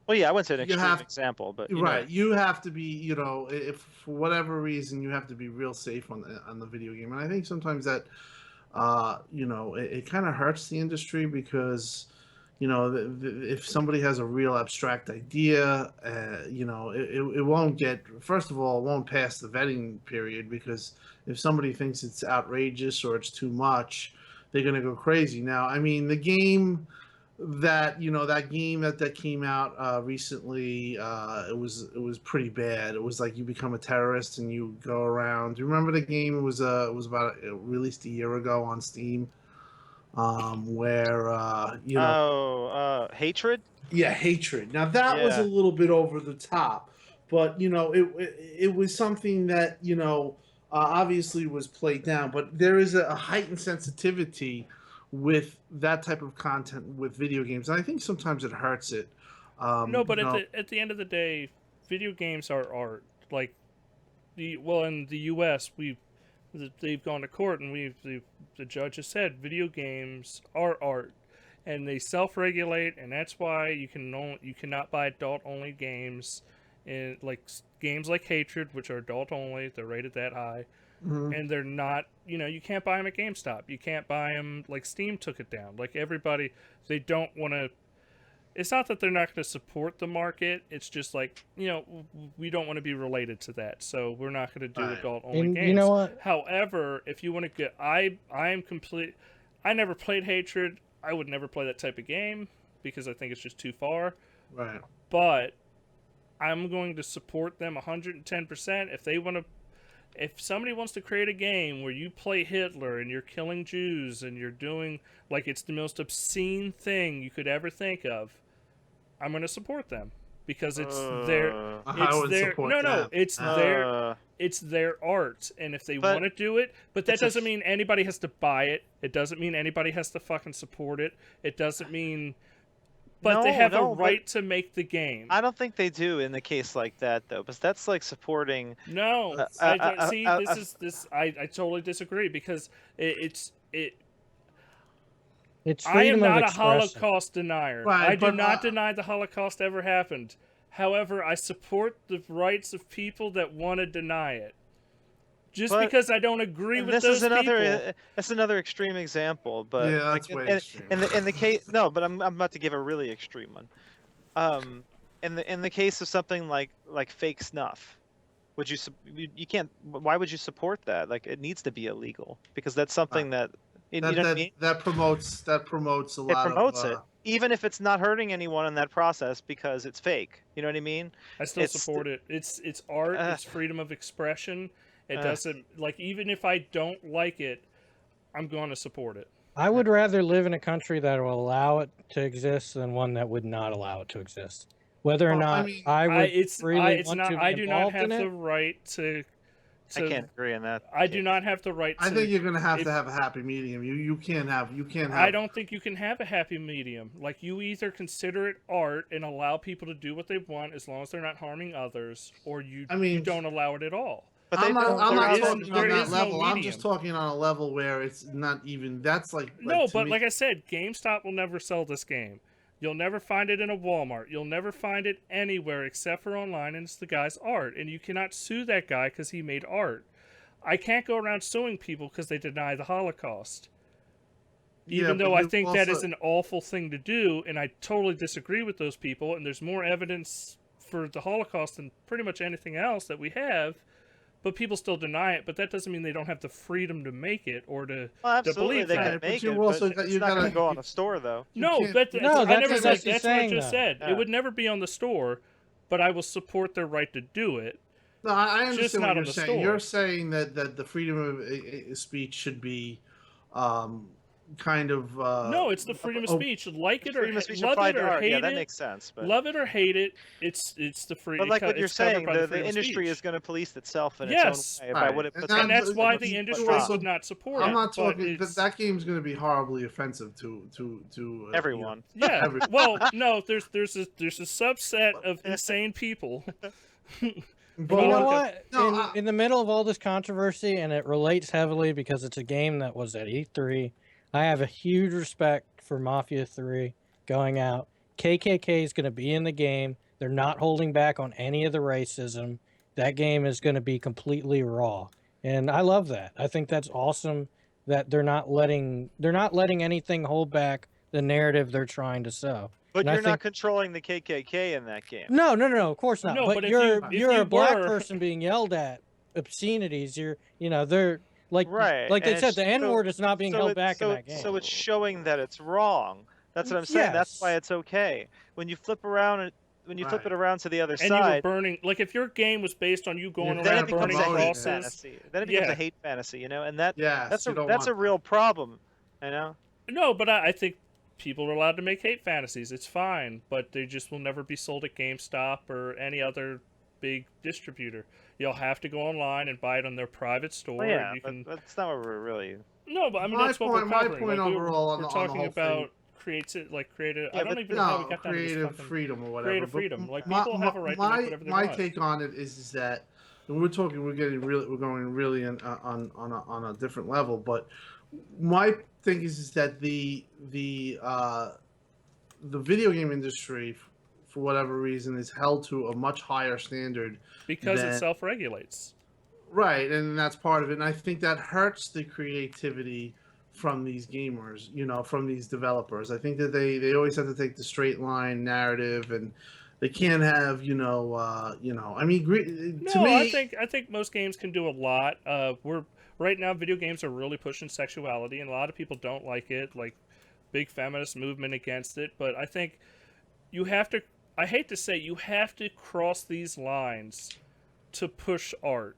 Well, yeah, I wouldn't say an you extreme have example, but right. You have to be, if for whatever reason you have to be real safe on the video game, and I think sometimes that, it kind of hurts the industry because, if somebody has a real abstract idea, it won't get. First of all, it won't pass the vetting period because if somebody thinks it's outrageous or it's too much, they're gonna go crazy. Now, I mean, the game that game that came out recently, it was pretty bad. It was like you become a terrorist and you go around. Do you remember the game? It was about released a year ago on Steam, where hatred. yeah, hatred. Now that was a Yeah. little bit over the top, but it was something that obviously was played down. But there is a heightened sensitivity with that type of content with video games, and I think sometimes it hurts it. No, but at the end of the day, video games are art. Like in the U.S. they've gone to court and the judge has said video games are art, and they self-regulate, and that's why you cannot buy adult-only games, and like games like Hatred, which are adult-only, they're rated that high, Mhm. and they're not. You can't buy them at GameStop. You can't buy them like Steam took it down. Like everybody, they don't want to. It's not that they're not going to support the market. It's just like, we don't want to be related to that. So we're not going to do Right. adult only And games. you know what? However, if you want to get, I am complete. I never played Hatred. I would never play that type of game because I think it's just too far. Right. But I'm going to support them 110%. If somebody wants to create a game where you play Hitler and you're killing Jews and you're doing like it's the most obscene thing you could ever think of, I'm going to support them because it's their I would support no that. it's their art, and if they But want to do it, but that it's a doesn't mean anybody has to buy it. It doesn't mean anybody has to fucking support it. It doesn't mean but they have a but right to make the game. I don't think they do in the case like that though, because that's like supporting. No, I don't see. I totally disagree because it's It's I am freedom of not a expression. Holocaust denier. Right, I do but, not deny the Holocaust ever happened. However, I support the rights of people that want to deny it. Just But- because I don't agree with This those is another. people. That's another extreme example, but Yeah, that's like, way in, extreme. in the case, no, but I'm about to give a really extreme one. In the case of something like fake snuff, would you can't? Why would you support that? Like it needs to be illegal because that's something that you know what I mean. That promotes a It lot promotes of it, even if it's not hurting anyone in that process because it's fake. You know what I mean? I still it's- support it. It's art. It's freedom of expression. It doesn't like even if I don't like it, I'm going to support it. I would rather live in a country that will allow it to exist than one that would not allow it to exist. Whether or Well, I not mean, I would It's freely it's want not. to be I do not involved have in the it. right to. I can't agree on that. I do not have the right to. I think you're gonna have if- to have a happy medium. You can't have. I don't think you can have a happy medium. Like you either consider it art and allow people to do what they want as long as they're not harming others, or you don't allow it at all. But I'm not there talking is- on there that is no level. I'm medium. just talking on a level where it's not even. That's like No, to but me- like I said, GameStop will never sell this game. You'll never find it in a Walmart. You'll never find it anywhere except for online, and it's the guy's art. And you cannot sue that guy because he made art. I can't go around suing people because they deny the Holocaust. Even but though I you think that is also- an awful thing to do, and I totally disagree with those people, and there's more evidence for the Holocaust and pretty much anything else that we have, but people still deny it. But that doesn't mean they don't have the freedom to make it or to absolutely believe they that. can But make you it, also but got- it's you not going gotta- to go on a store though. No, can't- but No, I that's never what said she's that's saying, what I just though. said. Yeah. It would never be on the store, but I will support their right to do it. No, I Just understand not what on you're the saying. store. You're saying that the freedom of speech should be kind of No, it's the freedom of oh, speech. Like it or Freedom of speech love applied it to or art. hate Yeah, that it. makes sense. But Love it or hate it. It's the free. But like what you're it's covered saying, by the freedom of industry speech. is going to police itself in Yes. its own way by Right. what it And puts that- And that's why but the you industry also- would not support I'm it. not but talking it's- that game's going to be horribly offensive to everyone. Yeah. every- Well, no. There's a subset of insane people. But But you know okay. what? No, in the middle of all this controversy, and it relates heavily because it's a game that was at E3, I have a huge respect for Mafia 3 going out. KKK is going to be in the game. They're not holding back on any of the racism. That game is going to be completely raw. And I love that. I think that's awesome that they're not letting anything hold back the narrative they're trying to sell. But And I you're not think- controlling the KKK in that game. No, of course not. No, but but if you're you a black were- person being yelled at obscenities. They're like Right, like they and said, it's- the N word is not being held back in that game. So it's showing that it's wrong. That's what I'm saying. That's why Yes. it's okay. When you flip around, when you flip Right. it around to the other And you were side, burning. Like if your game was based on you going Yeah, then around it becomes burning a promoting hate crosses. fantasy. Then it becomes Yeah. a hate fantasy, and that's yes, you don't that's a want real problem, you know. No, but I think people are allowed to make hate fantasies. It's fine, but they just will never be sold at GameStop or any other big distributor. You'll have to go online and buy it on their private store. Well, yeah, and you but can... that's not what we're really. No, but I mean My that's what point- we're my covering. point Like, overall on we're the talking whole about thing- creative. Yeah, I don't but even know how we no got down to this creative fucking... freedom or whatever. creative but freedom. Like, my- people have a right to make my- whatever they my want. take on it is that and we're going really on a different level. But my thing is that the video game industry, for whatever reason, is held to a much higher standard. Because it that- self-regulates. Right, and that's part of it. And I think that hurts the creativity from these gamers, from these developers. I think that they always have to take the straight line narrative, and they can't have, I mean, No, to me, I think most games can do a lot. We're right now, video games are really pushing sexuality, and a lot of people don't like it. Like, big feminist movement against it. But I think you have to. I hate to say, you have to cross these lines to push art.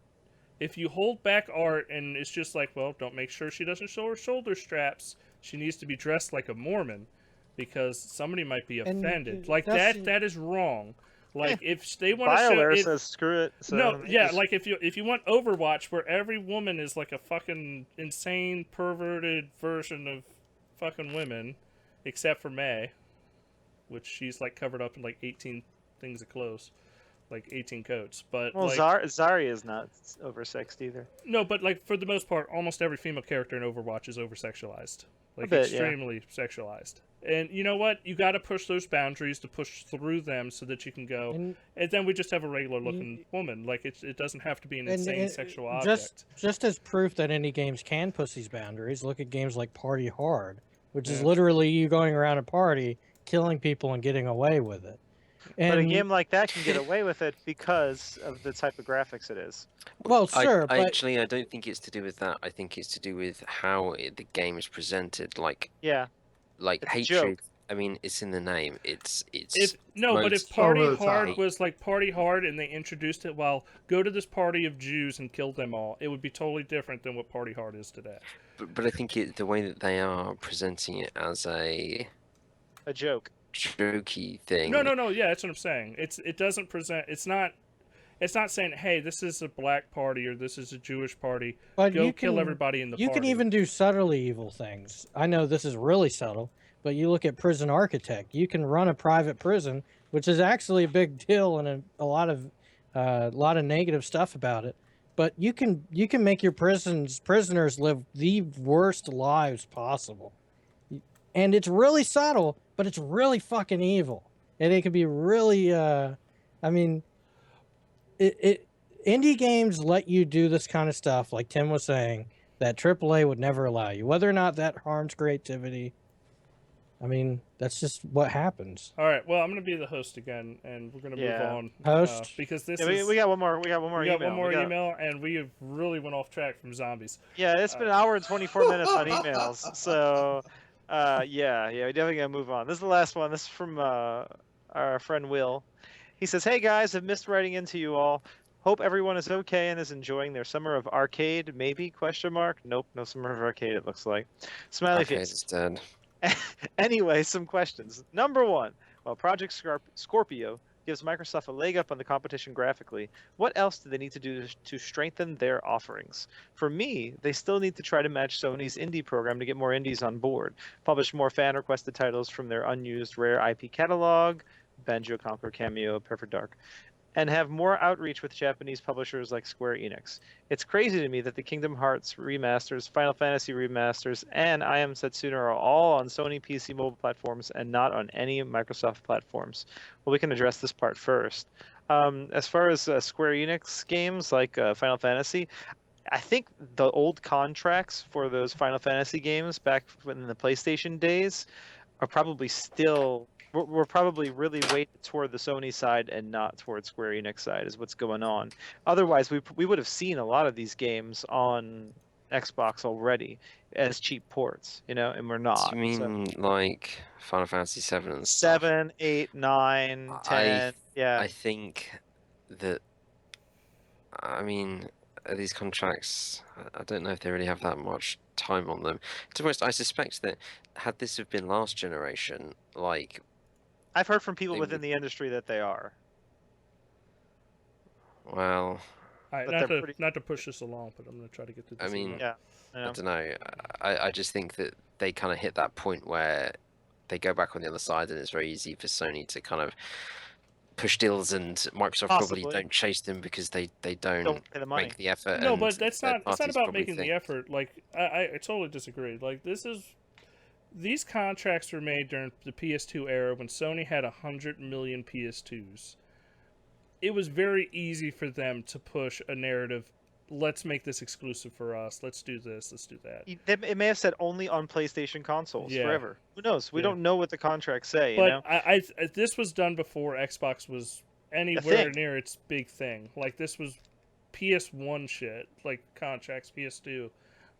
If you hold back art and it's just like, well, don't make sure she doesn't show her shoulder straps. She needs to be dressed like a Mormon because somebody might be And offended. Like that's- that is wrong. Like if they want to show BioWare it, says screw it. So no, they yeah, just- like if you want Overwatch where every woman is like a fucking insane perverted version of fucking women, except for May, which she's like covered up in like 18 things of clothes. Like 18 coats, but well, like, Zarya is not oversexed either. no, but like for the most part, almost every female character in Overwatch is over-sexualized, like bit, yeah. extremely sexualized. And you know what? You got to push those boundaries to push through them so that you can go. And- And then we just have a regular-looking woman. Like it doesn't have to be an insane sexual object. Just as proof that indie games can push these boundaries, look at games like Party Hard, which is Yeah. literally you going around a party, killing people and getting away with it. And, But a game like that can get away with it because of the type of graphics it is. well, sure, I but actually, I don't think it's to do with that. I think it's to do with how the game is presented. Like Yeah, it's a hatred. joke. I mean, it's in the name. It's But if most- Party Over the Hard top. was like Party Hard and they introduced it, well, go to this party of Jews and kill them all, it would be totally different than what Party Hard is today. but I think the way that they are presenting it as a a joke. jokey thing. No, yeah, that's what I'm saying. It doesn't present. It's not saying, hey, this is a black party or this is a Jewish party. but Go you kill can, everybody in the you party. can even do subtly evil things. I know this is really subtle, but you look at Prison Architect. You can run a private prison, which is actually a big deal and a lot of negative stuff about it. But you can make your prisoners live the worst lives possible, and it's really subtle, but it's really fucking evil, and it can be really. I mean, indie games let you do this kind of stuff, like Tim was saying, that AAA would never allow you. Whether or not that harms creativity, I mean, that's just what happens. All right. Well, I'm going to be the host again, and we're going to move Yeah. on. Host? Because this Yeah, is. we got one more. We got one more We got email. one more We got- email, and we have really went off track from zombies. Yeah, it's been an hour and 24 minutes on emails. So, yeah, we definitely gotta move on. This is the last one. This is from our friend Will. He says, "Hey guys, I've missed writing into you all. Hope everyone is okay and is enjoying their summer of arcade. Maybe? Question mark. Nope, no summer of arcade. It looks like. Smiley Okay, face. it's dead. Anyway, some questions. Number one, while Project Scorpio gives Microsoft a leg up on the competition graphically, what else do they need to do to strengthen their offerings? For me, they still need to try to match Sony's indie program to get more indies on board, publish more fan-requested titles from their unused rare IP catalog, Banjo Conquer, Cameo, Perfect Dark, and have more outreach with Japanese publishers like Square Enix. It's crazy to me that the Kingdom Hearts remasters, Final Fantasy remasters, and I Am Setsuna are all on Sony PC mobile platforms and not on any Microsoft platforms. Well, we can address this part first. As far as Square Enix games like Final Fantasy, I think the old contracts for those Final Fantasy games back in the PlayStation days are probably still we're probably really weighted toward the Sony side and not toward Square Enix side is what's going on. Otherwise, we would have seen a lot of these games on Xbox already as cheap ports, and we're not. Do you So mean like Final Fantasy 7 and stuff? 7, 8, 9, 10, yeah. I think that, I mean, these contracts, I don't know if they really have that much time on them. To be honest, I suspect that had this have been last generation, like, I've heard from people They within would- the industry that they are. well, All right, But not they're to pretty- not to push this along, but I'm going to try to get through this. I mean, email. Yeah. I don't know. I just think that they kind of hit that point where they go back on the other side, and it's very easy for Sony to kind of push deals, and Microsoft probably Possibly. don't chase them because they Don't don't pay the money. make the effort. No, and but that's third not. It's not parties about probably making the think- effort. Like I totally disagree. Like these contracts were made during the PS2 era when Sony had 100 million PS2s. It was very easy for them to push a narrative. Let's make this exclusive for us. Let's do this. Let's do that. It may have said only on PlayStation consoles Yeah. forever. Who knows? We Yeah. don't know what the contracts say. But I this was done before Xbox was anywhere thing. near its big thing. Like this was PS1 shit. Like contracts, PS2.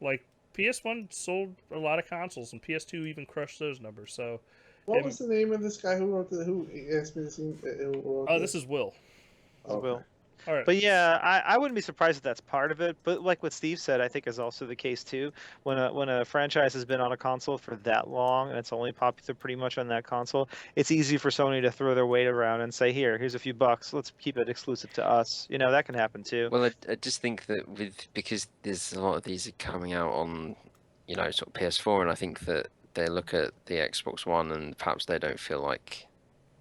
Like PS1 sold a lot of consoles, and PS2 even crushed those numbers. So, What was the name of this guy who wrote who asked me to see? Who wrote this is Will. Okay. Will. All right. But yeah, I wouldn't be surprised if that's part of it. But like what Steve said, I think is also the case too. When a franchise has been on a console for that long and it's only popular pretty much on that console, it's easy for Sony to throw their weight around and say, here's a few bucks. Let's keep it exclusive to us. That can happen too. Well, I just think that because there's a lot of these are coming out on, sort of PS4, and I think that they look at the Xbox One and perhaps they don't feel like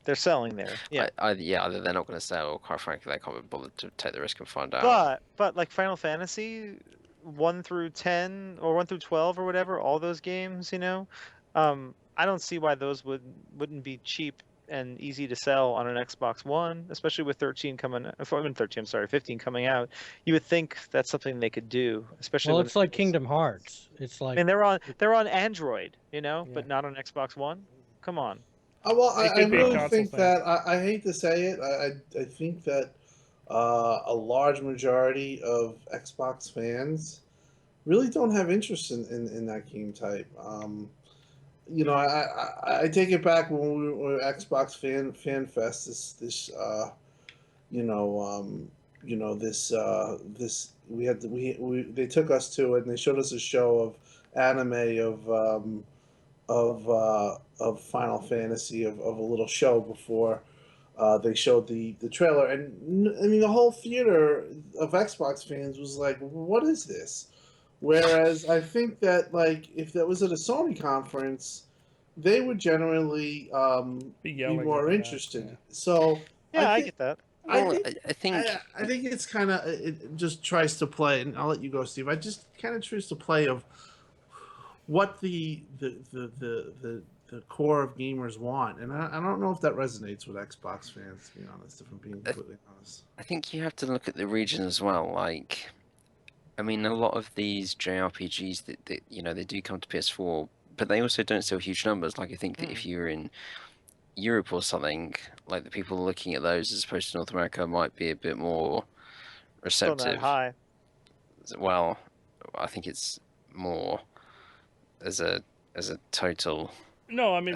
They're selling there. Yeah. either they're not going to sell, or quite frankly, they can't be bothered to take the risk and find out. But like Final Fantasy 1 through 10 or 1 through 12 or whatever, all those games, I don't see why those wouldn't be cheap and easy to sell on an Xbox One, especially with 15 coming out. You would think that's something they could do, especially Well, when it's like Kingdom Hearts. It's like, and they're on Android, Yeah. but not on Xbox One. Come on. Well, It I could be a really console think thing. that I hate to say it. I think that a large majority of Xbox fans really don't have interest in that game type. I take it back when we were Xbox Fan Fest. This they took us to it and they showed us a show of anime of Final Fantasy of a little show before they showed the trailer, and I mean the whole theater of Xbox fans was like, "What is this?" Whereas I think that like if that was at a Sony conference, they would generally Be be yelling more about it, interested. yeah. So Yeah, I think- get that. Well, I I think I think it's kind of it just tries to play, and I'll let you go, Steve. I just kind of tries to play of what the core of gamers want, and I don't know if that resonates with Xbox fans. To be honest, if I'm being completely honest. I think you have to look at the region as well. Like, I mean, a lot of these JRPGs that they do come to PS4 but they also don't sell huge numbers. Like I think that if you're in Europe or something, like the people looking at those as opposed to North America might be a bit more Still receptive. not high. Well, I think it's more as a total. No, I mean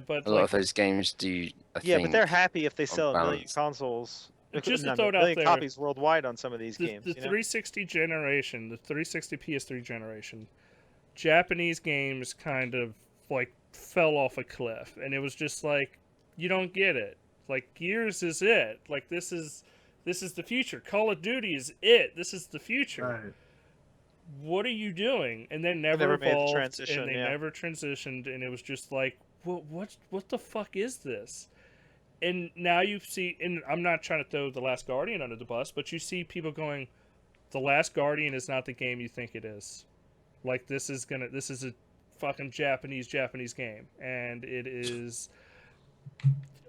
but A lot of those games do. I Yeah, think, but they're happy if they sell a million balance. consoles. Just to No, throw it a out million there, copies worldwide on some of these the games. 360 generation, the 360 PS3 generation, Japanese games kind of like fell off a cliff, and it was just like, you don't get it. Like Gears is it. Like this is the future. Call of Duty is it. This is the future. Right. What are you doing? And they never never made the evolved, transition, and they yeah. never transitioned, and it was just like, what the fuck is this? And now you see, and I'm not trying to throw The Last Guardian under the bus, but you see people going, The Last Guardian is not the game you think it is. Like this is a fucking Japanese game, and it is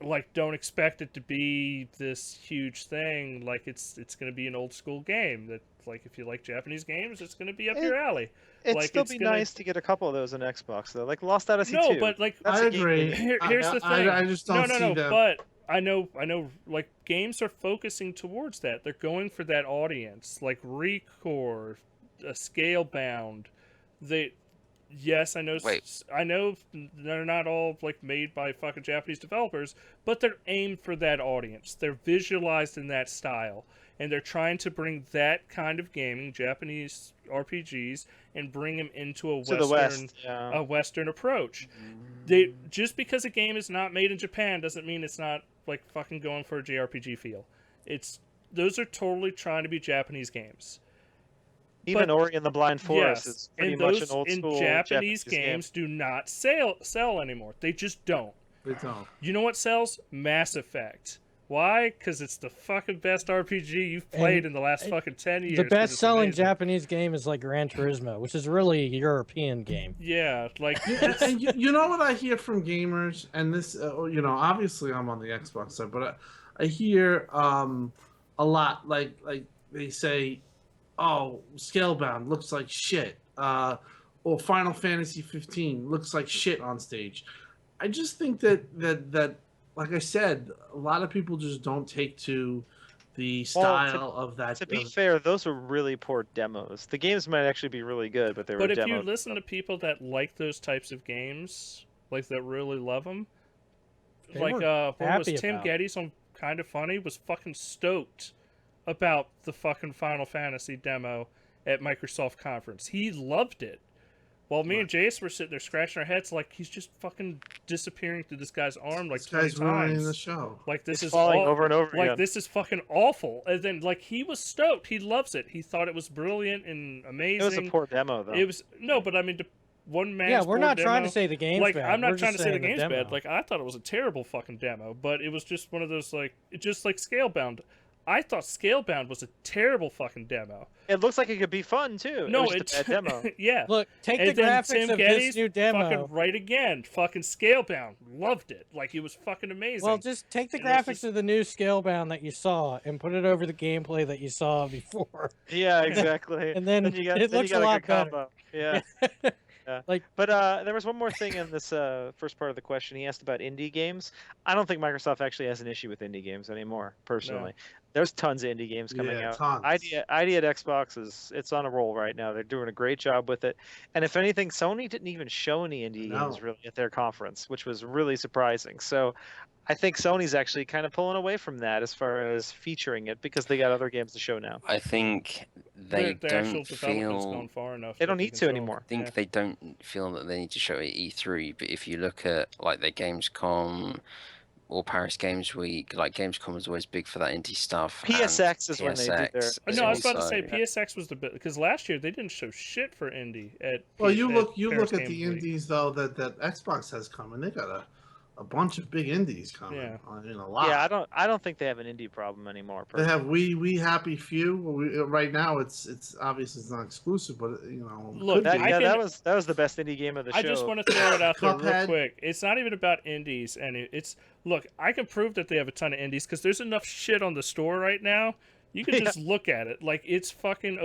like, don't expect it to be this huge thing. Like it's gonna be an old school game that, like, if you like Japanese games, it's gonna be up your alley. It'd Like, still it's be gonna- nice to get a couple of those in Xbox though, like Lost Odyssey No, 2. but like, That's I a game agree. that- here's the thing. I just don't see no, them. but I know, like, games are focusing towards that. They're going for that audience, like Recore, Scalebound. Yes, I know. Wait. I know they're not all like made by fucking Japanese developers, but they're aimed for that audience. They're visualized in that style, and they're trying to bring that kind of gaming, Japanese RPGs, and bring them into a to the West. Yeah. Western approach. They just because a game is not made in Japan doesn't mean it's not like fucking going for a JRPG feel. Those are totally trying to be Japanese games. Even Ori and the Blind Forest Yes, is pretty and much those an old in school Japanese game. games do not sell anymore. They just don't. They don't. You know what sells? Mass Effect. Why? Because it's the fucking best RPG you've played in the last fucking 10 years. The 'cause best it's selling amazing. Japanese game is like Gran Turismo, which is really a European game. Yeah, like And you know what I hear from gamers, and this, obviously I'm on the Xbox side, but I hear a lot like they say, "Oh, Scalebound looks like shit," or Final Fantasy 15 looks like shit on stage. I just think that like I said, a lot of people just don't take to the style of that. To be fair, those were really poor demos. The games might actually be really good, but they were But if demos. you listen to people that like those types of games, like that really love them, They like weren't what was happy Tim about. Geddes on Kind of Funny was fucking stoked about the fucking Final Fantasy demo at Microsoft conference. He loved it. While me and Jace were sitting there scratching our heads, like, he's just fucking disappearing through this guy's arm like This 20 guy's ruining times. the show. Like, this It's is falling all, over and over like again. this is fucking awful. And then like he was stoked. He loves it. He thought it was brilliant and amazing. It was a poor demo, though. It was no, but I mean, one man. Yeah, we're not trying to say the game's like bad. I'm not We're trying just to say the saying game's bad. demo. Like I thought it was a terrible fucking demo, but it was just one of those just like Scalebound. I thought Scalebound was a terrible fucking demo. It looks like it could be fun too. No, it was it's just a bad demo. yeah. Look, take And the then graphics Tim of Geddes this new demo. fucking right again. Fucking Scalebound. Loved it. Like it was fucking amazing. Well, just take the And this graphics is- of the new Scalebound that you saw and put it over the gameplay that you saw before. Yeah, exactly. And then you got, it then looks you got a lot good better. combo. Yeah. Yeah. Like- but there was one more thing in this first part of the question. He asked about indie games. I don't think Microsoft actually has an issue with indie games anymore. Personally, there's tons of indie games coming Yeah, out. tons. ID at Xbox it's on a roll right now. They're doing a great job with it. And if anything, Sony didn't even show any indie No. games really at their conference, which was really surprising. So I think Sony's actually kind of pulling away from that as far as featuring it because they got other games to show now. I think they the actual don't development's feel. gone far enough. They that don't they need can to show- anymore. I think yeah. they don't feel that they need to show it at E3, but if you look at like their Gamescom or Paris Games Week, like Gamescom was always big for that indie stuff. and PSX is when they did their- PSX No, I was about to also- say PSX was the bit because last year they didn't show shit for indie at. Well, you at look Paris at the Games Week. indies though that Xbox has coming. They got a bunch of big indies coming. Yeah. A lot. Yeah, I don't think they have an indie problem anymore. They Personally. have We Happy Few. Right now, it's obviously it's not exclusive, but Look, could be. I can- that was the best indie game of the show. I just want to throw it out there real Cuphead. quick. It's not even about indies, and it's look. I can prove that they have a ton of indies because there's enough shit on the store right now. You can Yeah. just look at it like it's fucking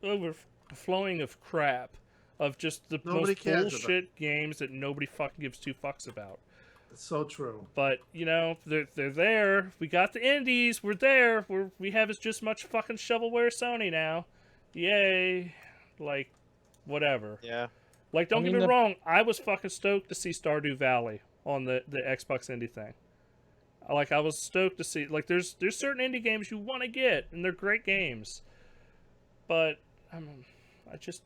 overflowing of crap of just the Nobody most cares about. bullshit games that nobody fucking gives two fucks about. It's so true. But you know, they're there. We got the indies. We're there. We have just much fucking shovelware as Sony now. Yay! Like, whatever. Yeah. Like, don't I get mean, me wrong. I was fucking stoked to see Stardew Valley on the Xbox indie thing. Like, I was stoked to see. Like, there's certain indie games you want to get, and they're great games. But I just.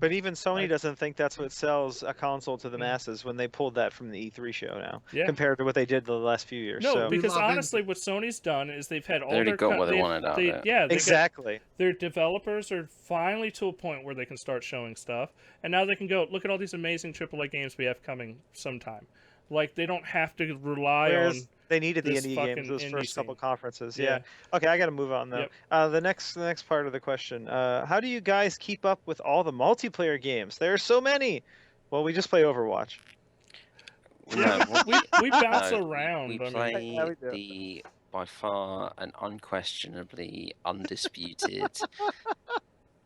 But even Sony doesn't think that's what sells a console to the masses when they pulled that from the E3 show now, Yeah. compared to what they did the last few years. No, so. because love honestly, what Sony's done is they've had all already their got what they wanted out of it. Yeah, Exactly. Their developers are finally to a point where they can start showing stuff, and now they can go look at all these amazing AAA games we have coming sometime. Like they don't have to rely Whereas on. they needed the this indie fucking games those indie first couple scene. conferences. Yeah. Yeah. Okay, I got to move on though. Yep. The next part of the question: how do you guys keep up with all the multiplayer games? There are so many. Well, we just play Overwatch. No, We bounce no, around. We I mean, play Yeah, we do. the by far and unquestionably undisputed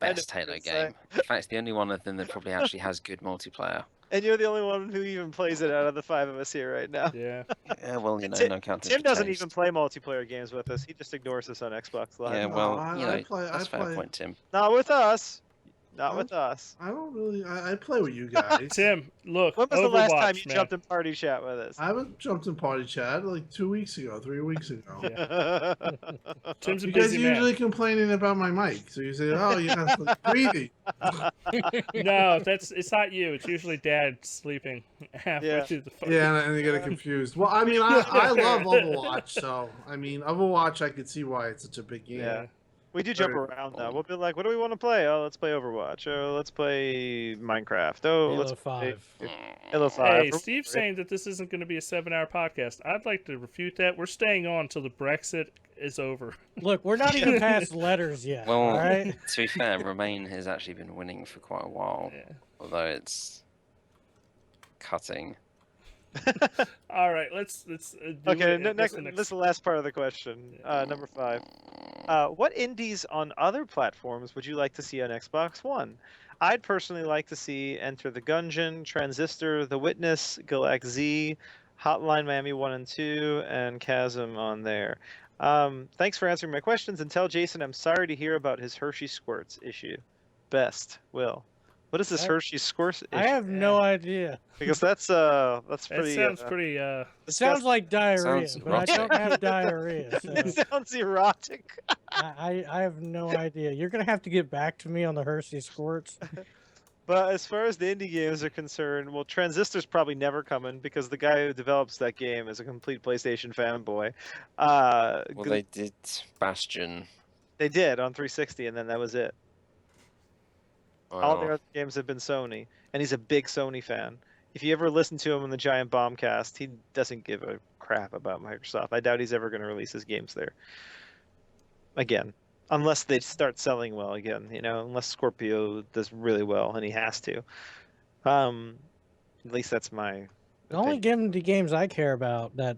best what Halo you're game. saying. In fact, it's the only one of them that probably actually has good multiplayer. And you're the only one who even plays it out of the five of us here right now. yeah. Yeah, well, you And know, no counting Tim for doesn't taste. even play multiplayer games with us. He just ignores us on Xbox Live. Yeah, No, well, I- you I know, play- that's I a fair play. point, Tim. Not with us. Not I'm- with us. I don't really. I play with you guys. Tim, look. When was Overwatch, the last time you man. jumped in party chat with us? I haven't jumped in party chat like 2 weeks ago, 3 weeks ago. Yeah. Tim's a You guys busy are usually man. complaining about my mic, so you say, "Oh, you got to breathing." No, it's not you. It's usually Dad sleeping halfway Yeah. through the fucking. Yeah, and you get confused. Well, I mean, I love Overwatch, so I mean, Overwatch, I could see why it's such a big game. Yeah. We do jump Very around cool. though. We'll be like, what do we want to play? Oh, let's play Overwatch. Oh, let's play Minecraft. Oh, Halo let's 5. play Halo 5. Hey, Steve's saying that this isn't going to be a 7-hour podcast. I'd like to refute that. We're staying on until the Brexit is over. Look, we're not even past letters yet. Well, all right. to be fair, Remain has actually been winning for quite a while, Yeah. although it's cutting. All right, let's do Okay, it. next, What's the this is the last part of the question. Number 5. What indies on other platforms would you like to see on Xbox One? I'd personally like to see Enter the Gungeon, Transistor, The Witness, Galax Z, Hotline Miami 1 and 2, and Chasm on there. Thanks for answering my questions, and tell Jason I'm sorry to hear about his Hershey Squirts issue. Best, Will. What is this I- Hershey Squirts issue? I have no idea. Because that's That pretty. sounds pretty. It sounds like diarrhea, Sounds but I erotic. don't have diarrhea. So It sounds erotic. I have no idea. You're gonna have to get back to me on the Hershey squirts. But as far as the indie games are concerned, well, Transistor's probably never coming because the guy who develops that game is a complete PlayStation fanboy. Well, they did Bastion. They did on 360, and then that was it. All Well, their other games have been Sony, and he's a big Sony fan. If you ever listen to him on the Giant Bombcast, he doesn't give a crap about Microsoft. I doubt he's ever going to release his games there. Again, unless they start selling well again, unless Scorpio does really well, and he has to. At least that's my The only games I care about that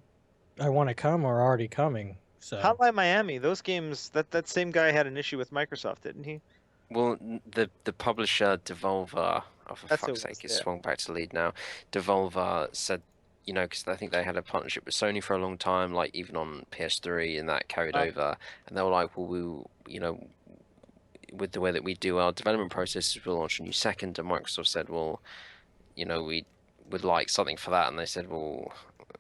I want to come are already coming. So Hotline Miami. Those games. That same guy had an issue with Microsoft, didn't he? well, the publisher Devolver, oh, for That's who fuck's it was, sake, it's yeah. swung back to lead now. Devolver said, because I think they had a partnership with Sony for a long time, like even on PS3, and that carried over. And they were like, well, with the way that we do our development processes, we'll launch a new second. And Microsoft said, well, we would like something for that. And they said, well,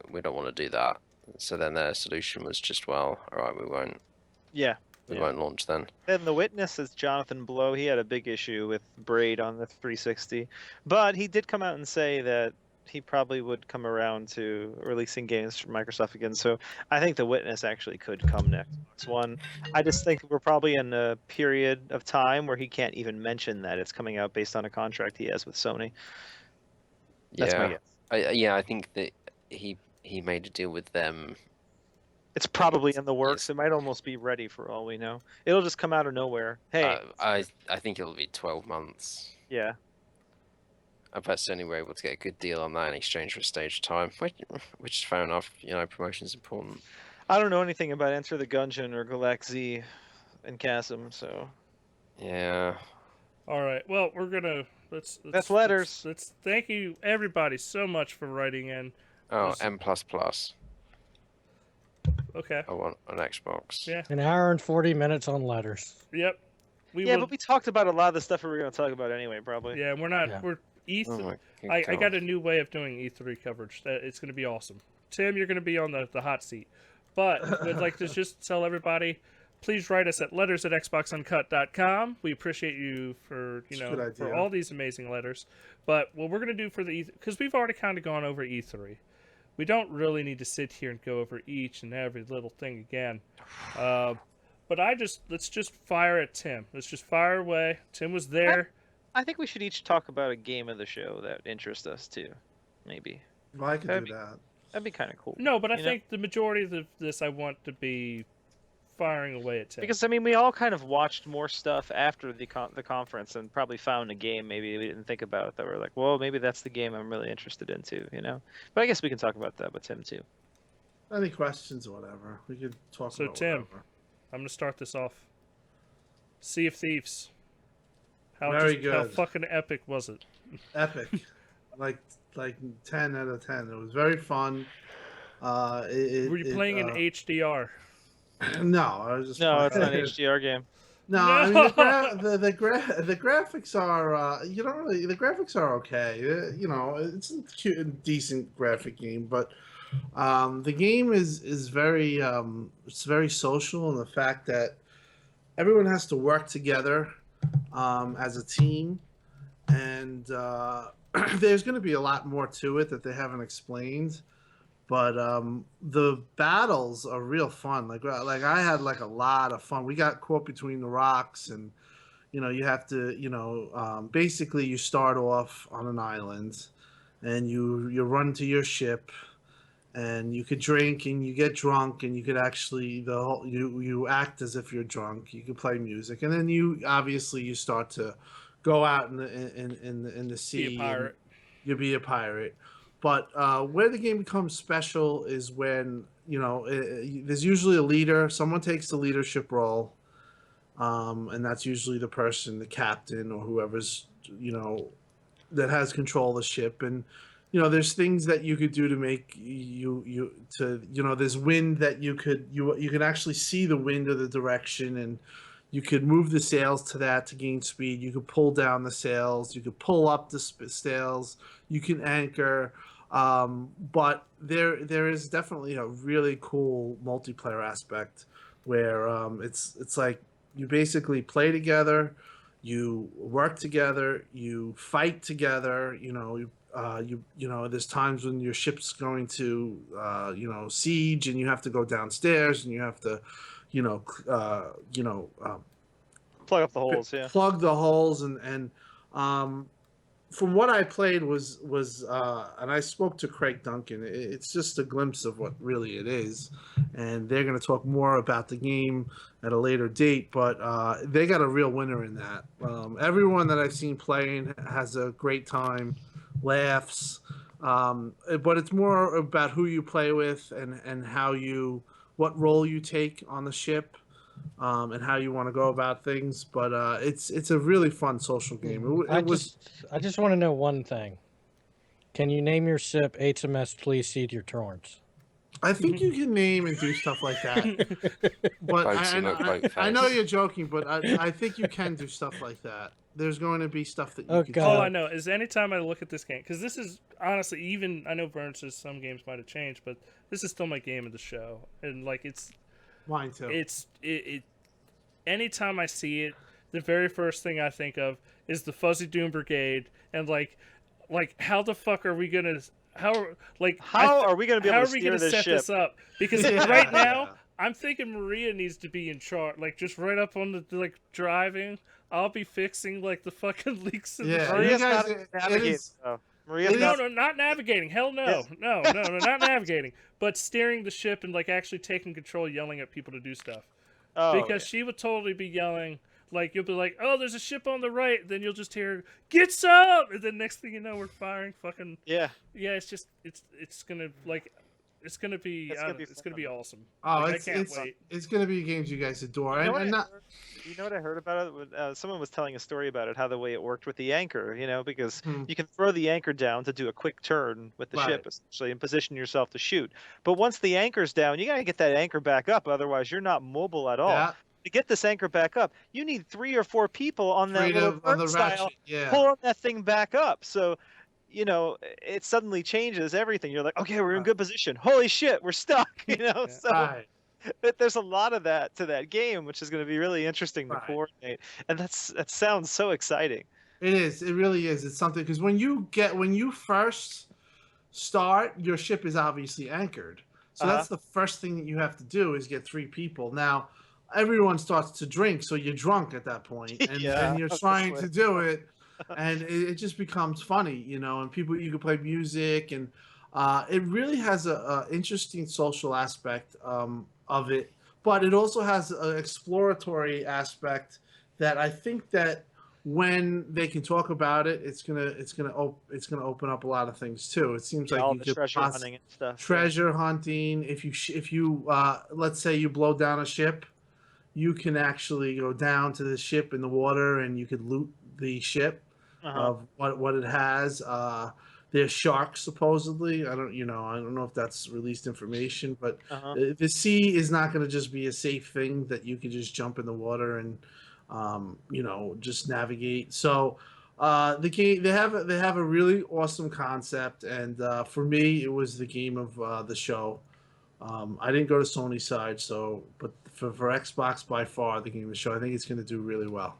we don't want to do that. So then their solution was just, well, all right, we won't launch then. Then The Witness is Jonathan Blow. He had a big issue with Braid on the 360, but he did come out and say that he probably would come around to releasing games from Microsoft again. So I think The Witness actually could come next Xbox One. I just think we're probably in a period of time where he can't even mention that it's coming out based on a contract he has with Sony. That's my guess. I think that he made a deal with them. It's probably in the works. Yes. It might almost be ready for all we know. It'll just come out of nowhere. Hey, I think it'll be 12 months. yeah. I bet Sony were able to get a good deal on that in exchange for stage time, which is fair enough. Promotion's important. I don't know anything about Enter the Gungeon or Galax Z and Chasm, so Yeah. All right. Well, we're gonna That's letters. Let's thank you everybody so much for writing in. Oh, Just- M++. Okay. I want an Xbox. Yeah. An hour and 40 minutes on letters. Yep. But we talked about a lot of the stuff we were going to talk about anyway, probably. Yeah, we're not. Yeah. We're E3. Oh my I got God. a new way of doing E3 coverage. It's going to be awesome. Tim, you're going to be on the hot seat. But we'd like to just tell everybody, please write us at letters@xboxuncut.com. We appreciate you for That's a good for idea. all these amazing letters. But what we're going to do for the because we've already kind of gone over E3. We don't really need to sit here and go over each and every little thing again. But let's just fire at Tim. Let's just fire away. Tim was there. I think we should each talk about a game of the show that interests us too. Maybe. Well, I could That'd do that. That'd be kind of cool. No, but I You know? think the majority of this I want to be firing away at Tim. Because I mean, we all kind of watched more stuff after the conference and probably found a game maybe we didn't think about that we're like, well, maybe that's the game I'm really interested in too, you know. But I guess we can talk about that with Tim too. Any questions or whatever? We could talk So, about Tim, whatever. I'm gonna start this off. Sea of Thieves. How Very How good. fucking epic was it? Epic. like 10 out of 10. It was very fun. Were you playing in HDR? No, I was just No, it's playing. not an HDR game. No, I mean the graphics are you don't really the graphics are okay. You know, it's a cute and decent graphic game, but the game is very it's very social in the fact that everyone has to work together as a team, and there's going to be a lot more to it that they haven't explained. But the battles are real fun. Like I had like a lot of fun. We got caught between the rocks, and you know you have to basically you start off on an island, and you run to your ship, and you could drink and you get drunk, and you could actually you act as if you're drunk. You could play music, and then you start to go out in the sea. Be a pirate. You be a pirate. But where the game becomes special is when, there's usually a leader. Someone takes the leadership role, and that's usually the person, the captain or whoever's, that has control of the ship. And, there's things that you could do to make there's wind that you can actually see the wind of the direction, and you could move the sails to that to gain speed. You could pull down the sails. You could pull up the sails. You can anchor. But there is definitely a really cool multiplayer aspect where it's like you basically play together, you work together, you fight together. There's times when your ship's going to siege, and you have to go downstairs, and you have to Plug up the holes, yeah. plug the holes, and from what I played was and I spoke to Craig Duncan. It's just a glimpse of what really it is, and they're going to talk more about the game at a later date. But they got a real winner in that. Everyone that I've seen playing has a great time, laughs. But it's more about who you play with and what role you take on the ship. And how you want to go about things, but it's a really fun social game. I just want to know one thing. Can you name your ship HMS Please Seed Your Torrents? I think you can name and do stuff like that. But Boats and look like I know face. you're joking, but I think you can do stuff like that. There's going to be stuff that you Oh, can God. All do. I know is anytime I look at this game, because this is honestly, even I know Vern says some games might have changed, but this is still my game of the show, and like it's Mine too. it anytime I see it, the very first thing I think of is the Fuzzy Doom Brigade, and like how the fuck are we gonna How are we going to be how able are to we steer gonna this set ship? this up? Because Yeah. right now I'm thinking Maria needs to be in charge, like just right up on the like driving. I'll be fixing like the fucking leaks in the Yeah, ship. Maria's you guys- not it navigating. is- though. Maria's it No, not. no, not navigating. Hell no. Yes. No, not navigating. But steering the ship and like actually taking control, yelling at people to do stuff. Oh, Because she would totally be yelling. Like you'll be like, "Oh, there's a ship on the right." Then you'll just hear, "Get some!" And then next thing you know, we're firing fucking. yeah. Yeah, it's just it's gonna like, It's gonna be. It's I gonna don't- be It's gonna fun. be awesome. Oh, Like, I it's can't it's wait. it's gonna be games you guys adore, You know what and I not heard? You know what I heard about it? Someone was telling a story about it, how the way it worked with the anchor. Because Hmm, you can throw the anchor down to do a quick turn with the right. ship, essentially, and position yourself to shoot. But once the anchor's down, you gotta get that anchor back up. Otherwise, you're not mobile at all. Yeah, To get this anchor back up, you need 3 or 4 people on that little freedom on the turnstile ratchet. Yeah, pulling that thing back up. So, it suddenly changes everything. You're like, okay, we're in right, good position. Holy shit, we're stuck. Yeah. So right, there's a lot of that to that game, which is going to be really interesting to right. coordinate. And that sounds so exciting. It is. It really is. It's something because when you first start, your ship is obviously anchored. So Uh-huh. that's the first thing that you have to do is get 3 people. Now, everyone starts to drink, so you're drunk at that point, Yeah, and you're that's trying what. to do it, and it just becomes funny, and people you can play music, and it really has a interesting social aspect of it, but it also has an exploratory aspect that I think that when they can talk about it, it's gonna open up a lot of things too. It seems Yeah, like all you the could treasure hunting and stuff. Yeah. treasure hunting. If you let's say you blow down a ship, you can actually go down to the ship in the water and you could loot the ship Uh-huh. of what it has. There's sharks supposedly. I don't know if that's released information, but Uh-huh. the sea is not going to just be a safe thing that you can just jump in the water and just navigate. So the game they have a really awesome concept, and for me it was the game of the show. I didn't go to Sony's side, but for Xbox by far the game of the show. I think it's going to do really well.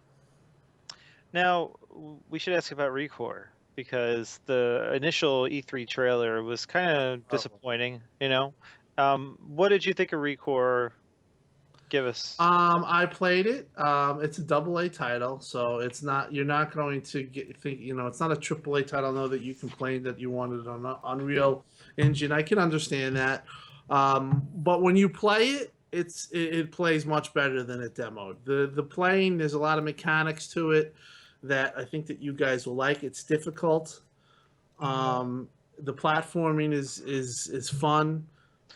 Now, we should ask about Recore because the initial E3 trailer was kind of disappointing, What did you think of Recore? Give us. I played it. It's a double A title, so you're not going to it's not a triple A title. I know that you complained that you wanted it on an Unreal Engine. I can understand that. But when you play it, it plays much better than it demoed. The playing, there's a lot of mechanics to it that I think that you guys will like. It's difficult. The platforming is fun.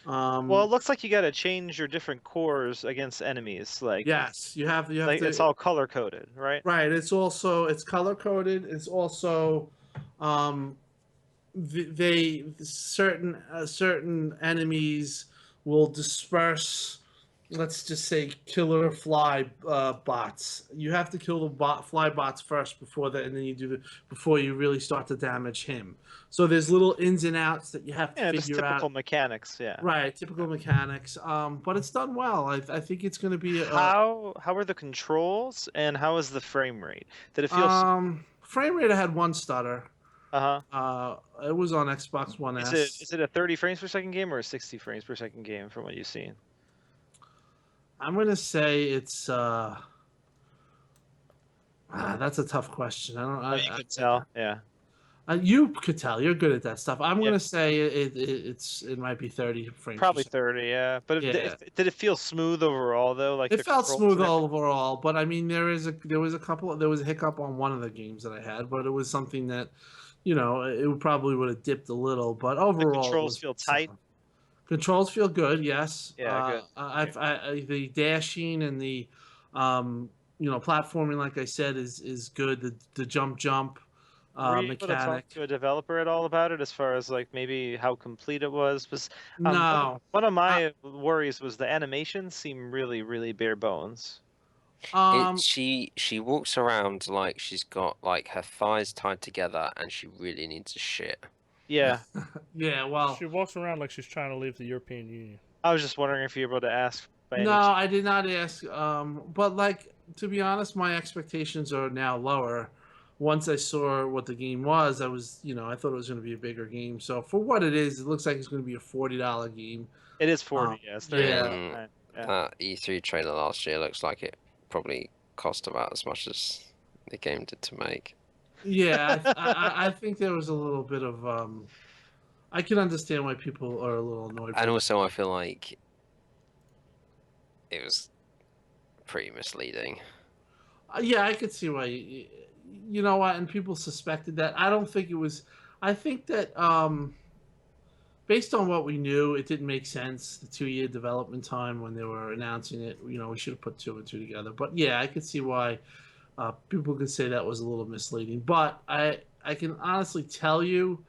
Well, it looks like you got to change your different cores against enemies. Yes, you have It's to. all color coded, right? Right. It's color coded. It's also um, certain enemies will disperse. Let's just say killer fly bots. You have to kill the fly bots first and then before you really start to damage him. So there's little ins and outs that you have to Yeah, just figure typical out. mechanics. Yeah. Right, typical mechanics. But it's done well. I think it's going to be How are the controls and how is the frame rate? Did it feel? frame rate. I had one stutter. Uh-huh. It was on Xbox One S. Is it a 30 frames per second game or a 60 frames per second game from what you've seen? I'm gonna say it's. That's a tough question. I don't. Oh, you could tell. Yeah. You could tell. You're good at that stuff. I'm Yeah. gonna say it might be 30 frames. Probably per second. 30, yeah. But Yeah. did it feel smooth overall though? Like It the felt controls smooth and overall, but I mean there was a hiccup on one of the games that I had, but it was something that, it probably would have dipped a little, but the overall it controls was feel tight. Controls feel good, yes. Yeah, good. The dashing and the, platforming, like I said, is good. The jump Were you able to talk mechanic. to a developer at all about it as far as like maybe how complete it was? Because No. one of my worries was the animations seem really, really bare bones. She walks around like she's got like her thighs tied together and she really needs a shit. Yeah. Yeah, well. She walks around like she's trying to leave the European Union. I was just wondering if you were able to ask. No, I did not ask. But like to be honest, my expectations are now lower. Once I saw what the game was, I thought it was going to be a bigger game. So for what it is, it looks like it's going to be a $40 game. It is 40, yes. Yeah. That E3 trailer last year looks like it probably cost about as much as the game did to make. Yeah, I think there was a little bit of. I can understand why people are a little annoyed. And also, I feel like it was pretty misleading. Yeah, I could see why. You know what? And people suspected that. I don't think it was. I think that based on what we knew, it didn't make sense. The 2-year development time when they were announcing it, we should have put 2 and 2 together. But yeah, I could see why people could say that was a little misleading. But I can honestly tell you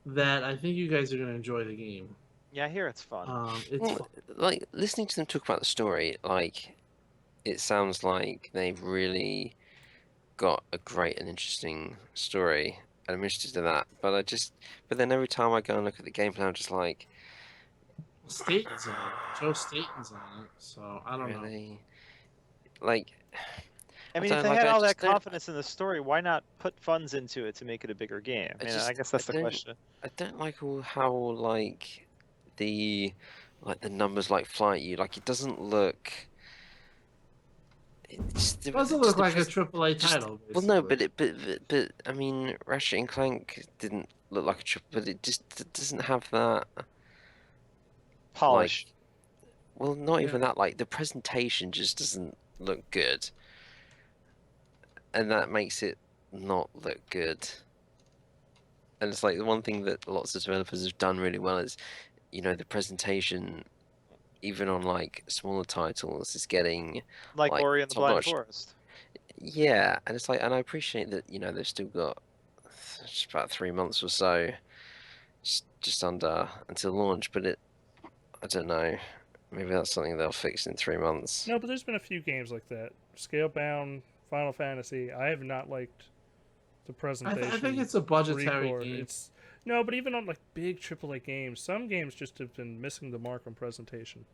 that I think you guys are going to enjoy the game. Yeah, I hear it's fun. It's Well, fun. like listening to them talk about the story, like it sounds like they've really got a great and interesting story, and I'm interested in that. But then every time I go and look at the gameplay, I'm just like, Staten's on it. Joe Staten's on it, so I don't know. really, like, I mean, don't if they like, had I all that just don't- confidence in the story, why not put funds into it to make it a bigger game? I mean, I guess that's the question. I don't like how like the numbers like fly at you. Like it doesn't look. It doesn't look like a AAA title. Well, no, basically. but I mean, Ratchet and Clank didn't look like a triple, but it doesn't have that Polish. like. Well, not Yeah. even that. Like the presentation just doesn't look good, and that makes it not look good. And it's like the one thing that lots of developers have done really well is, the presentation, even on like smaller titles, is getting Like like Ori and the Blind top-notch. Forest. Yeah, and it's like, and I appreciate that they've still got just about 3 months or so, just under until launch. But I don't know, maybe that's something they'll fix in 3 months. No, but there's been a few games like that. Scalebound, Final Fantasy. I have not liked the presentation. I think it's a budgetary Recore. game. No, but even on like big AAA games, some games just have been missing the mark on presentation.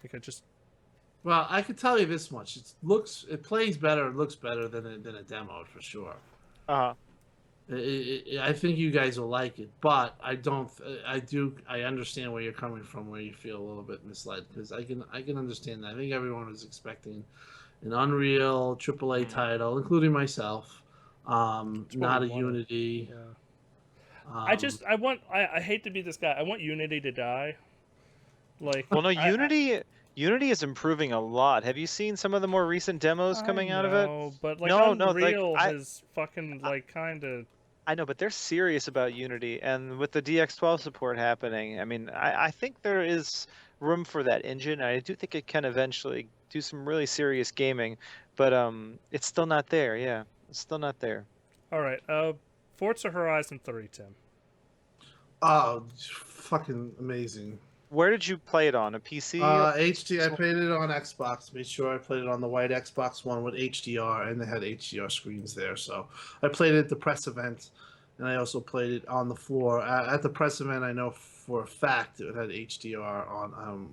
Like Well, I can tell you this much: it plays better, it looks better than a demo for sure. Uh-huh. I think you guys will like it, but I don't. I understand where you're coming from, where you feel a little bit misled, because I can understand that. I think everyone was expecting an Unreal AAA title, including myself. what Not we a wanted. Unity. yeah. Um, I hate to be this guy. I want Unity to die. Like, Well, no, Unity is improving a lot. Have you seen some of the more recent demos coming out of it? No, but like No, Unreal like, has fucking like kind of. I know, but they're serious about Unity, and with the DX12 support happening, I mean, I think there is room for that engine. I do think it can eventually do some really serious gaming, but it's still not there. Yeah, it's still not there. All right, Forza Horizon 3, Tim. oh, fucking amazing. Where did you play it on? A PC? HD. I played it on Xbox. Made sure I played it on the white Xbox One with HDR, and they had HDR screens there. So I played it at the press event, and I also played it on the floor. At the press event, I know for a fact it had HDR on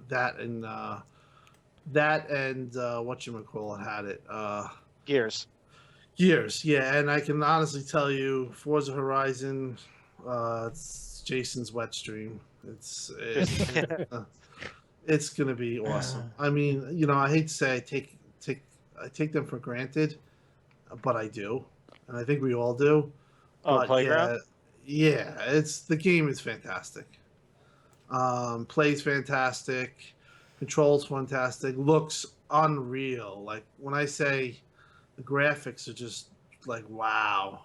that and whatchamacallit had it. Gears. Gears, yeah, and I can honestly tell you, Forza Horizon, it's Jason's wet stream. It's gonna be awesome. I mean, I hate to say I take them for granted, but I do, and I think we all do. Oh, But Playground? yeah, the game is fantastic. Plays fantastic, controls fantastic, looks unreal. Like when I say the graphics are just like wow.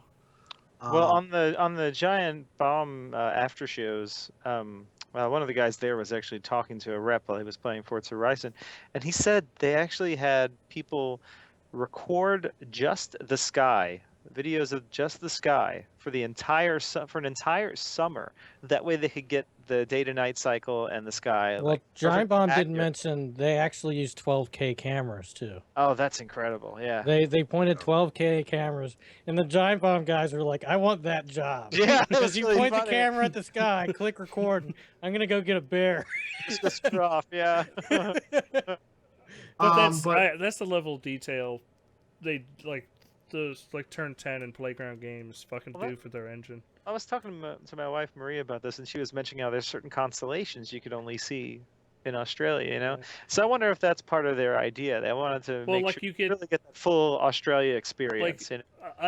Well, on the Giant Bomb after shows, well, one of the guys there was actually talking to a rep while he was playing Forza Horizon, and he said they actually had people record just the sky, videos of just the sky for an entire summer. That way they could get the day-to-night cycle and the sky. Well, like Giant perfect Bomb didn't accurate. mention they actually use 12K cameras too. Oh, that's incredible! Yeah. They pointed 12K cameras, and the Giant Bomb guys were like, "I want that job." Yeah, that Because was you really point the funny. camera at the sky, click record, and I'm gonna go get a bear. Just off, yeah. But that's the level of detail they like those like Turn 10 and Playground games fucking Well, do for their engine. I was talking to my wife Maria about this, and she was mentioning how there's certain constellations you could only see in Australia. Yeah. So I wonder if that's part of their idea. They wanted to Well, make like sure you you get really get that full Australia experience.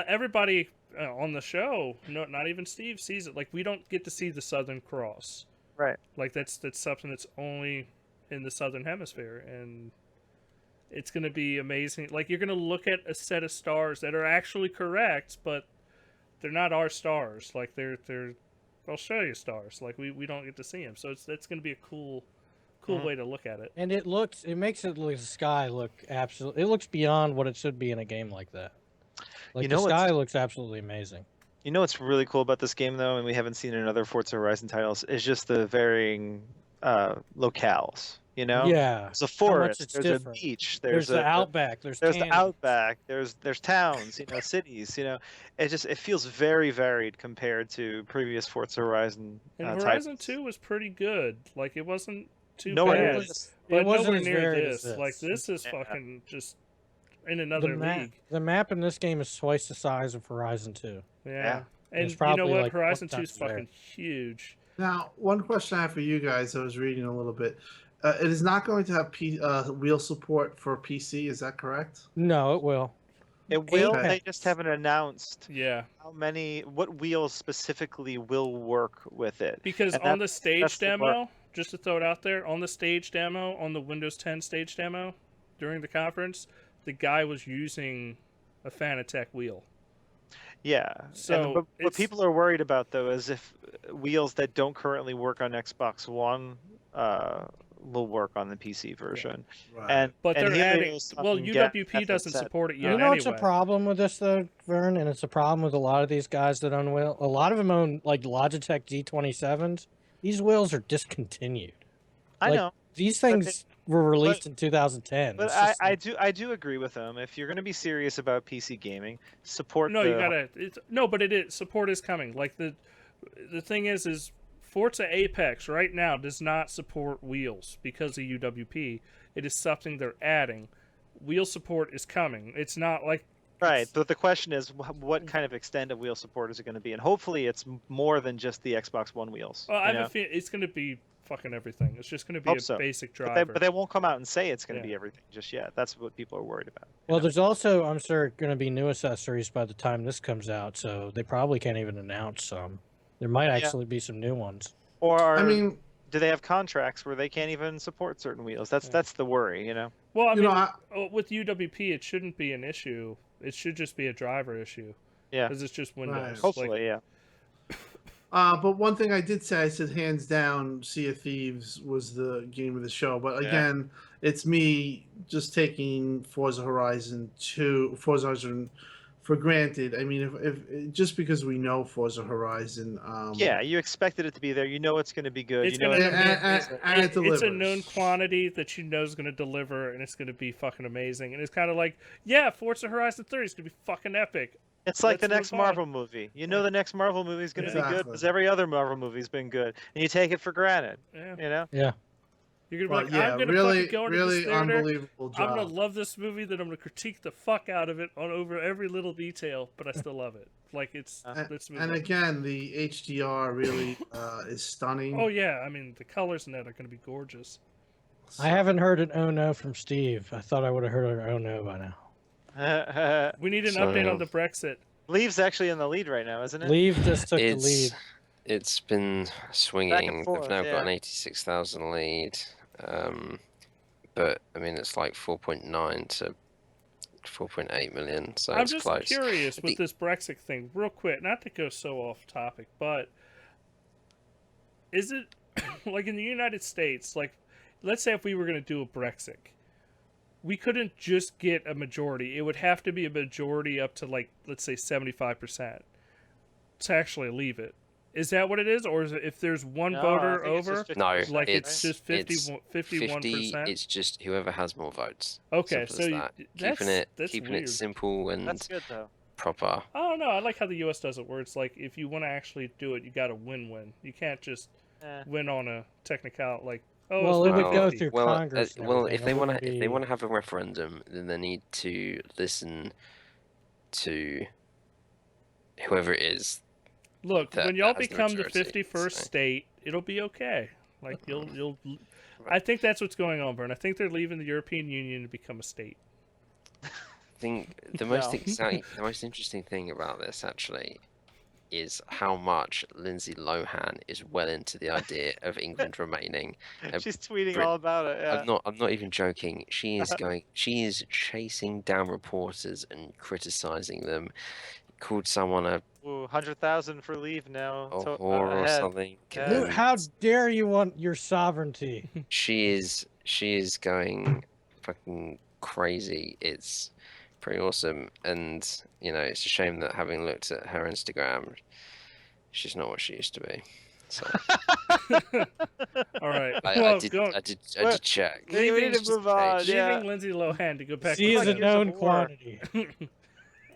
everybody on the show, no, not even Steve sees it. Like we don't get to see the Southern Cross. Right. Like that's something that's only in the Southern Hemisphere, and it's going to be amazing. Like you're going to look at a set of stars that are actually correct, but they're not our stars. Like they're Australia stars. Like we don't get to see them, so that's going to be a cool Mhm. way to look at it. And it makes it the sky look absolutely. It looks beyond what it should be in a game like that. Like You the know what's- sky looks absolutely amazing. You know what's really cool about this game, though, and we haven't seen in other Forza Horizon titles, is just the varying locales. You know, Yeah. there's a much forest, it's there's different. a beach, There's the outback. There's the canyons. outback, there's towns, cities. It feels very varied compared to previous Forza Horizon And titles. Horizon 2 was pretty good. Like it wasn't too Nowhere bad. near this. But It wasn't nowhere as near varied this. as Like this. this is Yeah. fucking just in another league. The map in this game is twice the size of Horizon 2. Yeah. And It's you know probably what? like Horizon 2 20 is times fucking huge. Now, one question I have for you guys, I was reading a little bit. It is not going to have wheel support for PC, is that correct? No, it will. It will. Okay. They just haven't announced Yeah. what wheels specifically will work with it. Because And on the that's stage the demo, just to throw it out there, on the stage demo, on the Windows 10 stage demo during the conference, the guy was using a Fanatec wheel. Yeah. So what it's- people are worried about though is if wheels that don't currently work on Xbox One will work on the PC version. Right. And But and they're here adding. is Well, something UWP Gaff doesn't said. support it yet You know what's anyway. a problem with this though, Vern, and it's a problem with a lot of these guys that own wheel. A lot of them own like Logitech G27s. These wheels are discontinued. I like, know, These things were released in 2010. but It's just like- I do agree with them. If you're going to be serious about PC gaming, support. No, the, you gotta. No, but it is support is coming. Like the thing is Forza Apex right now does not support wheels because of UWP. It is something they're adding. Wheel support is coming. It's not like Right, but the question is, what kind of extent of wheel support is it going to be? And hopefully, it's more than just the Xbox One wheels. well, I you have know? a feeling it's going to be fucking everything. It's just going to be Hope a so. basic But driver. they won't come out and say it's going to Yeah. be everything just yet. That's what people are worried about. Well, there's also, I'm sure, going to be new accessories by the time this comes out, so they probably can't even announce some. There might actually be some new ones. Or I mean, do they have contracts where they can't even support certain wheels? That's the worry. Well, I you mean, know, with UWP, it shouldn't be an issue. It should just be a driver issue. Yeah. Because it's just Windows. Right. Like, Hopefully, yeah. But one thing I did say, I said hands down, Sea of Thieves was the game of the show. But Yeah. again, it's me just taking Forza Horizon for granted. I mean, if just because we know Forza Horizon, Yeah, you expected it to be there. You know it's going to be good. It's you know gonna- it's gonna be and it it's delivers. a known quantity that you know is going to deliver, and it's going to be fucking amazing. And it's kind of like, yeah, Forza Horizon 3 is going to be fucking epic. It's like the Let's next move on. Marvel movie. You know the next Marvel movie is going to be good Exactly. because every other Marvel movie's been good, and you take it for granted. Yeah. You know. Yeah. You're going Well, to be like, yeah, I'm going to really, fucking go into really this theater. unbelievable I'm job. going to love this movie, then I'm going to critique the fuck out of it on over every little detail, but I still love it. Like, it's... let's move And on. again, the HDR really is stunning. Oh, yeah. I mean, the colors in that are going to be gorgeous. I haven't heard an oh no from Steve. I thought I would have heard an oh no by now. We need an So- update on the Brexit. Leave's actually in the lead right now, isn't it? Leave just took the lead. It's been swinging. forth, They've now got an yeah. 86,000 lead. But I mean, it's like 4.9 to 4.8 million, so I'm it's just close. curious with The- this Brexit thing, real quick, not to go so off topic, but is it like in the United States, like let's say if we were going to do a Brexit, we couldn't just get a majority. It would have to be a majority up to like, let's say 75% to actually leave it. Is that what it is? Or is it if there's one No, I voter think it's over? just No, 50%, Like right? it's just 51%? 50, it's just whoever has more votes. Okay, Simple so as you- that. that's keeping weird. it simple and That's good though. proper. I don't know. I like how the U.S. does it, where it's like if you want to actually do it, you got to win-win. You can't just Eh. win on a technical like. Oh, Well, it's it would Well, go 50-50. through Well, Congress. and well, everything. if they It want wouldn't to, if be- they want to have a referendum, then they need to listen to whoever it is. Look, that when y'all has the become the majority, 51st so. state, it'll be okay. Like you'll. I think that's what's going on, Vern. I think they're leaving the European Union to become a state. I think the most No. exciting, the most interesting thing about this actually is how much Lindsay Lohan is well into the idea of England remaining. She's tweeting Brit- all about it. Yeah. I'm not even joking. She is chasing down reporters and criticizing them, called someone a Ooh, 100,000 for leave now. whore or ahead. something. Yeah. Who- and How dare you want your sovereignty? she is going fucking crazy. It's pretty awesome, and it's a shame that having looked at her Instagram, she's not what she used to be. So All right. I Well, did go, I did check. We need to Just move on. changed. Yeah. leaving Lindsay Lohan to go back She to is a Gears of known War. quantity.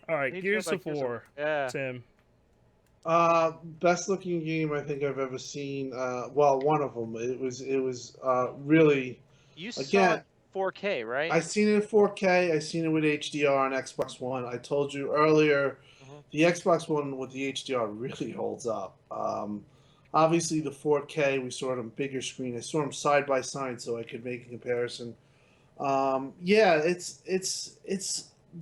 All right, Need to Gears go of back to Gears of War. Yeah. Tim. Best looking game I think I've ever seen. Well, one of them. It was really. You saw Again, it 4K, right? I seen it in 4K. I seen it with HDR on Xbox One. I told you earlier, the Xbox One with the HDR really holds up. Obviously, the 4K we saw it on bigger screen. I saw them side by side, so I could make a comparison. Yeah, it's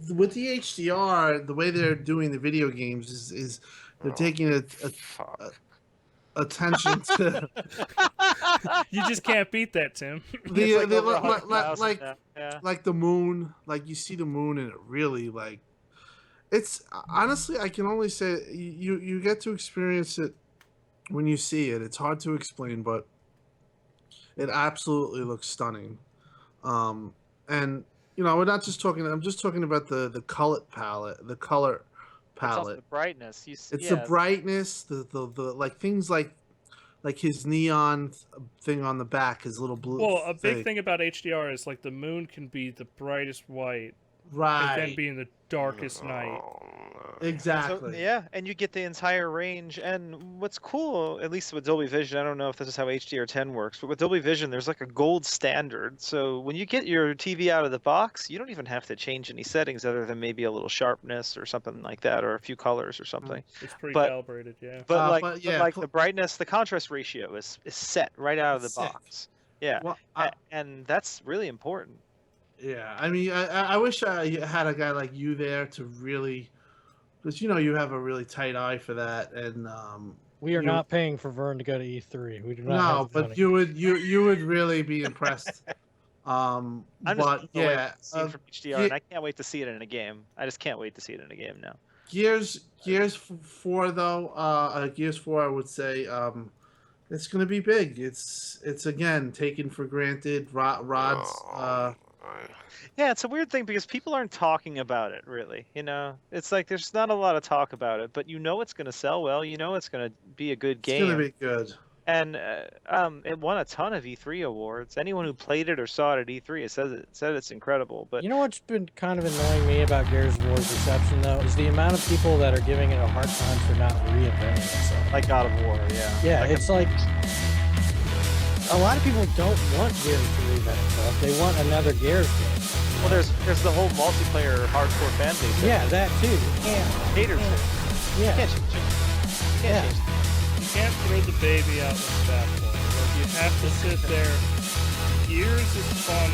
with the HDR. The way they're doing the video games is they're taking Fuck. attention to You just can't beat that, Tim. the It's over like 100,000 now. Yeah. like the moon. Like you see the moon, and it really like it's honestly. I can only say you get to experience it when you see it. It's hard to explain, but it absolutely looks stunning. And we're not just talking. I'm just talking about the color palette. The color It's also palette. the brightness. You see, It's the brightness, the like things like his neon thing on the back, his little blue. Well, a big thing about HDR is like the moon can be the brightest white and then right? be in the darkest night. Oh, Exactly. So, yeah, and you get the entire range. And what's cool, at least with Dolby Vision, I don't know if this is how HDR10 works, but with Dolby Vision, there's like a gold standard. So when you get your TV out of the box, you don't even have to change any settings other than maybe a little sharpness or something like that, or a few colors or something. It's pretty But- calibrated, yeah. But but yeah, the brightness, the contrast ratio is set right out of the It's set. box. Yeah, Well, and that's really important. yeah. I mean, I wish I had a guy like you there to really, because you have a really tight eye for that, and We are You- not paying for Vern to go to E3. We do not no, have the but money. you would really be impressed. I'm But just blown away yeah, with the scene from HDR, Ge- and I can't wait to see it in a game. I just can't wait to see it in a game now. Gears 4 though, Gears 4 I would say it's gonna be big. It's again taken for granted. Rod's Yeah, it's a weird thing because people aren't talking about it really. It's like there's not a lot of talk about it, but it's going to sell well. It's going to be a good it's game. gonna be good. And it won a ton of E3 awards. Anyone who played it or saw it at E3 said it's incredible. But You know what's been kind of annoying me about Gears of War's reception, though, is the amount of people that are giving it a hard time for not reinventing itself. like God of War, yeah. Yeah, Like it's like a lot of people don't want Gears to reinvent itself. They want another Gears game. well, there's the whole multiplayer hardcore fan base. Yeah, that too. You can't. Haters. Yeah. Can't change. Yeah. You can't throw the baby out with the bathwater. Like, you have to sit there. Gears is fun.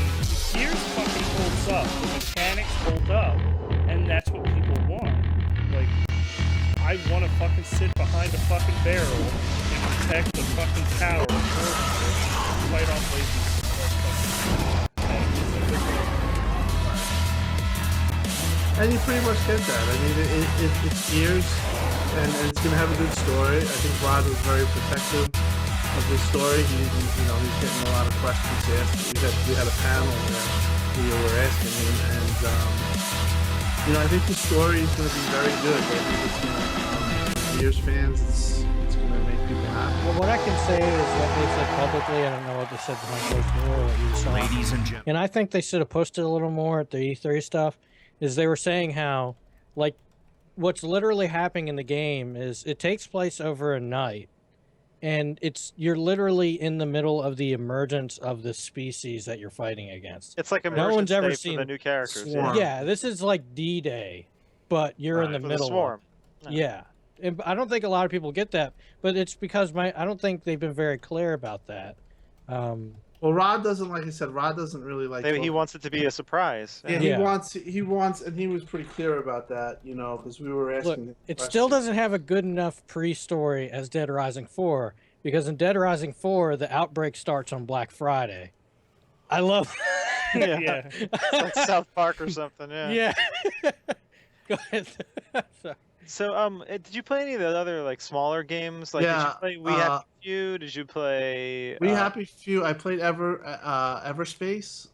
Gears fucking holds up. The mechanics hold up, and that's what people want. Like, I want to fucking sit behind a fucking barrel and protect the fucking tower. Fight off lazy. And you pretty much get that. I mean, it's Gears, and it's gonna have a good story. I think Rod was very protective of the story. He's getting a lot of questions asked. We had a panel where we were asking him, and I think the story is gonna be very good. I think it's gonna Gears fans. It's gonna make people happy. Well, what I can say is what they said publicly. I don't know what they said behind closed door. What you saw. Ladies and gentlemen. And I think they should have posted a little more at the E3 stuff. Is they were saying how, like, what's literally happening in the game is it takes place over a night, and you're literally in the middle of the emergence of the species that you're fighting against. It's like No immersion one's ever state for the seen new characters. Swarm. Yeah, this is like D-Day, but you're in Right. the For the middle. swarm. Of, yeah, and I don't think a lot of people get that, but it's because I don't think they've been very clear about that. Well, Rod doesn't, like I said, Rod doesn't really like. Maybe he talking- wants it to be a surprise. Yeah, Yeah. he wants, and he was pretty clear about that, because we were asking. Look, him it still questions. doesn't have a good enough pre-story as Dead Rising 4, because in Dead Rising 4, the outbreak starts on Black Friday. I love. Yeah. It's like South Park or something. Yeah. Yeah. Go ahead. Sorry. So, did you play any of the other like smaller games? Like, did you Yeah, play We Happy Few? Did you play? We Happy Few. I played Everspace.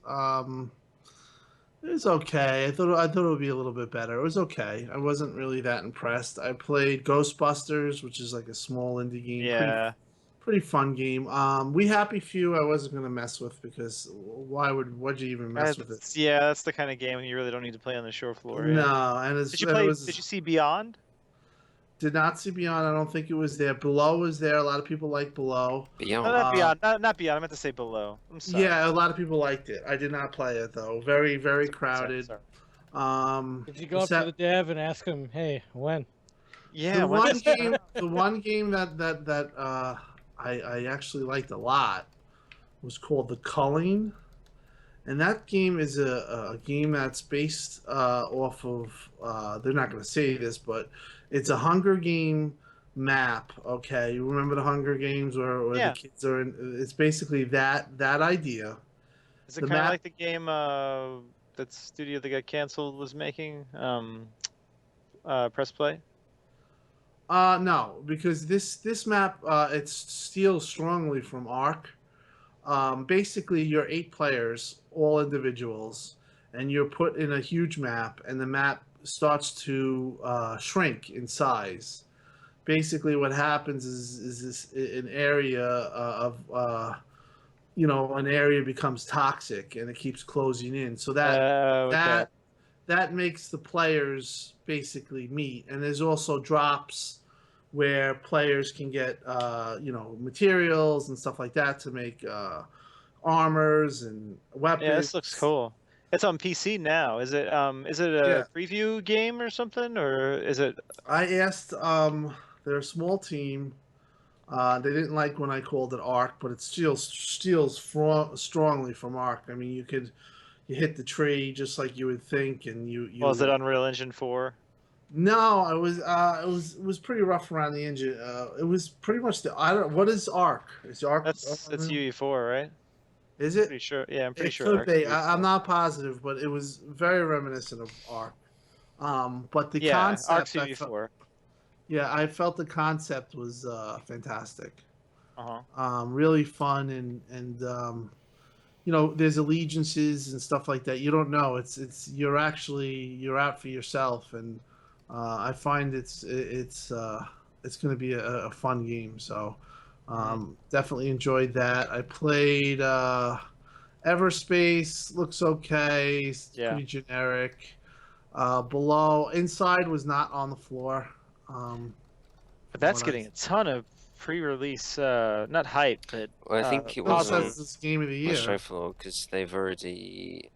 It was okay. I thought it would be a little bit better. It was okay. I wasn't really that impressed. I played Ghostbusters, which is like a small indie game. Yeah, Pretty fun game. We Happy Few. I wasn't gonna mess with because why'd you even mess with it? yeah, that's the kind of game you really don't need to play on the show floor. Yeah. No, and Did you it play? was Did you see Beyond? did not see Beyond. I don't think it was there. Below was there. A lot of people like Below. No, Beyond. not Beyond. Not Beyond. I meant to say Below. I'm sorry. Yeah, a lot of people liked it. I did not play it though. Very, very crowded. Sorry. Did you go what's up to that? the dev and ask him, hey, when? Yeah. the when one is- game, the one game that I actually liked a lot was called The Culling, and that game is a game that's based off of. They're not going to say this, but it's a Hunger Game map. Okay, you remember the Hunger Games where Yeah. the kids are in? It's basically that idea. Is it the kind of map- like the game that studio that got canceled was making? Press play. No, because this map it steals strongly from Ark. Basically, you're 8 players, all individuals, and you're put in a huge map, and the map starts to shrink in size. Basically, what happens is this an area of an area becomes toxic, and it keeps closing in. So Okay. that makes the players basically meet, and there's also drops where players can get materials and stuff like that to make armors and weapons. Yeah, this looks cool. It's on PC now. Is it a Yeah. preview game or something, or is it? I asked they're a small team. They didn't like when I called it Arc, but it steals strongly from Arc. I mean, you hit the tree just like you would think, and you. Well, is it Unreal Engine 4? No, it was pretty rough around the engine. It was pretty much what is Arc? Is Arc? That's UE4, right? Is it? Pretty sure. Yeah, I'm pretty It sure. could Arc's be. UE4. I'm not positive, but it was very reminiscent of Arc. But the Yeah, concept, Arc's UE4. I felt the concept was fantastic. Uh-huh. Really fun and there's allegiances and stuff like that. You don't know. You're out for yourself, and I find it's going to be a fun game. So definitely enjoyed that. I played Everspace. Looks okay. It's pretty generic. Below Inside was not on the floor. But that's getting a ton of pre-release, not hype, but Well, I think it Well, was says this game of the on the year. show floor because they've already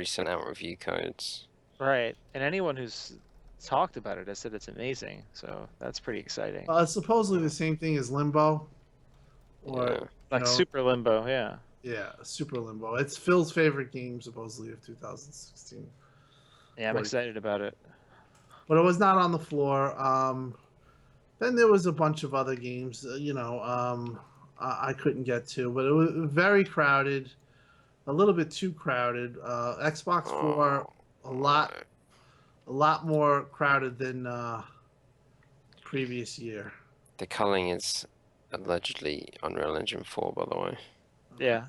sent out review codes. right. And anyone who's talked about it has said it's amazing. So that's pretty exciting. It's supposedly the same thing as Limbo. Or Yeah. Like Super Limbo, yeah. Yeah, Super Limbo. It's Phil's favorite game, supposedly, of 2016. Yeah, I'm Right. excited about it. But it was not on the floor. Then there was a bunch of other games, I couldn't get to, but it was very crowded, a little bit too crowded. Xbox 4, a lot more crowded than previous year. The culling is allegedly Unreal Engine 4, by the way. Yeah.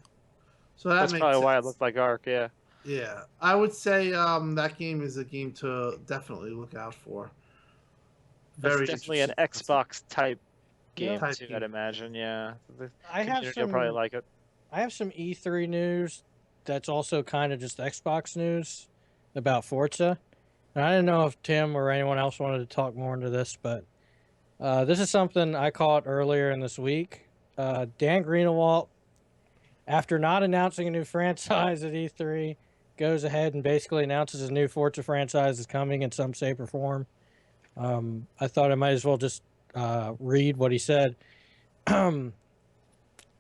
So that That's makes probably why it sense. looked like Ark, yeah. Yeah, I would say that game is a game to definitely look out for. That's definitely an interesting. Xbox type game Type too, game. I'd imagine, yeah. The I have community will probably some. like it. I have some E3 news that's also kind of just Xbox news about Forza. And I didn't know if Tim or anyone else wanted to talk more into this, but this is something I caught earlier in this week. Dan Greenewalt, after not announcing a new franchise at E3, goes ahead and basically announces a new Forza franchise is coming in some shape or form. I thought I might as well just read what he said.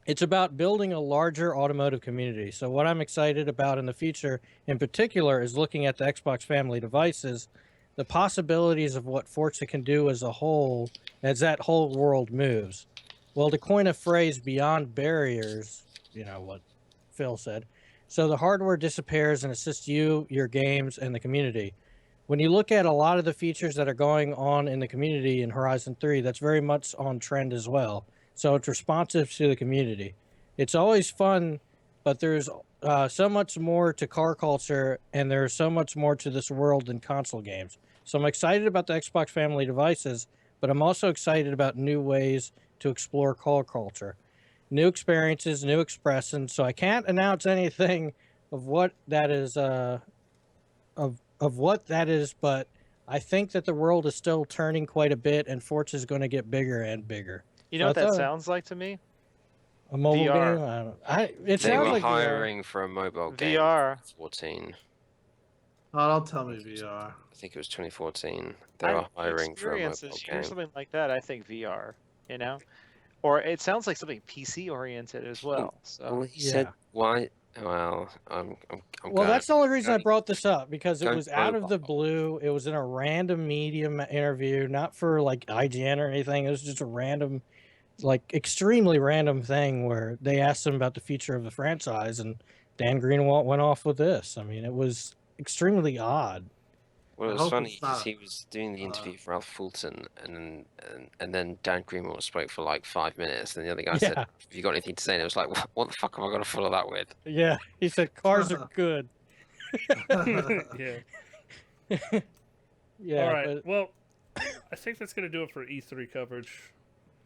It's about building a larger automotive community. So what I'm excited about in the future, in particular, is looking at the Xbox family devices, the possibilities of what Forza can do as a whole, as that whole world moves. Well, to coin a phrase, beyond barriers, what Phil said. So the hardware disappears and assists you, your games, and the community. when you look at a lot of the features that are going on in the community in Horizon 3, that's very much on trend as well. So it's responsive to the community. It's always fun, but there's so much more to car culture, and there's so much more to this world than console games. So I'm excited about the Xbox family devices, but I'm also excited about new ways to explore car culture, new experiences, new expressions. So I can't announce anything of what that is, of what that is, but I think that the world is still turning quite a bit, and Forza is going to get bigger and bigger. You So know I what that thought sounds like to me? a mobile VR. game. I don't. It They sounds were like VR. hiring for a mobile game. VR. 2014. Oh, don't tell me VR. I think it was 2014. They were hiring for a Experiences. mobile You hear game. something like that, I think VR. You know, or it sounds like something PC oriented as well. Well, So he said Yeah. why? Well, I'm Well, going. that's the only reason I going- brought this up, because it going was out of the mobile. blue. It was in a random medium interview, not for like IGN or anything. It was just a random, like extremely random thing where they asked him about the future of the franchise, and Dan Greenwald went off with this. I mean, it was extremely odd. Well, I it was hope funny it's because not, he was doing the interview for Ralph Fulton, and then Dan Greenwald spoke for like 5 minutes, and the other guy said, Yeah. "Have you got anything to say?" And it was like, "What the fuck am I going to follow that with?" Yeah, he said cars are good. Yeah. Yeah, All right. but Well, I think that's gonna do it for E3 coverage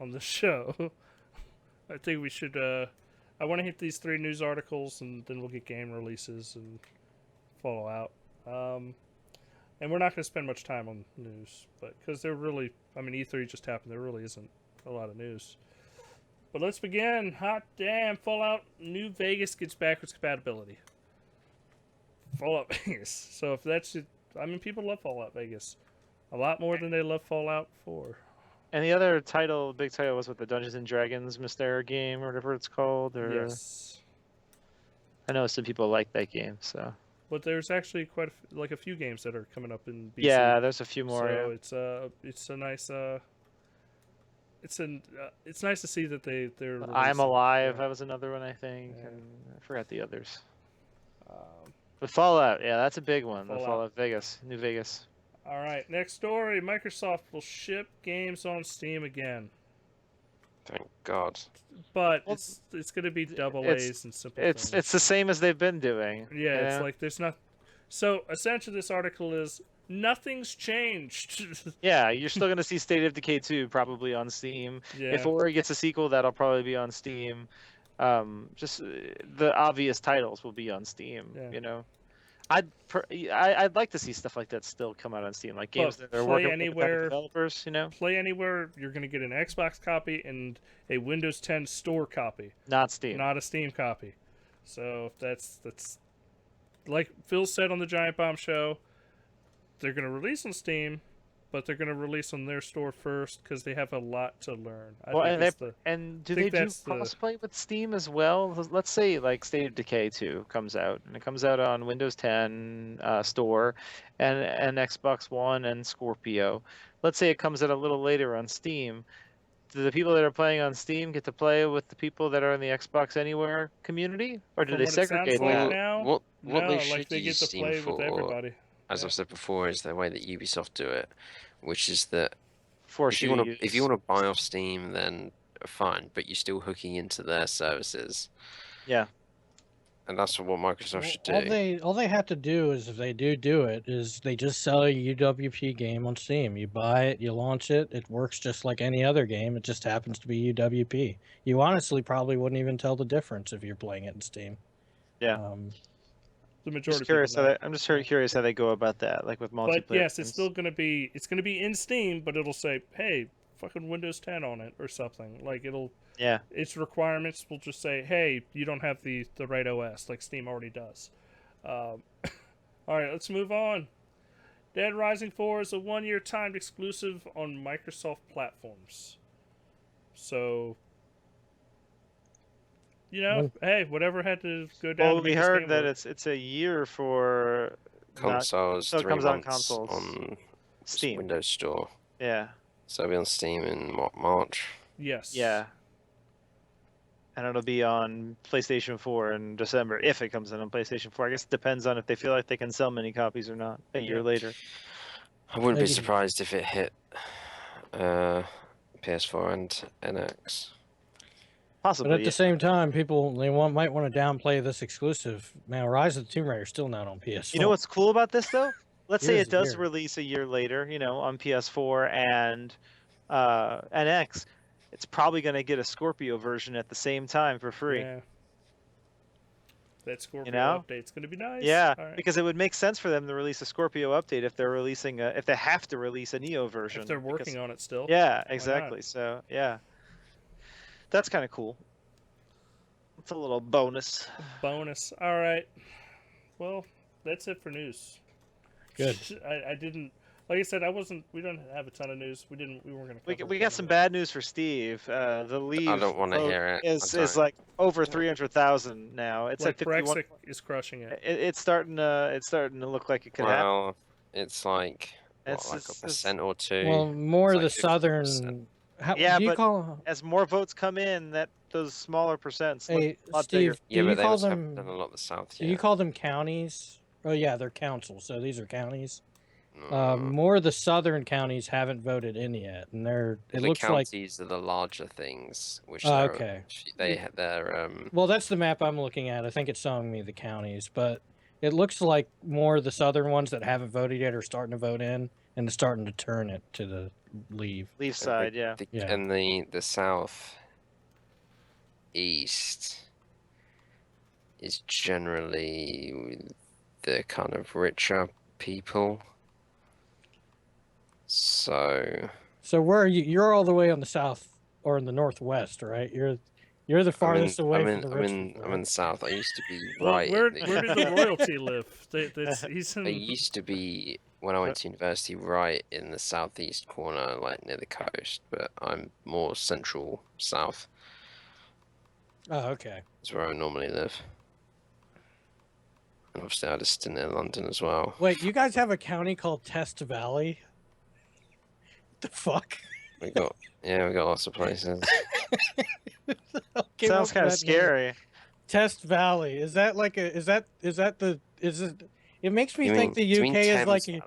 on the show. I think we should. I want to hit these 3 news articles, and then we'll get game releases and follow out. And we're not going to spend much time on news, but because there really, I mean, E3 just happened. There really isn't a lot of news. But let's begin. Hot damn! Fallout New Vegas gets backwards compatibility. Fallout Vegas. So if that's it, I mean, people love Fallout Vegas a lot more than they love Fallout 4. and the other title, big title, was what, the Dungeons and Dragons Mystery game or whatever it's called. Or Yes. I know some people like that game. So But there's actually quite a few games that are coming up in BC. yeah, there's a few more. So yeah. it's a nice it's nice to see that they're I'm releasing- Alive. yeah. That was another one, I think, Yeah. and I forgot the others. Um, But Fallout, yeah, that's a big one. The Fallout. Fallout Vegas, New Vegas. all right, next story. Microsoft will ship games on Steam again, Thank God. but Well, it's going to be double it's- A's and simple It's things. the same as they've been doing. Yeah, you it's know? like there's not. So essentially, this article is nothing's changed. Yeah, you're still gonna see State of Decay 2 probably on Steam. Yeah. If Ori gets a sequel, that'll probably be on Steam. Just the obvious titles will be on Steam. Yeah. You know, I'd like to see stuff like that still come out on Steam, like games But that are Play working with Anywhere- developers. You know, Play Anywhere, you're going to get an Xbox copy and a Windows 10 store copy, not Steam. not a Steam copy. So that's like Phil said on the Giant Bomb show, they're going to release on Steam, but they're going to release on their store first because they have a lot to learn. Well, and that's the And do think they do that's the- crossplay with Steam as well? Let's say like State of Decay 2 comes out, and it comes out on Windows 10 store, and Xbox One and Scorpio. Let's say it comes out a little later on Steam. Do the people that are playing on Steam get to play with the people that are in the Xbox Anywhere community, or do From they what it sounds segregate like that? now, what no, they like should they get use to Steam play for, with everybody. as Yeah. I've said before, is the way that Ubisoft do it, which is that Force if you to want to if you use- want to buy off Steam, then fine, but you're still hooking into their services, Yeah. and that's what Microsoft should do. all they have to do is, if they do it, is they just sell a UWP game on Steam. You buy it, you launch it, it works just like any other game. It just happens to be UWP. You honestly probably wouldn't even tell the difference if you're playing it in Steam. Yeah. The majority Just of curious people how know. I'm just very curious how they go about that, like with multiplayer. But yes, it's games. still gonna be in Steam, but it'll say, "Hey, fucking Windows 10 on it" or something. Like Yeah. its requirements will just say, "Hey, you don't have the right OS," like Steam already does. All right, let's move on. Dead Rising 4 is a 1-year timed exclusive on Microsoft platforms. So, hey, whatever had to go down. Well, to we make this heard game that work. it's a year for not Consoles, so it 3 comes out on months consoles. on Steam. Windows Store. Yeah. So it'll be on Steam in March. Yes. Yeah. and it'll be on PlayStation 4 in December if it comes in on PlayStation 4. I guess it depends on if they feel like they can sell many copies or not a year Yeah. later. I wouldn't be Maybe- surprised if it hit PS4 and NX. Possibly. But at Yeah. the same time, people might want to downplay this exclusive. Now, Rise of the Tomb Raider is still not on PS4. You know what's cool about this though? Let's say Here's it the does year. release a year later, on PS4 and NX. It's probably going to get a Scorpio version at the same time for free. Yeah. That Scorpio know? update's going to be nice. Yeah, All right. because it would make sense for them to release a Scorpio update if they're releasing if they have to release a Neo version. If they're working on it still. Yeah, not? exactly. So yeah, that's kind of cool. It's a little bonus. Bonus. All right. Well, that's it for news. Good. I didn't. Like I said, we don't have a ton of news. We weren't gonna. We, cover we a got ton some of bad news for Steve. The leave don't wanna vote hear it. I is don't. like over 300,000 now. It's Like at 51. Brexit is crushing it. It's starting to look like it could happen. Well, it's like It's- like a it's- percent or two. Well, more It's the like 50%. southern. How, Yeah, do you but call? As more votes come in, that those smaller percents look Hey, a lot bigger. Steve, Yeah, do but you they call also them? haven't done a lot of the south Do yet. you call them counties? Oh yeah, they're councils. So these are counties. No. More of the southern counties haven't voted in yet, and they're. It the looks like. counties are the larger things, which Oh, they're, okay. they're Well, that's the map I'm looking at. I think it's showing me the counties, but it looks like more of the southern ones that haven't voted yet are starting to vote in, and it's starting to turn it to the leave. Leave side, yeah. Yeah. and the south east is generally the kind of richer people. So So where are you? You're all the way on the south or in the northwest, right? You're the farthest away from the rich people. I'm in the south. I used to be Well, right. where in the- did the royalty live? He's I in. used to be when I went to university right in the southeast corner, like near the coast, but I'm more central south. Oh, okay. That's where I normally live. And obviously I had a stint in London as well. Wait, you guys have a county called Test Valley? The fuck? We got lots of places. Came Sounds up kind of with that name. scary. Test Valley. Is that like a? Is it? It makes me You think mean- the do you mean UK is Thames like. Valley?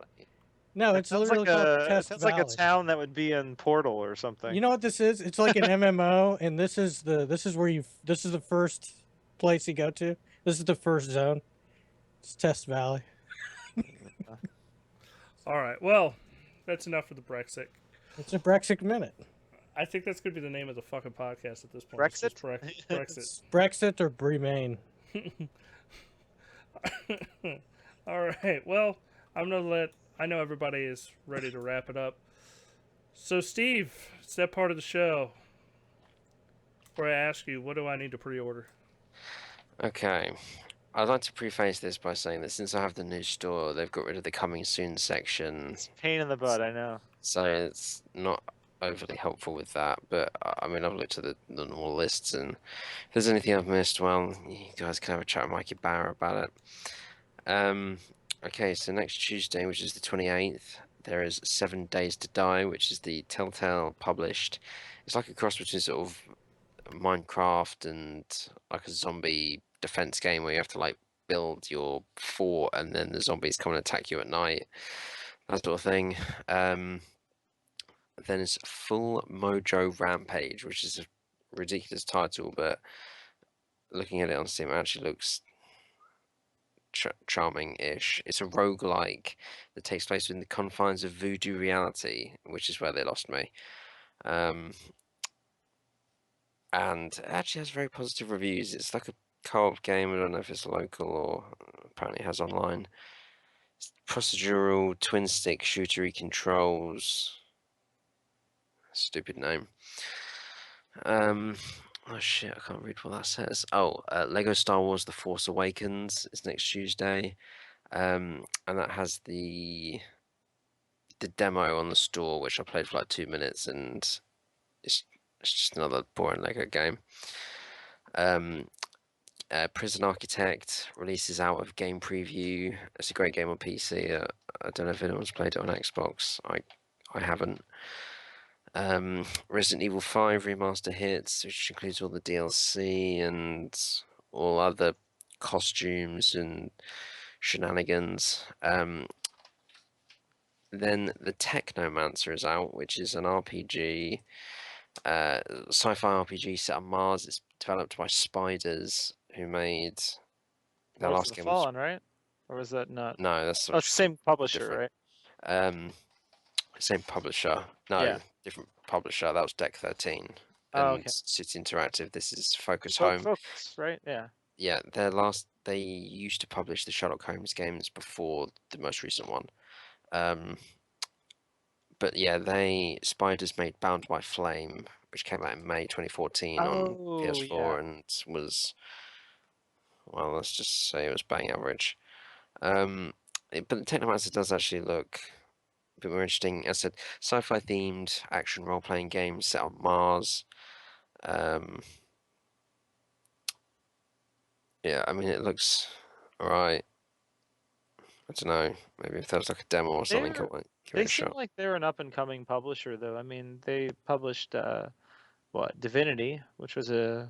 No, It it's sounds literally like called it Test sounds Valley. like a town that would be in Portal or something. You know what this is? It's like an MMO, and this is the first place you go to. This is the first zone. It's Test Valley. All right. Well, that's enough for the Brexit. It's a Brexit minute. I think that's gonna be the name of the fucking podcast at this point. It's Brexit? just Brexit. It's Brexit or Bremain. All right. Well, I'm gonna let. I know everybody is ready to wrap it up. So, Steve, it's that part of the show where I ask you, what do I need to pre-order? Okay. I'd like to preface this by saying that since I have the new store, they've got rid of the coming soon section, Pain in the butt, I know. so it's not overly helpful with that. But I mean, I've looked at the normal lists, and if there's anything I've missed, well, you guys can have a chat with Mikey Bauer about it. Okay, so next Tuesday, which is the 28th, there is 7 Days to Die, which is the Telltale published. It's like a cross between sort of Minecraft and like a zombie defense game where you have to like build your fort and then the zombies come and attack you at night, that sort of thing. Then it's Full Mojo Rampage, which is a ridiculous title, but looking at it on Steam, it actually looks charming-ish. It's a roguelike that takes place within the confines of voodoo reality, which is where they lost me. And it actually has very positive reviews. It's like a co-op game. I don't know if it's local or apparently it has online. It's procedural twin-stick shootery controls. Stupid name. Oh shit, I can't read what that says. Lego Star Wars The Force Awakens is next Tuesday. And that has the demo on the store, which I played for like 2 minutes, and it's just another boring Lego game. Prison Architect releases out of game preview. It's a great game on PC. I don't know if anyone's played it on Xbox. I haven't. Resident Evil 5 remaster hits, which includes all the DLC and all other costumes and shenanigans. Then the Technomancer is out, which is an RPG, sci-fi RPG set on Mars. It's developed by Spiders, who made their Lords last of the game was Fallen, right? Or was that not? no, that's Oh, it's the same publisher, different. right? Same publisher. No, Yeah. different publisher. That was Deck 13 Oh, and okay. City Interactive. This is Focus Home. Focus, right? Yeah. Yeah, they used to publish the Sherlock Holmes games before the most recent one. But yeah, Spiders made Bound by Flame, which came out in May 2014 on PS4 yeah. and was, well, let's just say it was bang average. But the Technomancer does actually look a bit more interesting. As I said, sci-fi themed action role-playing game set on Mars. Yeah, I mean, it looks alright. I don't know. Maybe if there was like a demo or something, They're- it might give They it a seem shot. like they're an up-and-coming publisher, though. I mean, they published Divinity, which was a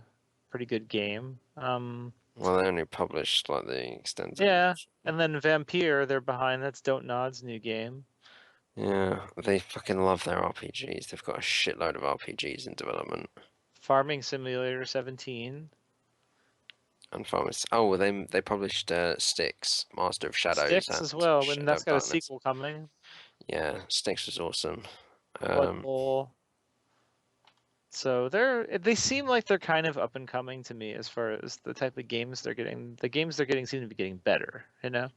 pretty good game. Well, they only published like the extended. Yeah, and then Vampire, they're behind. That's Don't Nod's new game. Yeah, they fucking love their RPGs. They've got a shitload of RPGs in development. Farming Simulator 17. And Farmers. Oh, well, they published Styx, Master of Shadows. Styx and as well, Shadow and that's got a Darkness. sequel coming. Yeah, Styx was awesome. Blood Bowl. So they seem like they're kind of up and coming to me as far as the type of games they're getting. The games they're getting seem to be getting better, you know?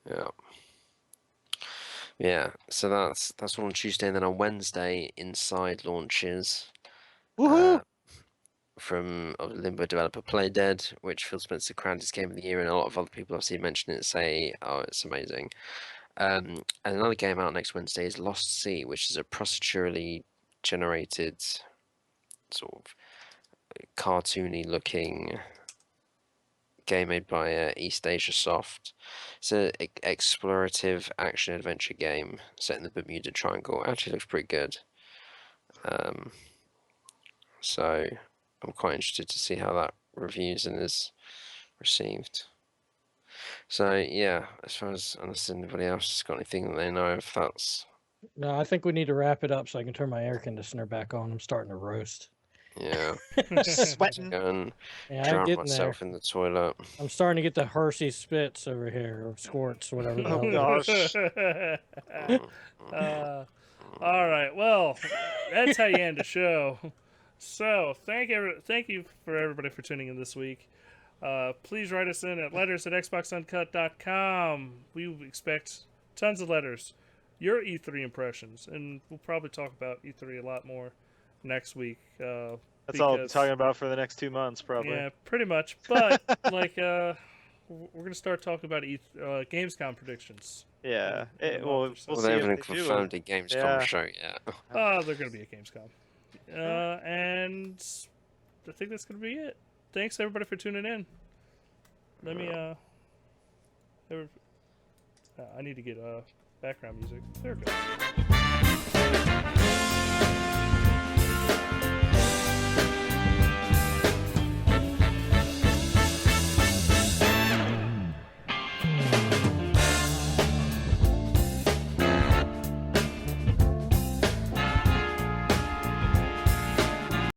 Yeah. Yeah, so that's all on Tuesday, and then on Wednesday, Inside launches. Woohoo! From Limbo developer Playdead, which Phil Spencer crowned his game of the year, and a lot of other people I've seen mention it say, "Oh, it's amazing." And another game out next Wednesday is Lost Sea, which is a procedurally generated, sort of cartoony-looking game made by East Asia Soft. It's an explorative action-adventure game set in the Bermuda Triangle. Actually, looks pretty good. So I'm quite interested to see how that reviews and is received. So yeah, as far as unless anybody else has got anything that they know of, that's No, I think we need to wrap it up so I can turn my air conditioner back on. I'm starting to roast. yeah. Sweating. Go and Yeah, I'm drown getting there. myself in the toilet. I'm starting to get the Hershey spits over here, or squirts, whatever the hell. Oh, gosh. All right. Well, that's how you end the show. So thank you for everybody for tuning in this week. Please write us in at letters@xboxuncut.com. We expect tons of letters, your E3 impressions, and we'll probably talk about E3 a lot more next week. That's all I'll be talking about for the next 2 months, probably. Yeah, pretty much. But like, we're gonna start talking about Gamescom predictions. Yeah. Yeah, Well, well, we'll Well, see they if haven't they do confirmed it. a Gamescom Yeah. show yet. Oh, they're gonna be at Gamescom. And I think that's gonna be it. Thanks everybody for tuning in. Let me I need to get background music. There it goes.